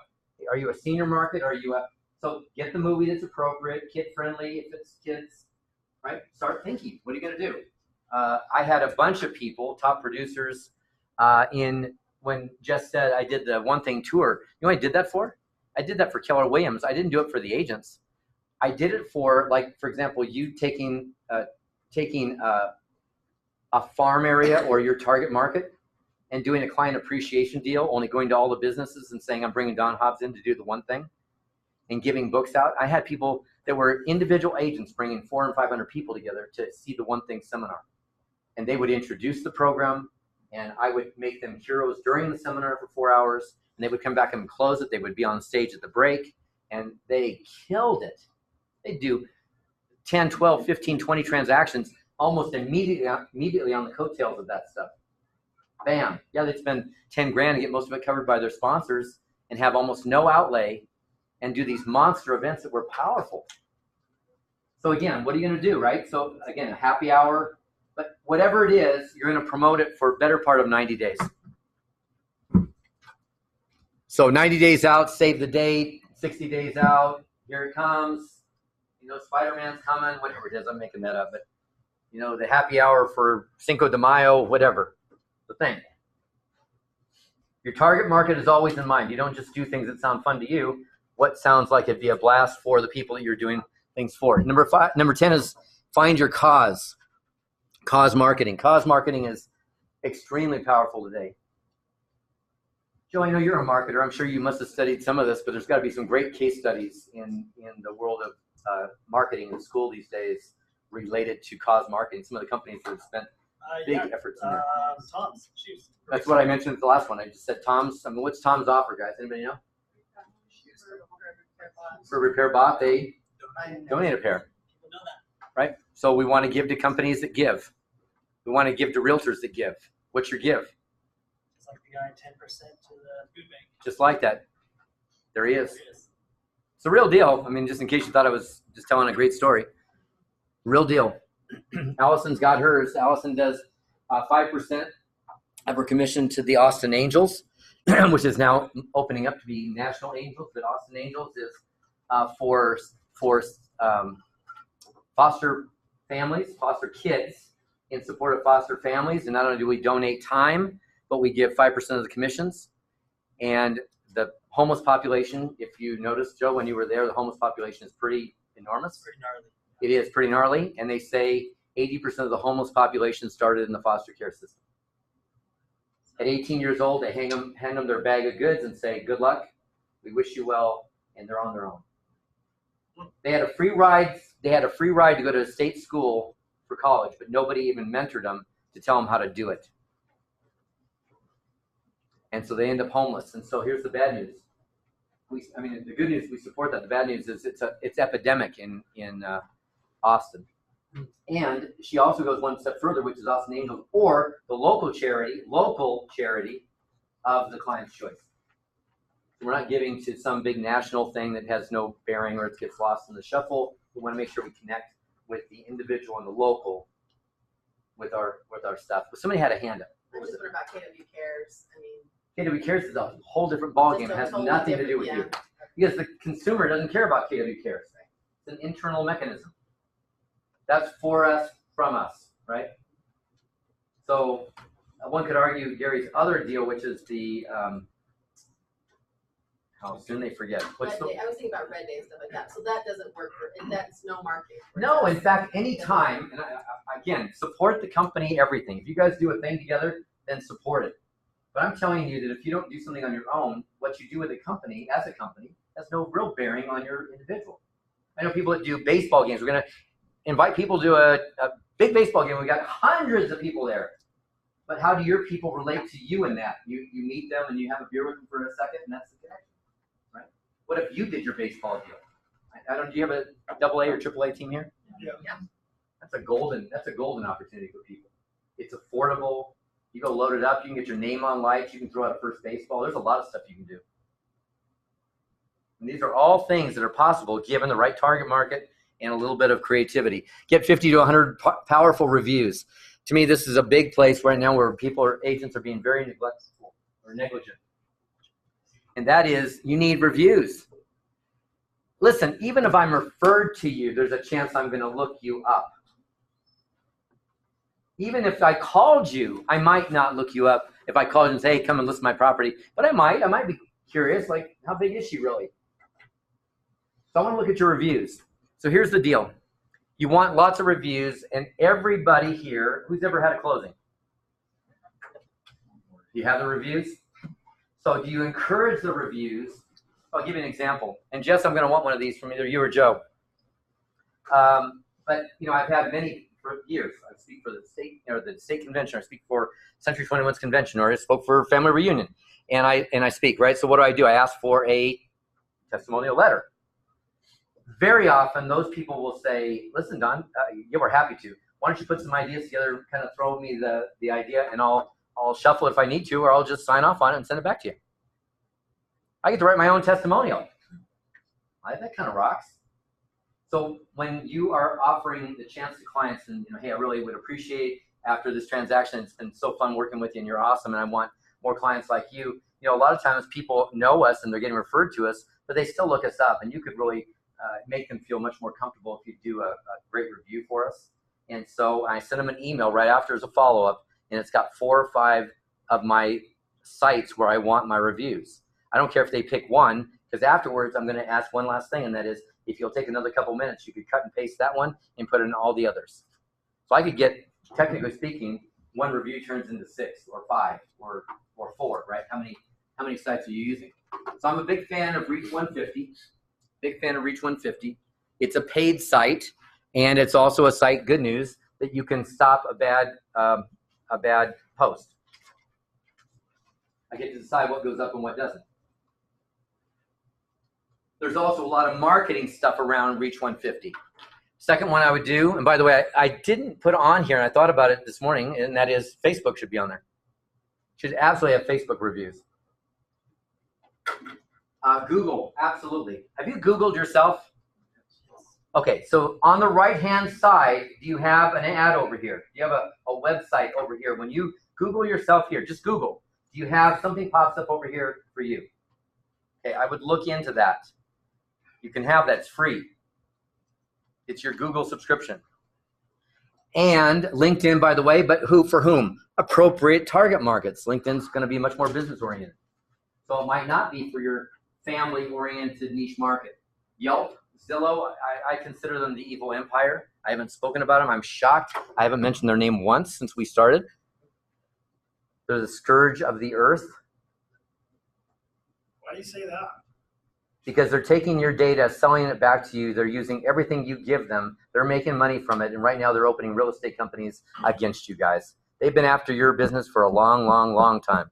Are you a senior market? So get the movie that's appropriate, kid-friendly. If it's kids, right? Start thinking. What are you going to do? I had a bunch of people, top producers, when Jess said I did the One Thing tour. You know what I did that for? I did that for Keller Williams. I didn't do it for the agents. I did it for, like, for example, you taking a farm area or your target market and doing a client appreciation deal, only going to all the businesses and saying, I'm bringing Donn Hobbs in to do the One Thing, and giving books out. I had people that were individual agents bringing 400 and 500 people together to see the One Thing seminar. And they would introduce the program, and I would make them heroes during the seminar for 4 hours, and they would come back and close it. They would be on stage at the break, and they killed it. They do 10, 12, 15, 20 transactions almost immediately on the coattails of that stuff. Bam. Yeah, they'd spend 10 grand and get most of it covered by their sponsors and have almost no outlay and do these monster events that were powerful. So again, what are you going to do, right? So again, a happy hour, but whatever it is, you're going to promote it for a better part of 90 days. So 90 days out, save the date, 60 days out, here it comes. Spider-Man's coming, whatever it is, I'm making that up, but the happy hour for Cinco de Mayo, whatever, the thing. Your target market is always in mind. You don't just do things that sound fun to you. What sounds like it'd be a blast for the people that you're doing things for. Number 10 is find your cause. Cause marketing. Cause marketing is extremely powerful today. Joe, I know you're a marketer. I'm sure you must have studied some of this, but there's got to be some great case studies in the world of marketing in school these days related to cause marketing. Some of the companies that have spent big efforts in there. Tom's shoes. That's what I mentioned at the last one. I just said Tom's. I mean, what's Tom's offer, guys? Anybody know? For repair bot, they donate a pair. Right? So we want to give to companies that give. We want to give to realtors that give. What's your give? It's like the guy 10% to the food bank. Just like that. There he is. It's a real deal. I mean, just in case you thought I was just telling a great story. Real deal. Allison's got hers. Allison does 5% of her commission to the Austin Angels, which is now opening up to be National Angels. But Austin Angels is for foster families, foster kids, in support of foster families. And not only do we donate time, but we give 5% of the commissions. And the homeless population, if you noticed, Joe, when you were there, the homeless population is pretty enormous. Pretty gnarly. It is pretty gnarly. And they say 80% of the homeless population started in the foster care system. At 18 years old, they hand them their bag of goods and say, good luck, we wish you well, and they're on their own. They had a free ride. They had a free ride to go to a state school for college, but nobody even mentored them to tell them how to do it. And so they end up homeless. And so here's the bad news. The good news, we support that. The bad news is it's epidemic in Austin. And she also goes one step further, which is Austin Angels, or the local charity of the client's choice. We're not giving to some big national thing that has no bearing or it gets lost in the shuffle. We want to make sure we connect with the individual and the local with our stuff. But somebody had a hand up. I just wonder about KW Cares. KW Cares is a whole different ballgame. It has Totally nothing to do with different, you. Because the consumer doesn't care about KW Cares. It's an internal mechanism. That's for us, from us, right? So one could argue Gary's other deal, which is the, how soon they forget. I was thinking about Red Day and stuff like that. So that doesn't work that's no marketing. No, in fact, anytime, and again, support the company, everything. If you guys do a thing together, then support it. But I'm telling you that if you don't do something on your own, what you do with a company, as a company, has no real bearing on your individual. I know people that do baseball games. We're going to invite people to a big baseball game. We got hundreds of people there. But how do your people relate to you in that? You meet them and you have a beer with them for a second, and that's the connection, right? What if you did your baseball deal? Do you have a AA or AAA team here? Yeah. That's a golden opportunity for people. It's affordable. You go load it up. You can get your name on lights. You can throw out a first baseball. There's a lot of stuff you can do. And these are all things that are possible given the right target market and a little bit of creativity. Get 50 to 100 powerful reviews. To me, this is a big place right now where agents are being very neglectful or negligent. And that is, you need reviews. Listen, even if I'm referred to you, there's a chance I'm going to look you up. Even if I called you, I might not look you up. If I called you and say, hey, come and list my property. But I might be curious, like, how big is she really? So I want to look at your reviews. So here's the deal. You want lots of reviews, and everybody here, who's ever had a closing? Do you have the reviews? So do you encourage the reviews? I'll give you an example. And Jess, I'm going to want one of these from either you or Joe. But I've had many for years. I speak for the state convention. I speak for Century 21's convention, or I spoke for family reunion, and I speak, right? So what do? I ask for a testimonial letter. Very often, those people will say, listen, Don, yeah, we're happy to. Why don't you put some ideas together, kind of throw me the idea, and I'll shuffle it if I need to, or I'll just sign off on it and send it back to you. I get to write my own testimonial. That kind of rocks. So when you are offering the chance to clients and, hey, I really would appreciate after this transaction, it's been so fun working with you and you're awesome and I want more clients like you. A lot of times people know us and they're getting referred to us, but they still look us up, and you could really make them feel much more comfortable if you do a great review for us. And so I send them an email right after as a follow-up, and it's got 4 or 5 of my sites where I want my reviews. I don't care if they pick one, because afterwards I'm going to ask one last thing, and that is, if you'll take another couple minutes, you could cut and paste that one and put it in all the others. So I could get, technically speaking, one review turns into 6 or 5 or 4, right? How many sites are you using? So I'm a big fan of Reach 150. Big fan of Reach 150. It's a paid site, and it's also a site, good news, that you can stop a bad post. I get to decide what goes up and what doesn't. There's also a lot of marketing stuff around Reach 150. Second one I would do, and by the way, I didn't put on here, and I thought about it this morning, and that is Facebook should be on there. Should absolutely have Facebook reviews. Google, absolutely. Have you Googled yourself? Okay, so on the right-hand side, do you have an ad over here? Do you have a website over here? When you Google yourself here, just Google. Do you have something pops up over here for you? Okay, I would look into that. You can have that. It's free. It's your Google subscription. And LinkedIn, by the way, but who for whom? Appropriate target markets. LinkedIn's going to be much more business-oriented. So it might not be for your family-oriented niche market. Yelp, Zillow, I consider them the evil empire. I haven't spoken about them. I'm shocked. I haven't mentioned their name once since we started. They're the scourge of the earth. Why do you say that? Because they're taking your data, selling it back to you. They're using everything you give them. They're making money from it. And right now they're opening real estate companies against you guys. They've been after your business for a long, long, long time.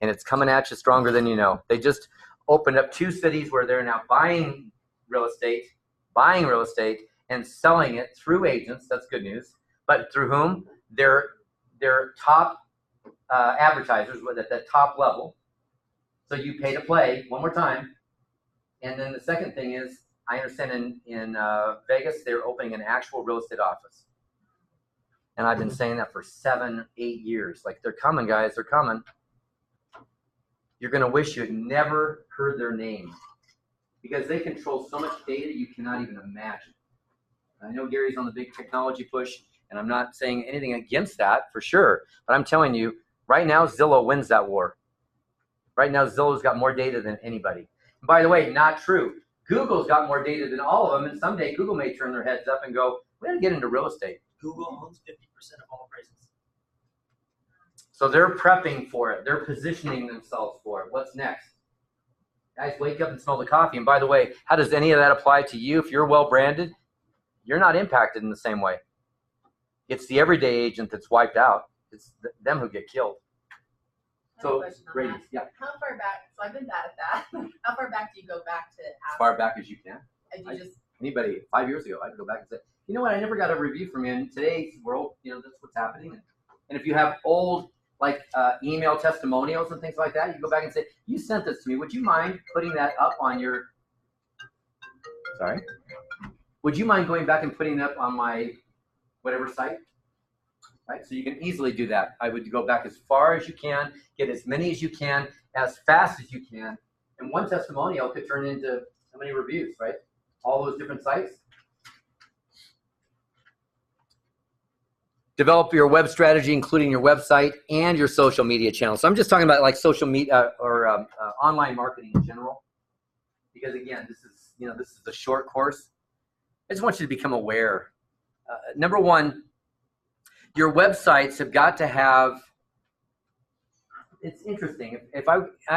And it's coming at you stronger than you know. They just opened up 2 cities where they're now buying real estate, and selling it through agents. That's good news. But through whom? Their top advertisers at that top level. So you pay to play one more time. And then the second thing is, I understand in Vegas, they're opening an actual real estate office. And I've been saying that for 7-8 years. Like, they're coming, guys, they're coming. You're going to wish you had never heard their name because they control so much data you cannot even imagine. I know Gary's on the big technology push, and I'm not saying anything against that for sure, but I'm telling you, right now, Zillow wins that war. Right now, Zillow's got more data than anybody. And by the way, not true. Google's got more data than all of them, and someday Google may turn their heads up and go, we're going to get into real estate. Google owns 50% of all appraisals. So they're prepping for it. They're positioning themselves for it. What's next? Guys, wake up and smell the coffee. And by the way, how does any of that apply to you? If you're well branded, you're not impacted in the same way. It's the everyday agent that's wiped out. It's them who get killed. So, ratings, yeah. How far back? So I've been bad at that. How far back do you go back to ask? As far back as you can. Anybody 5 years ago, I'd go back and say, you know what? I never got a review from you. In today's world, that's what's happening. And if you have old email testimonials and things like that, you go back and say, you sent this to me. Would you mind putting that up on your, would you mind going back and putting it up on my whatever site? Right? So you can easily do that. I would go back as far as you can, get as many as you can, as fast as you can. And one testimonial could turn into how many reviews, right? All those different sites. Develop your web strategy, including your website and your social media channels. So I'm just talking about like social media or online marketing in general, because again, this is a short course. I just want you to become aware. Number one, your websites have got to have. It's interesting. If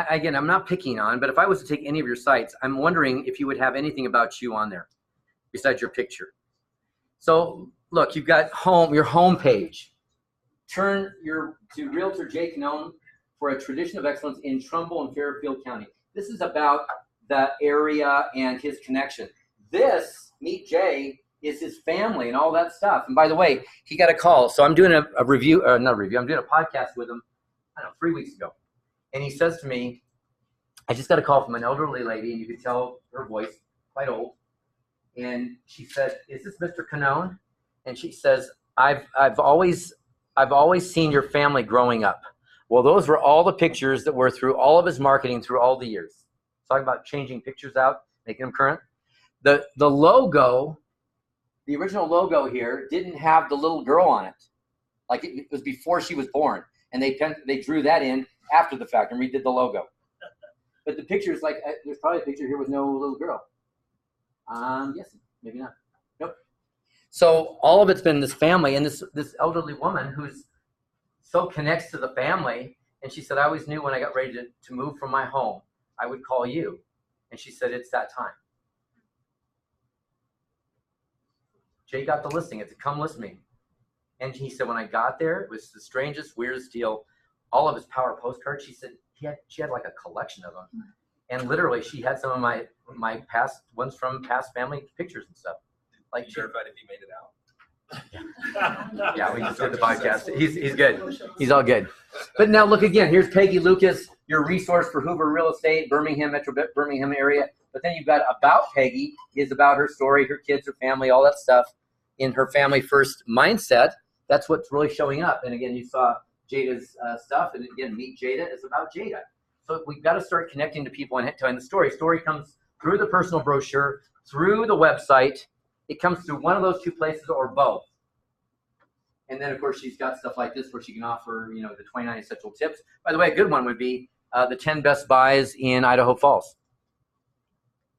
again, I'm not picking on, but if I was to take any of your sites, I'm wondering if you would have anything about you on there besides your picture. So look, you've got your home page. Turn to Realtor Jake known for a tradition of excellence in Trumbull and Fairfield County. This is about the area and his connection. This, Meet Jay, is his family and all that stuff. And by the way, he got a call. So I'm doing a review, or not a review, I'm doing a podcast with him, 3 weeks ago. And he says to me, I just got a call from an elderly lady, and you could tell her voice, quite old. And she said, is this Mr. Canone? And she says, I've always seen your family growing up. Well, those were all the pictures that were through all of his marketing through all the years. Talking about changing pictures out, making them current. The logo, the original logo here didn't have the little girl on it. Like it was before she was born. And they drew that in after the fact and redid the logo. But the picture's like, there's probably a picture here with no little girl. Yes, maybe not. Nope. So all of it's been this family and this elderly woman who's so connects to the family. And she said, I always knew when I got ready to move from my home, I would call you. And she said, it's that time. Jay got the listing. It's a come list me. And he said, when I got there, it was the strangest, weirdest deal. All of his power postcards, she said, she had like a collection of them. And literally, she had some of my past ones from past family pictures and stuff. Like, you verified if he made it out? Yeah, we just did the podcast. He's good. He's all good. But now look again. Here's Peggy Lucas, your resource for Hoover real estate, Birmingham, Metro Birmingham area. But then you've got About Peggy, is about her story, her kids, her family, all that stuff in her family first mindset. That's what's really showing up. And again, you saw Jada's stuff. And again, Meet Jada is about Jada. So we've got to start connecting to people and telling the story. Story comes through the personal brochure, through the website. It comes through one of those two places or both. And then, of course, she's got stuff like this where she can offer, you know, the 29 essential tips. By the way, a good one would be the 10 best buys in Idaho Falls.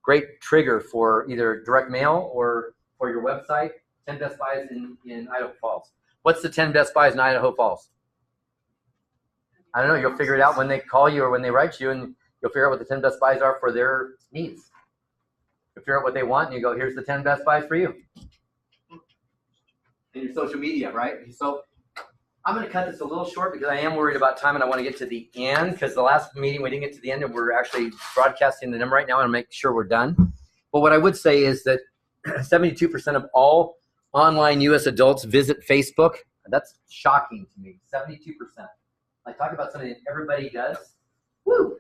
Great trigger for either direct mail or for your website. 10 best buys in Idaho Falls. What's the 10 best buys in Idaho Falls? I don't know. You'll figure it out when they call you or when they write you, and you'll figure out what the 10 best buys are for their needs. You'll figure out what they want, and you go, here's the 10 best buys for you. In your social media, right? So I'm going to cut this a little short because I am worried about time and I want to get to the end, because the last meeting we didn't get to the end and we're actually broadcasting the number right now and make sure we're done. But what I would say is that 72% of all online U.S. adults visit Facebook. That's shocking to me, 72%. I talk about something that everybody does. Woo!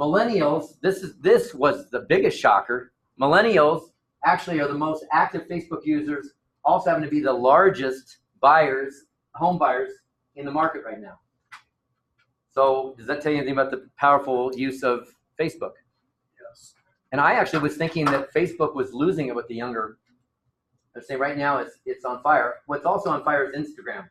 Millennials, this was the biggest shocker. Millennials actually are the most active Facebook users, also happen to be the largest buyers, home buyers in the market right now. So does that tell you anything about the powerful use of Facebook? Yes. And I actually was thinking that Facebook was losing it with the younger. I'd say right now it's on fire. What's also on fire is Instagram.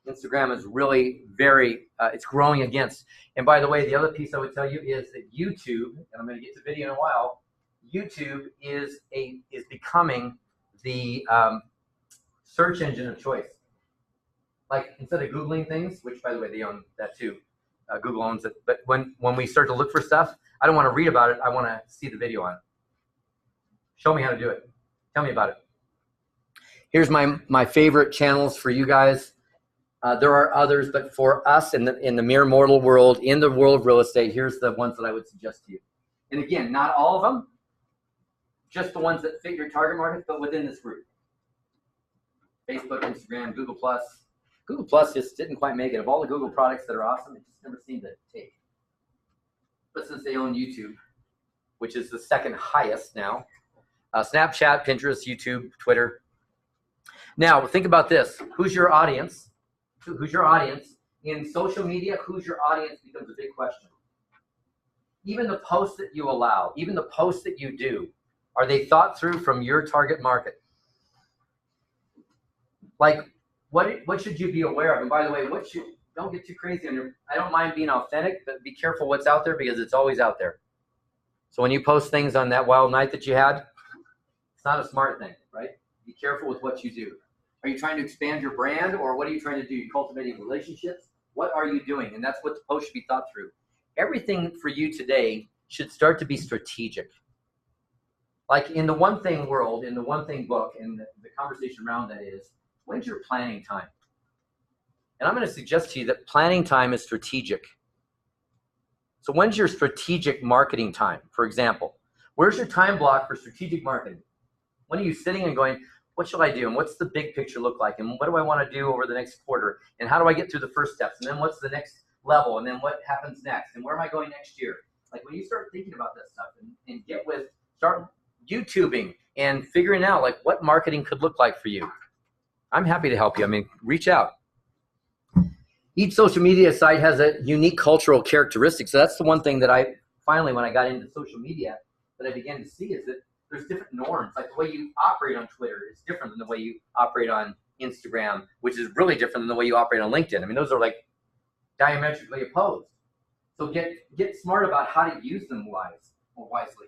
Instagram is really very, it's growing against. And by the way, the other piece I would tell you is that YouTube, and I'm going to get to video in a while, YouTube is becoming the search engine of choice. Like instead of Googling things, which by the way, they own that too. Google owns it. But when we start to look for stuff, I don't want to read about it. I want to see the video on it. Show me how to do it. Tell me about it. Here's my favorite channels for you guys. There are others, but for us in the mere mortal world, in the world of real estate, here's the ones that I would suggest to you. And again, not all of them, just the ones that fit your target market, but within this group. Facebook, Instagram, Google+. Google+ just didn't quite make it. Of all the Google products that are awesome, it just never seemed to take. But since they own YouTube, which is the second highest now, Snapchat, Pinterest, YouTube, Twitter. Now, think about this. Who's your audience? Who's your audience? In social media, who's your audience becomes a big question. Even the posts that you allow, even the posts that you do, are they thought through from your target market? Like, what should you be aware of? And by the way, don't get too crazy on your, I don't mind being authentic, but be careful what's out there because it's always out there. So when you post things on that wild night that you had, it's not a smart thing, right? Be careful with what you do. Are you trying to expand your brand, or what are you trying to do? You're cultivating relationships? What are you doing? And that's what the post should be thought through. Everything for you today should start to be strategic. Like in the One Thing world, in the One Thing book, and the conversation around that is, when's your planning time? And I'm going to suggest to you that planning time is strategic. So when's your strategic marketing time? For example, where's your time block for strategic marketing? When are you sitting and going, what shall I do? And what's the big picture look like? And what do I want to do over the next quarter? And how do I get through the first steps? And then what's the next level? And then what happens next? And where am I going next year? Like when you start thinking about that stuff and start YouTubing and figuring out like what marketing could look like for you. I'm happy to help you. I mean, reach out. Each social media site has a unique cultural characteristic. So that's the one thing that I finally, when I got into social media, that I began to see is that there's different norms. Like the way you operate on Twitter is different than the way you operate on Instagram, which is really different than the way you operate on LinkedIn. I mean, those are like diametrically opposed. So get smart about how to use them wisely.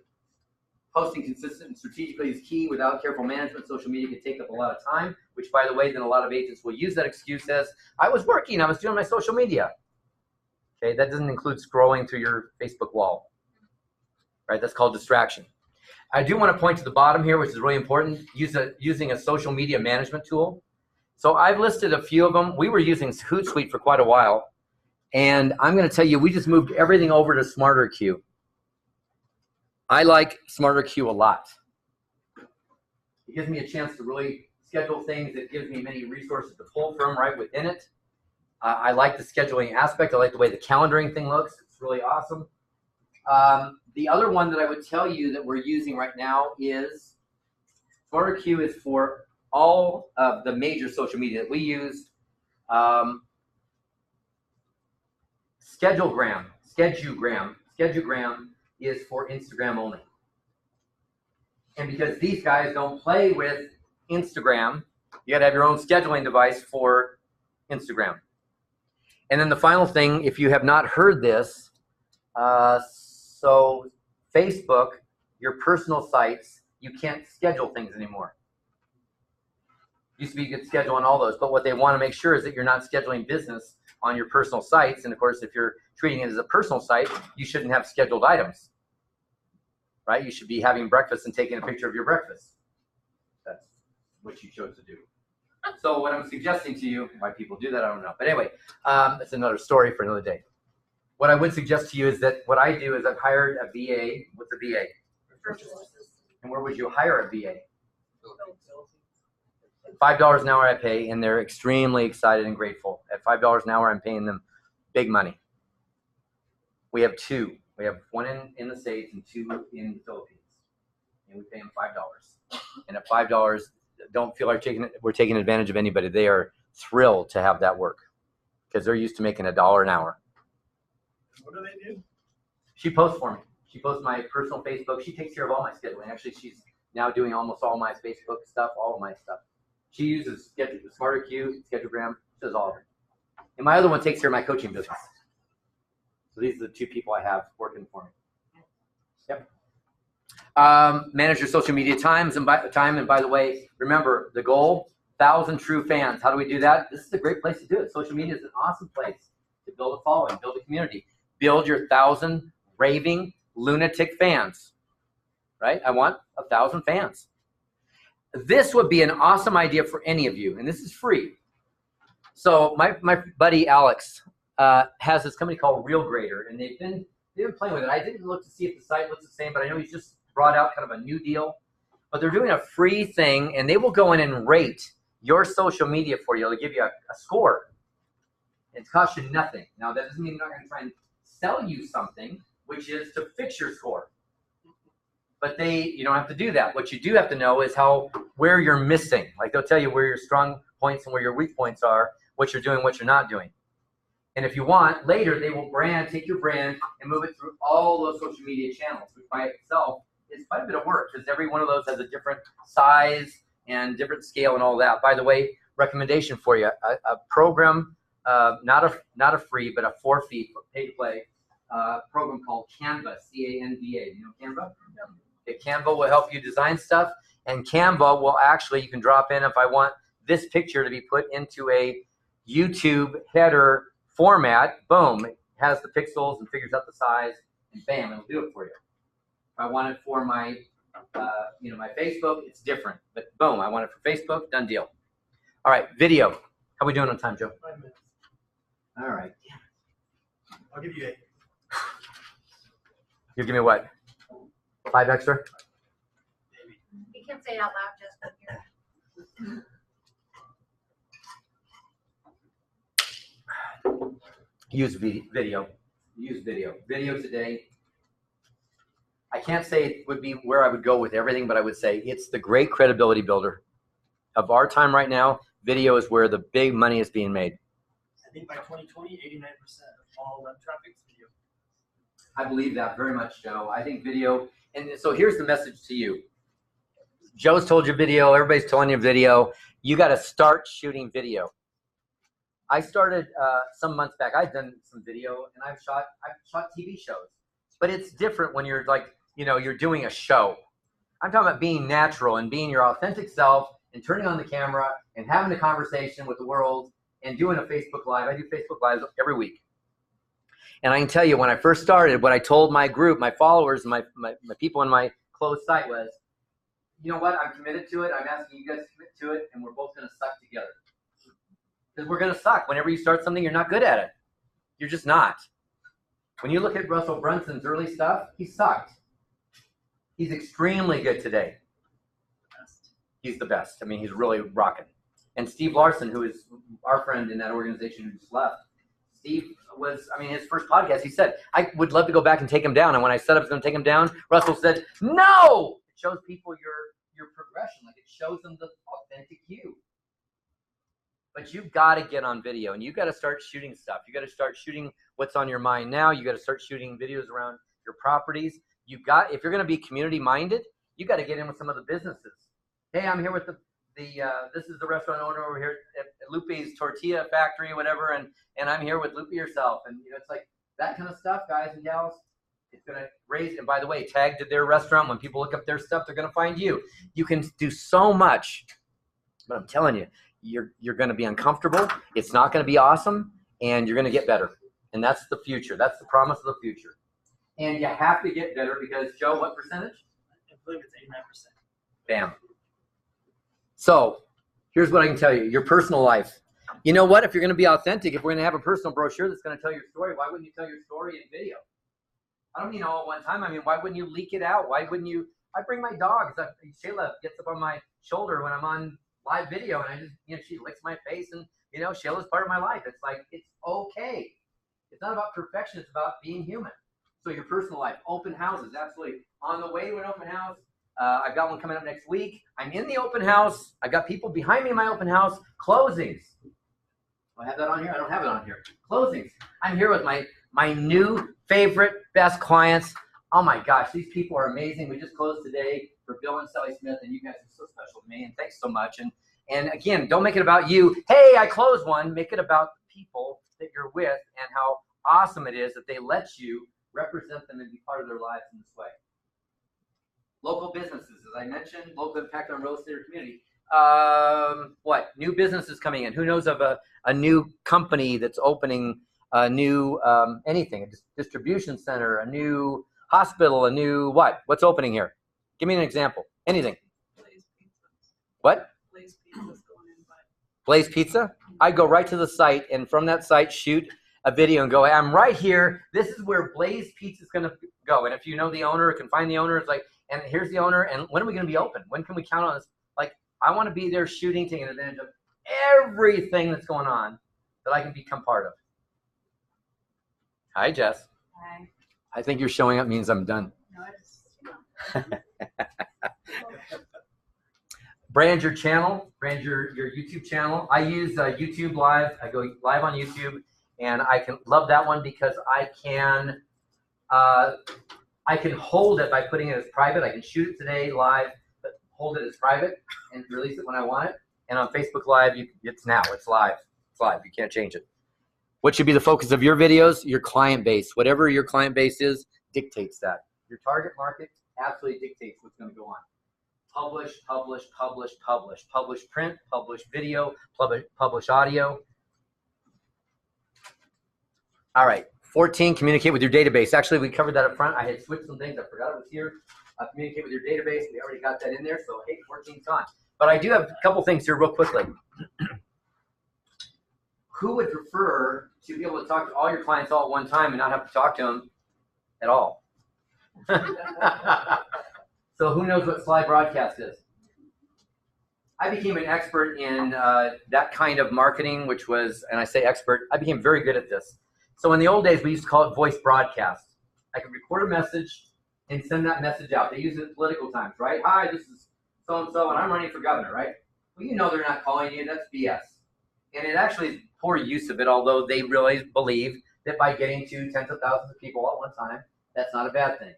Posting consistent and strategically is key. Without careful management, social media can take up a lot of time, which, by the way, then a lot of agents will use that excuse as, I was working, I was doing my social media. Okay, that doesn't include scrolling through your Facebook wall. Right, that's called distraction. I do want to point to the bottom here, which is really important, using a social media management tool. So I've listed a few of them. We were using Hootsuite for quite a while. And I'm going to tell you, we just moved everything over to SmarterQ. I like SmarterQ a lot. It gives me a chance to really schedule things. It gives me many resources to pull from right within it. I like the scheduling aspect. I like the way the calendaring thing looks. It's really awesome. The other one that I would tell you that we're using right now is SmarterQ is for all of the major social media that we use. Schedulegram is for Instagram only. And because these guys don't play with Instagram, you gotta have your own scheduling device for Instagram. And then the final thing, if you have not heard this, so Facebook, your personal sites, you can't schedule things anymore. Used to be you could schedule on all those, but what they want to make sure is that you're not scheduling business on your personal sites. And of course, if you're treating it as a personal site, you shouldn't have scheduled items, right? You should be having breakfast and taking a picture of your breakfast. That's what you chose to do. So what I'm suggesting to you, why people do that, I don't know. But anyway, that's another story for another day. What I would suggest to you is that what I do is I've hired a VA. What's a VA? And where would you hire a VA? $5 an hour I pay, and they're extremely excited and grateful. At $5 an hour, I'm paying them big money. We have two. We have one in the States and two in the Philippines. And we pay them $5. And at $5, don't feel like we're taking advantage of anybody. They are thrilled to have that work because they're used to making $1 an hour. What do they do? She posts for me. She posts my personal Facebook. She takes care of all my scheduling. Actually, she's now doing almost all my Facebook stuff, all of my stuff. She uses SmarterQ, Schedulegram, she does all of it. And my other one takes care of my coaching business. So these are the two people I have working for me. Yep. Manage your social media time. And by the way, remember the goal, 1,000 true fans. How do we do that? This is a great place to do it. Social media is an awesome place to build a following, build a community. Build your 1,000 raving lunatic fans, right? I want 1,000 fans. This would be an awesome idea for any of you, and this is free. So my buddy Alex has this company called RealGrader, and they've been playing with it. I didn't look to see if the site looks the same, but I know he's just brought out kind of a new deal. But they're doing a free thing, and they will go in and rate your social media for you. They'll give you a score. It costs you nothing. Now, that doesn't mean they're not going to try and sell you something, which is to fix your score. But you don't have to do that. What you do have to know is where you're missing. Like they'll tell you where your strong points and where your weak points are, what you're doing, what you're not doing. And if you want, later they will take your brand and move it through all those social media channels, which by itself is quite a bit of work because every one of those has a different size and different scale and all that. By the way, recommendation for you, a program, not a free, but a for-fee, pay-to-play program called Canva, C-A-N-V-A. You know Canva? Yeah. Canva will help you design stuff, and Canva will actually, you can drop in if I want this picture to be put into a YouTube header format, boom, it has the pixels and figures out the size, and bam, it'll do it for you. If I want it for my, my Facebook, it's different, but boom, I want it for Facebook, done deal. All right, video. How are we doing on time, Joe? 5 minutes. All right. I'll give you 8. You give me what? 5 extra? You can't say it out loud, just but you're. Use video. Use video. Video today. I can't say it would be where I would go with everything, but I would say it's the great credibility builder of our time right now. Video is where the big money is being made. I think by 2020, 89% of all web traffic is video. I believe that very much, Joe. I think video, and so here's the message to you. Joe's told you video, everybody's telling you video. You got to start shooting video. I started some months back. I've done some video, and I've shot TV shows. But it's different when you're like, you're doing a show. I'm talking about being natural and being your authentic self and turning on the camera and having a conversation with the world and doing a Facebook Live. I do Facebook Lives every week. And I can tell you, when I first started, what I told my group, my followers, my people in my closed site was, you know what, I'm committed to it. I'm asking you guys to commit to it, and we're both going to suck together. Because we're going to suck. Whenever you start something, you're not good at it. You're just not. When you look at Russell Brunson's early stuff, he sucked. He's extremely good today. He's the best. I mean, he's really rocking. And Steve Larson, who is our friend in that organization who just left, Steve was, I mean, his first podcast, he said, I would love to go back and take him down. And when I said I was going to take him down, Russell said, no! It shows people your progression. Like, it shows them the authentic you. But you've got to get on video, and you've got to start shooting stuff. You got to start shooting what's on your mind now. You got to start shooting videos around your properties. If you're going to be community minded, you got to get in with some of the businesses. Hey, I'm here with this is the restaurant owner over here at Lupe's Tortilla Factory, whatever, and I'm here with Lupe yourself, and it's like that kind of stuff, guys and gals. It's going to raise. And by the way, tag to their restaurant. When people look up their stuff, they're going to find you. You can do so much, but I'm telling you, you're going to be uncomfortable. It's not going to be awesome, and you're going to get better. And that's the future. That's the promise of the future. And you have to get better because, Joe, what percentage? I believe it's 89%. Bam. So here's what I can tell you. Your personal life. You know what? If you're going to be authentic, if we're going to have a personal brochure that's going to tell your story, why wouldn't you tell your story in video? I don't mean all at one time. I mean, why wouldn't you leak it out? Why wouldn't you? I bring my dogs. Shayla gets up on my shoulder when I'm on live video, and I just, she licks my face, and, Shayla's part of my life. It's like, it's okay. It's not about perfection. It's about being human. So your personal life, open houses, absolutely. On the way to an open house, I've got one coming up next week. I'm in the open house. I've got people behind me in my open house. Closings. Do I have that on here? I don't have it on here. Closings. I'm here with my new favorite, best clients. Oh my gosh, these people are amazing. We just closed today for Bill and Sally Smith, and you guys are so special to me, and thanks so much. And again, don't make it about you. Hey, I closed one. Make it about the people that you're with and how awesome it is that they let you represent them and be part of their lives in this way. Local businesses, as I mentioned, local impact on real estate or community. What? New businesses coming in. Who knows of a new company that's opening a new anything, a distribution center, a new hospital, a new what? What's opening here? Give me an example. Anything. Blaze pizzas. What? Blaze pizzas going in, but Blaze Pizza? I go right to the site, and from that site, shoot a video and go, hey, I'm right here. This is where Blaze Pizza is going to go. And if you know the owner or can find the owner, it's like, and here's the owner, and when are we going to be open? When can we count on this? Like, I want to be there shooting, taking advantage of everything that's going on that I can become part of. Hi, Jess. Hi. I think you're showing up means I'm done. No, I just, Brand your channel, brand your YouTube channel. I use YouTube Live. I go live on YouTube, and I can love that one because I can hold it by putting it as private. I can shoot it today live, but hold it as private and release it when I want it. And on Facebook Live, it's live. It's live. You can't change it. What should be the focus of your videos? Your client base. Whatever your client base is, dictates that. Your target market absolutely dictates what's going to go on. Publish, publish, publish, publish. Publish print, publish video, publish audio. All right. 14, communicate with your database. Actually, we covered that up front. I had switched some things. I forgot it was here. Communicate with your database. We already got that in there. So, hey, 14's on. But I do have a couple things here real quickly. Who would prefer to be able to talk to all your clients all at one time and not have to talk to them at all? So who knows what slide broadcast is? I became an expert in that kind of marketing, which was, and I say expert, I became very good at this. So in the old days, we used to call it voice broadcast. I could record a message and send that message out. They use it at political times, right? Hi, this is so-and-so, and I'm running for governor, right? Well, you know they're not calling you. That's BS. And it actually is poor use of it, although they really believe that by getting to tens of thousands of people at one time, that's not a bad thing.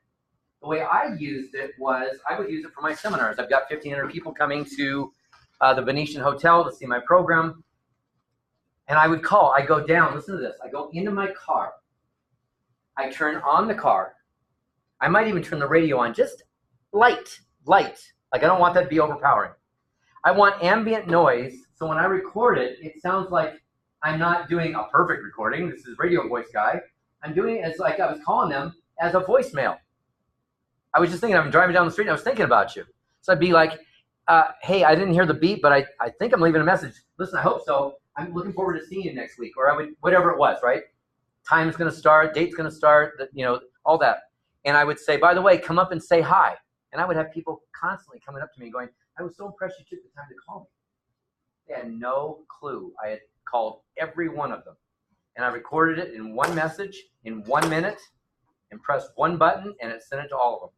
The way I used it was I would use it for my seminars. I've got 1,500 people coming to the Venetian Hotel to see my program. And I would call. I go down. Listen to this. I go into my car. I turn on the car. I might even turn the radio on, just light. Like, I don't want that to be overpowering. I want ambient noise, so when I record it, it sounds like I'm not doing a perfect recording. This is radio voice guy. I'm doing it as like I was calling them as a voicemail. I was just thinking, I'm driving down the street and I was thinking about you. So I'd be like, hey, I didn't hear the beep, but I think I'm leaving a message. Listen, I hope so. I'm looking forward to seeing you next week. Or I would, whatever it was, right? Time is going to start, date's going to start, all that. And I would say, by the way, come up and say hi. And I would have people constantly coming up to me going, I was so impressed you took the time to call me. They had no clue. I had called every one of them. And I recorded it in one message in 1 minute and pressed one button and it sent it to all of them.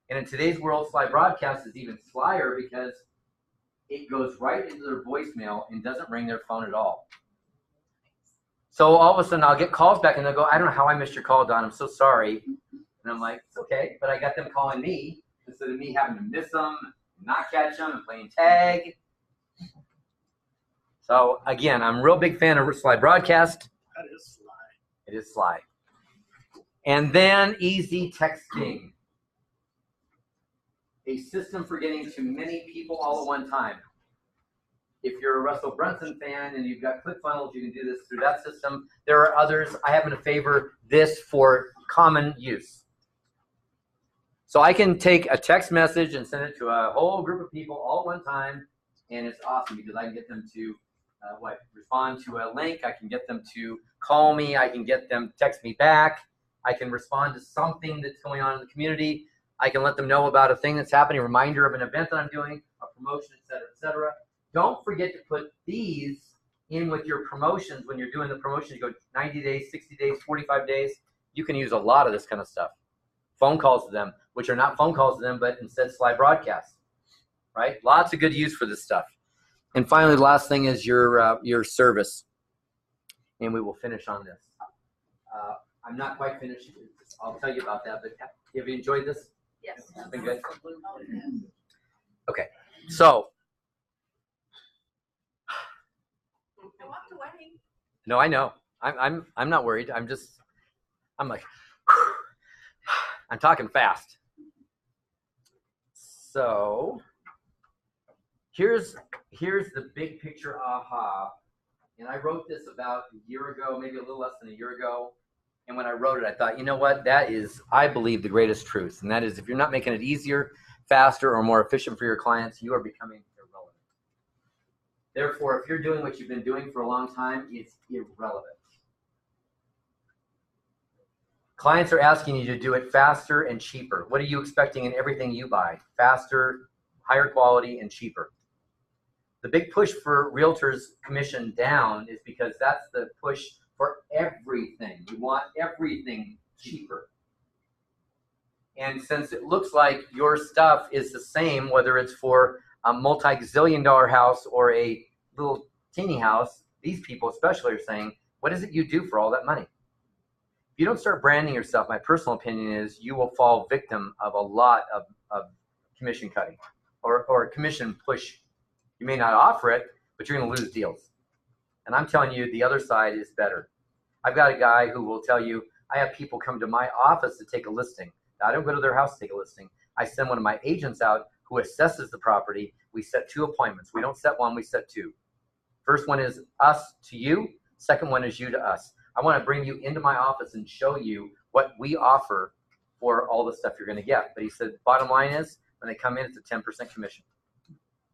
And in today's world, Sly Broadcast is even slyer because it goes right into their voicemail and doesn't ring their phone at all. So all of a sudden I'll get calls back and they'll go, I don't know how I missed your call, Don. I'm so sorry. And I'm like, it's okay. But I got them calling me instead of me having to miss them, not catch them, and playing tag. So again, I'm a real big fan of Sly Broadcast. That is Sly. It is Sly. And then easy texting. A system for getting to many people all at one time. If you're a Russell Brunson fan and you've got ClickFunnels, you can do this through that system. There are others. I happen to favor this for common use. So I can take a text message and send it to a whole group of people all at one time, and it's awesome because I can get them to respond to a link. I can get them to call me. I can get them to text me back. I can respond to something that's going on in the community. I can let them know about a thing that's happening, a reminder of an event that I'm doing, a promotion, et cetera, et cetera. Don't forget to put these in with your promotions when you're doing the promotions. You go 90 days, 60 days, 45 days. You can use a lot of this kind of stuff. Phone calls to them, which are not phone calls to them, but instead Sly Broadcasts, right? Lots of good use for this stuff. And finally, the last thing is your service. And we will finish on this. I'm not quite finished. I'll tell you about that, but have you enjoyed this? Yes. It's been good? Okay, so. I walked away. No, I know. I'm not worried. I'm like, I'm talking fast. So here's the big picture aha. And I wrote this about a year ago, maybe a little less than a year ago. And when I wrote it, I thought, you know what? That is, I believe, the greatest truth. And that is, if you're not making it easier, faster, or more efficient for your clients, you are becoming irrelevant. Therefore, if you're doing what you've been doing for a long time, it's irrelevant. Clients are asking you to do it faster and cheaper. What are you expecting in everything you buy? Faster, higher quality, and cheaper. The big push for realtors commission down is because that's the push for everything. You want everything cheaper. And since it looks like your stuff is the same, whether it's for a multi-gazillion-dollar house or a little teeny house, these people especially are saying, what is it you do for all that money? If you don't start branding yourself, my personal opinion is you will fall victim of a lot of commission cutting or commission push. You may not offer it, but you're going to lose deals. And I'm telling you, the other side is better. I've got a guy who will tell you, I have people come to my office to take a listing. Now, I don't go to their house to take a listing. I send one of my agents out who assesses the property. We set 2 appointments. We don't set 1, we set 2. First one is us to you. Second one is you to us. I want to bring you into my office and show you what we offer for all the stuff you're going to get. But he said, bottom line is, when they come in, it's a 10% commission.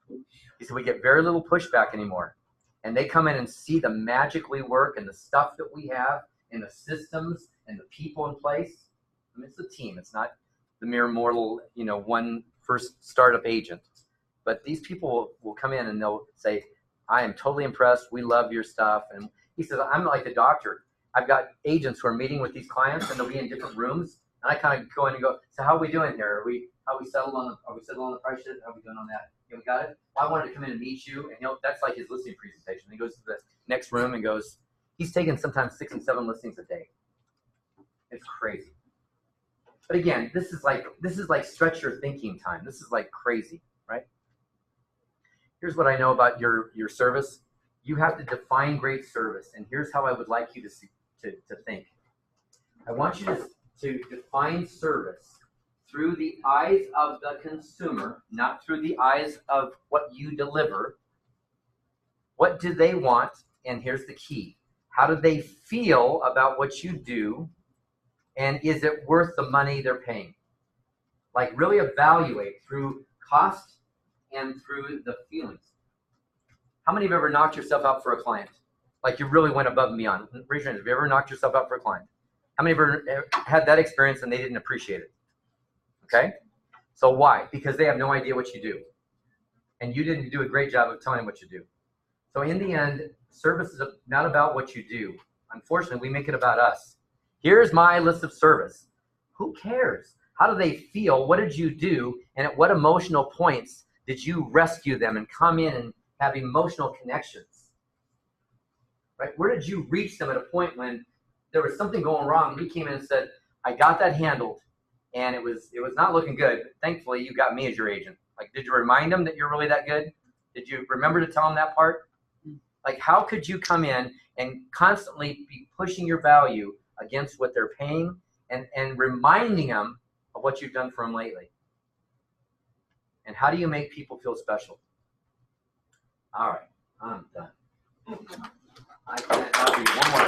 He said, we get very little pushback anymore. And they come in and see the magic we work and the stuff that we have and the systems and the people in place. I mean, it's a team. It's not the mere mortal, one first startup agent. But these people will come in and they'll say, I am totally impressed. We love your stuff. And he says, I'm like the doctor. I've got agents who are meeting with these clients and they'll be in different rooms. And I kind of go in and go, so how are we doing here? Are we settled on the price sheet? How are we doing on that? Yeah, we got it. I wanted to come in and meet you, and that's like his listing presentation. He goes to the next room and goes, he's taking sometimes 6 and 7 listings a day. It's crazy. But again, this is like stretch your thinking time. This is like crazy, right? Here's what I know about your service. You have to define great service, and here's how I would like you to think. I want you to define service through the eyes of the consumer, not through the eyes of what you deliver. What do they want? And here's the key. How do they feel about what you do? And is it worth the money they're paying? Like really evaluate through cost and through the feelings. How many of you have ever knocked yourself out for a client? Like you really went above and beyond. Raise your hand. Have you ever knocked yourself out for a client? How many of you ever had that experience and they didn't appreciate it? Okay? So why? Because they have no idea what you do. And you didn't do a great job of telling them what you do. So in the end, service is not about what you do. Unfortunately, we make it about us. Here's my list of service. Who cares? How do they feel? What did you do? And at what emotional points did you rescue them and come in and have emotional connections? Right? Where did you reach them at a point when there was something going wrong and you came in and said, I got that handled, and it was not looking good. Thankfully, you got me as your agent. Like, did you remind them that you're really that good? Did you remember to tell them that part? Like, how could you come in and constantly be pushing your value against what they're paying and reminding them of what you've done for them lately? And how do you make people feel special? All right, I'm done. I can't help you one more.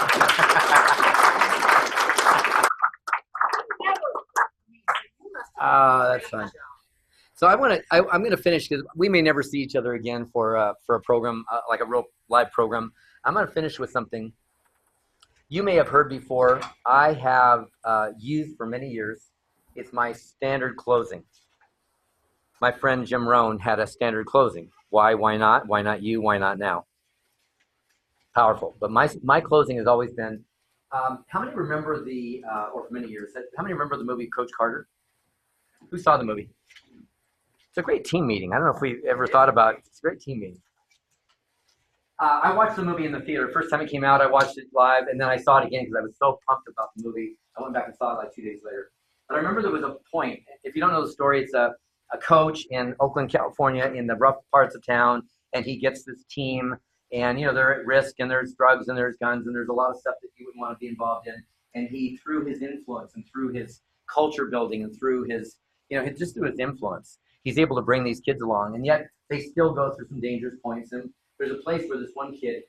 That's fine. So I'm going to finish because we may never see each other again for a program, like a real live program. I'm going to finish with something you may have heard before. I have used for many years. It's my standard closing. My friend Jim Rohn had a standard closing. Why? Why not? Why not you? Why not now? Powerful. But my closing has always been, how many remember or for many years, how many remember the movie Coach Carter? Who saw the movie? It's a great team meeting. I don't know if we ever thought about it. It's a great team meeting. I watched the movie in the theater. First time it came out, I watched it live, and then I saw it again because I was so pumped about the movie. I went back and saw it like 2 days later. But I remember there was a point. If you don't know the story, it's a coach in Oakland, California, in the rough parts of town, and he gets this team, and they're at risk, and there's drugs, and there's guns, and there's a lot of stuff that he wouldn't want to be involved in. And he, through his influence and through his culture building and through his, just through his influence, he's able to bring these kids along, and yet they still go through some dangerous points. And there's a place where this one kid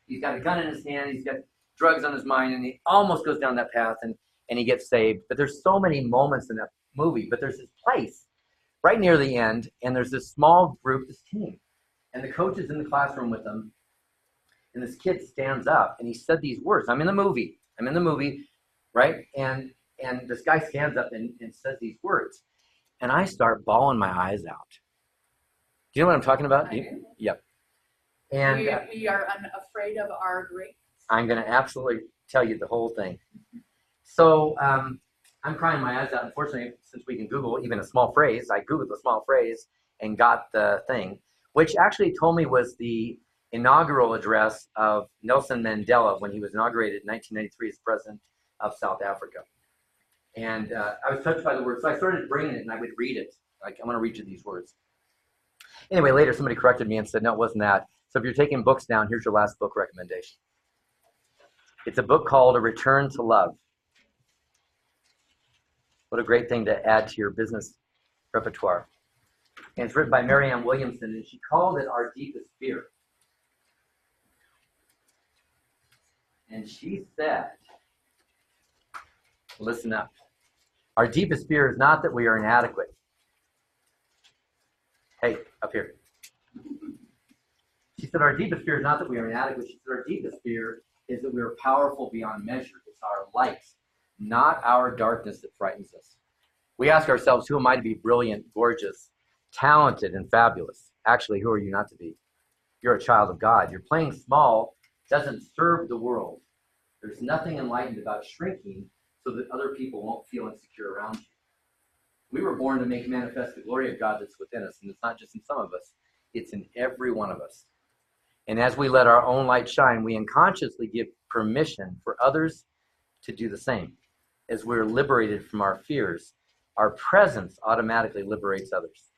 he's got a gun in his hand, he's got drugs on his mind, and he almost goes down that path, and he gets saved. But there's so many moments in that movie, but there's this place right near the end, and there's this small group, this team, and the coach is in the classroom with them, and this kid stands up, and he said these words. I'm in the movie, right? And this guy stands up and says these words. And I start bawling my eyes out. Do you know what I'm talking about? Yep. And we are unafraid of our greatness. I'm going to absolutely tell you the whole thing. So I'm crying my eyes out. Unfortunately, since we can Google even a small phrase, I Googled the small phrase and got the thing, which actually told me was the inaugural address of Nelson Mandela when he was inaugurated in 1993 as president of South Africa. And I was touched by the words, so I started bringing it, and I would read it. Like, I'm going to read you these words. Anyway, later somebody corrected me and said, no, it wasn't that. So if you're taking books down, here's your last book recommendation. It's a book called A Return to Love. What a great thing to add to your business repertoire. And it's written by Marianne Williamson, and she called it Our Deepest Fear. And she said, listen up. Our deepest fear is not that we are inadequate. Hey, up here. She said, our deepest fear is not that we are inadequate. She said, our deepest fear is that we are powerful beyond measure. It's our light, not our darkness that frightens us. We ask ourselves, who am I to be brilliant, gorgeous, talented, and fabulous? Actually, who are you not to be? You're a child of God. Your playing small doesn't serve the world. There's nothing enlightened about shrinking so that other people won't feel insecure around you. We were born to make manifest the glory of God that's within us, and it's not just in some of us, it's in every one of us. And as we let our own light shine, we unconsciously give permission for others to do the same. As we're liberated from our fears, our presence automatically liberates others.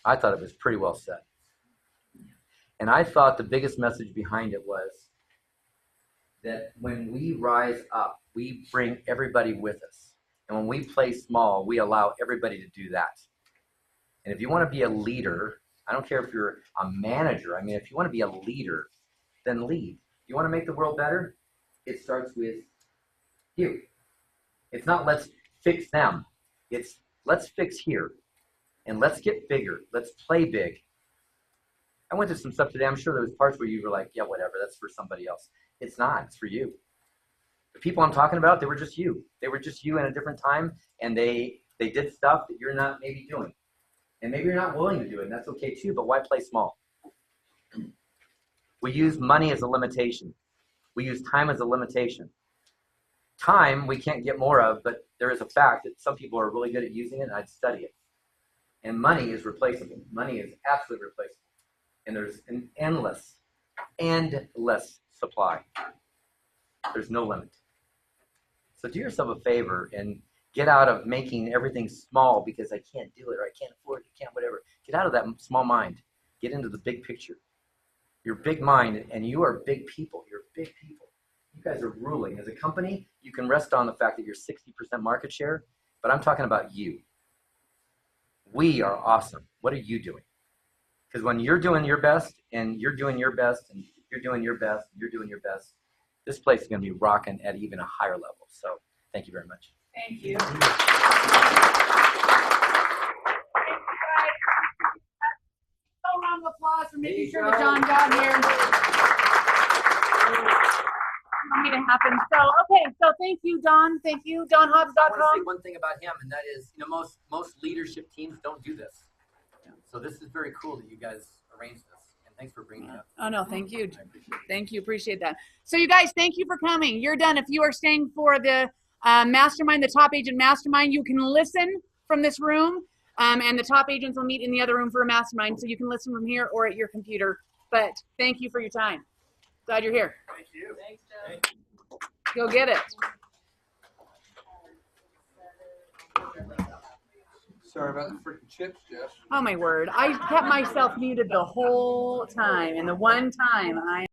I thought it was pretty well said. And I thought the biggest message behind it was that when we rise up, we bring everybody with us. And when we play small, we allow everybody to do that. And if you want to be a leader, I don't care if you're a manager. I mean, if you want to be a leader, then lead. You want to make the world better? It starts with you. It's not let's fix them. It's let's fix here. And let's get bigger. Let's play big. I went through some stuff today. I'm sure there was parts where you were like, yeah, whatever. That's for somebody else. It's not. It's for you. people I'm talking about, they were just you. They were just you in a different time, and they did stuff that you're not maybe doing. And maybe you're not willing to do it, and that's okay too, but why play small? We use money as a limitation. We use time as a limitation. Time we can't get more of, but there is a fact that some people are really good at using it, and I'd study it. And money is replaceable. Money is absolutely replaceable. And there's an endless supply. There's no limit. So do yourself a favor and get out of making everything small because I can't do it or I can't afford it, I can't whatever. Get out of that small mind. Get into the big picture. You're big mind and you are big people. You're big people. You guys are ruling. As a company, you can rest on the fact that you're 60% market share, but I'm talking about you. We are awesome. What are you doing? Because when you're doing your best and you're doing your best and you're doing your best and you're doing your best, this place is going to be rocking at even a higher level. So thank you very much. Thank you. A round of applause for making sure that John got here. Made it happen. So, okay, so thank you, Donn. Thank you, DonnHobbs.com. I want to say one thing about him, and that is, you know, most leadership teams don't do this. So this is very cool that you guys arranged this, and thanks for bringing it up. Oh, no, thank you. Thank you. Appreciate that. So, you guys, thank you for coming. You're done. If you are staying for the mastermind, the top agent mastermind, you can listen from this room, and the top agents will meet in the other room for a mastermind, so you can listen from here or at your computer. But thank you for your time. Glad you're here. Thank you. Thanks, Joe. Go get it. Sorry about the freaking chips, Jess. Oh, my word. I kept myself muted the whole time, and the one time I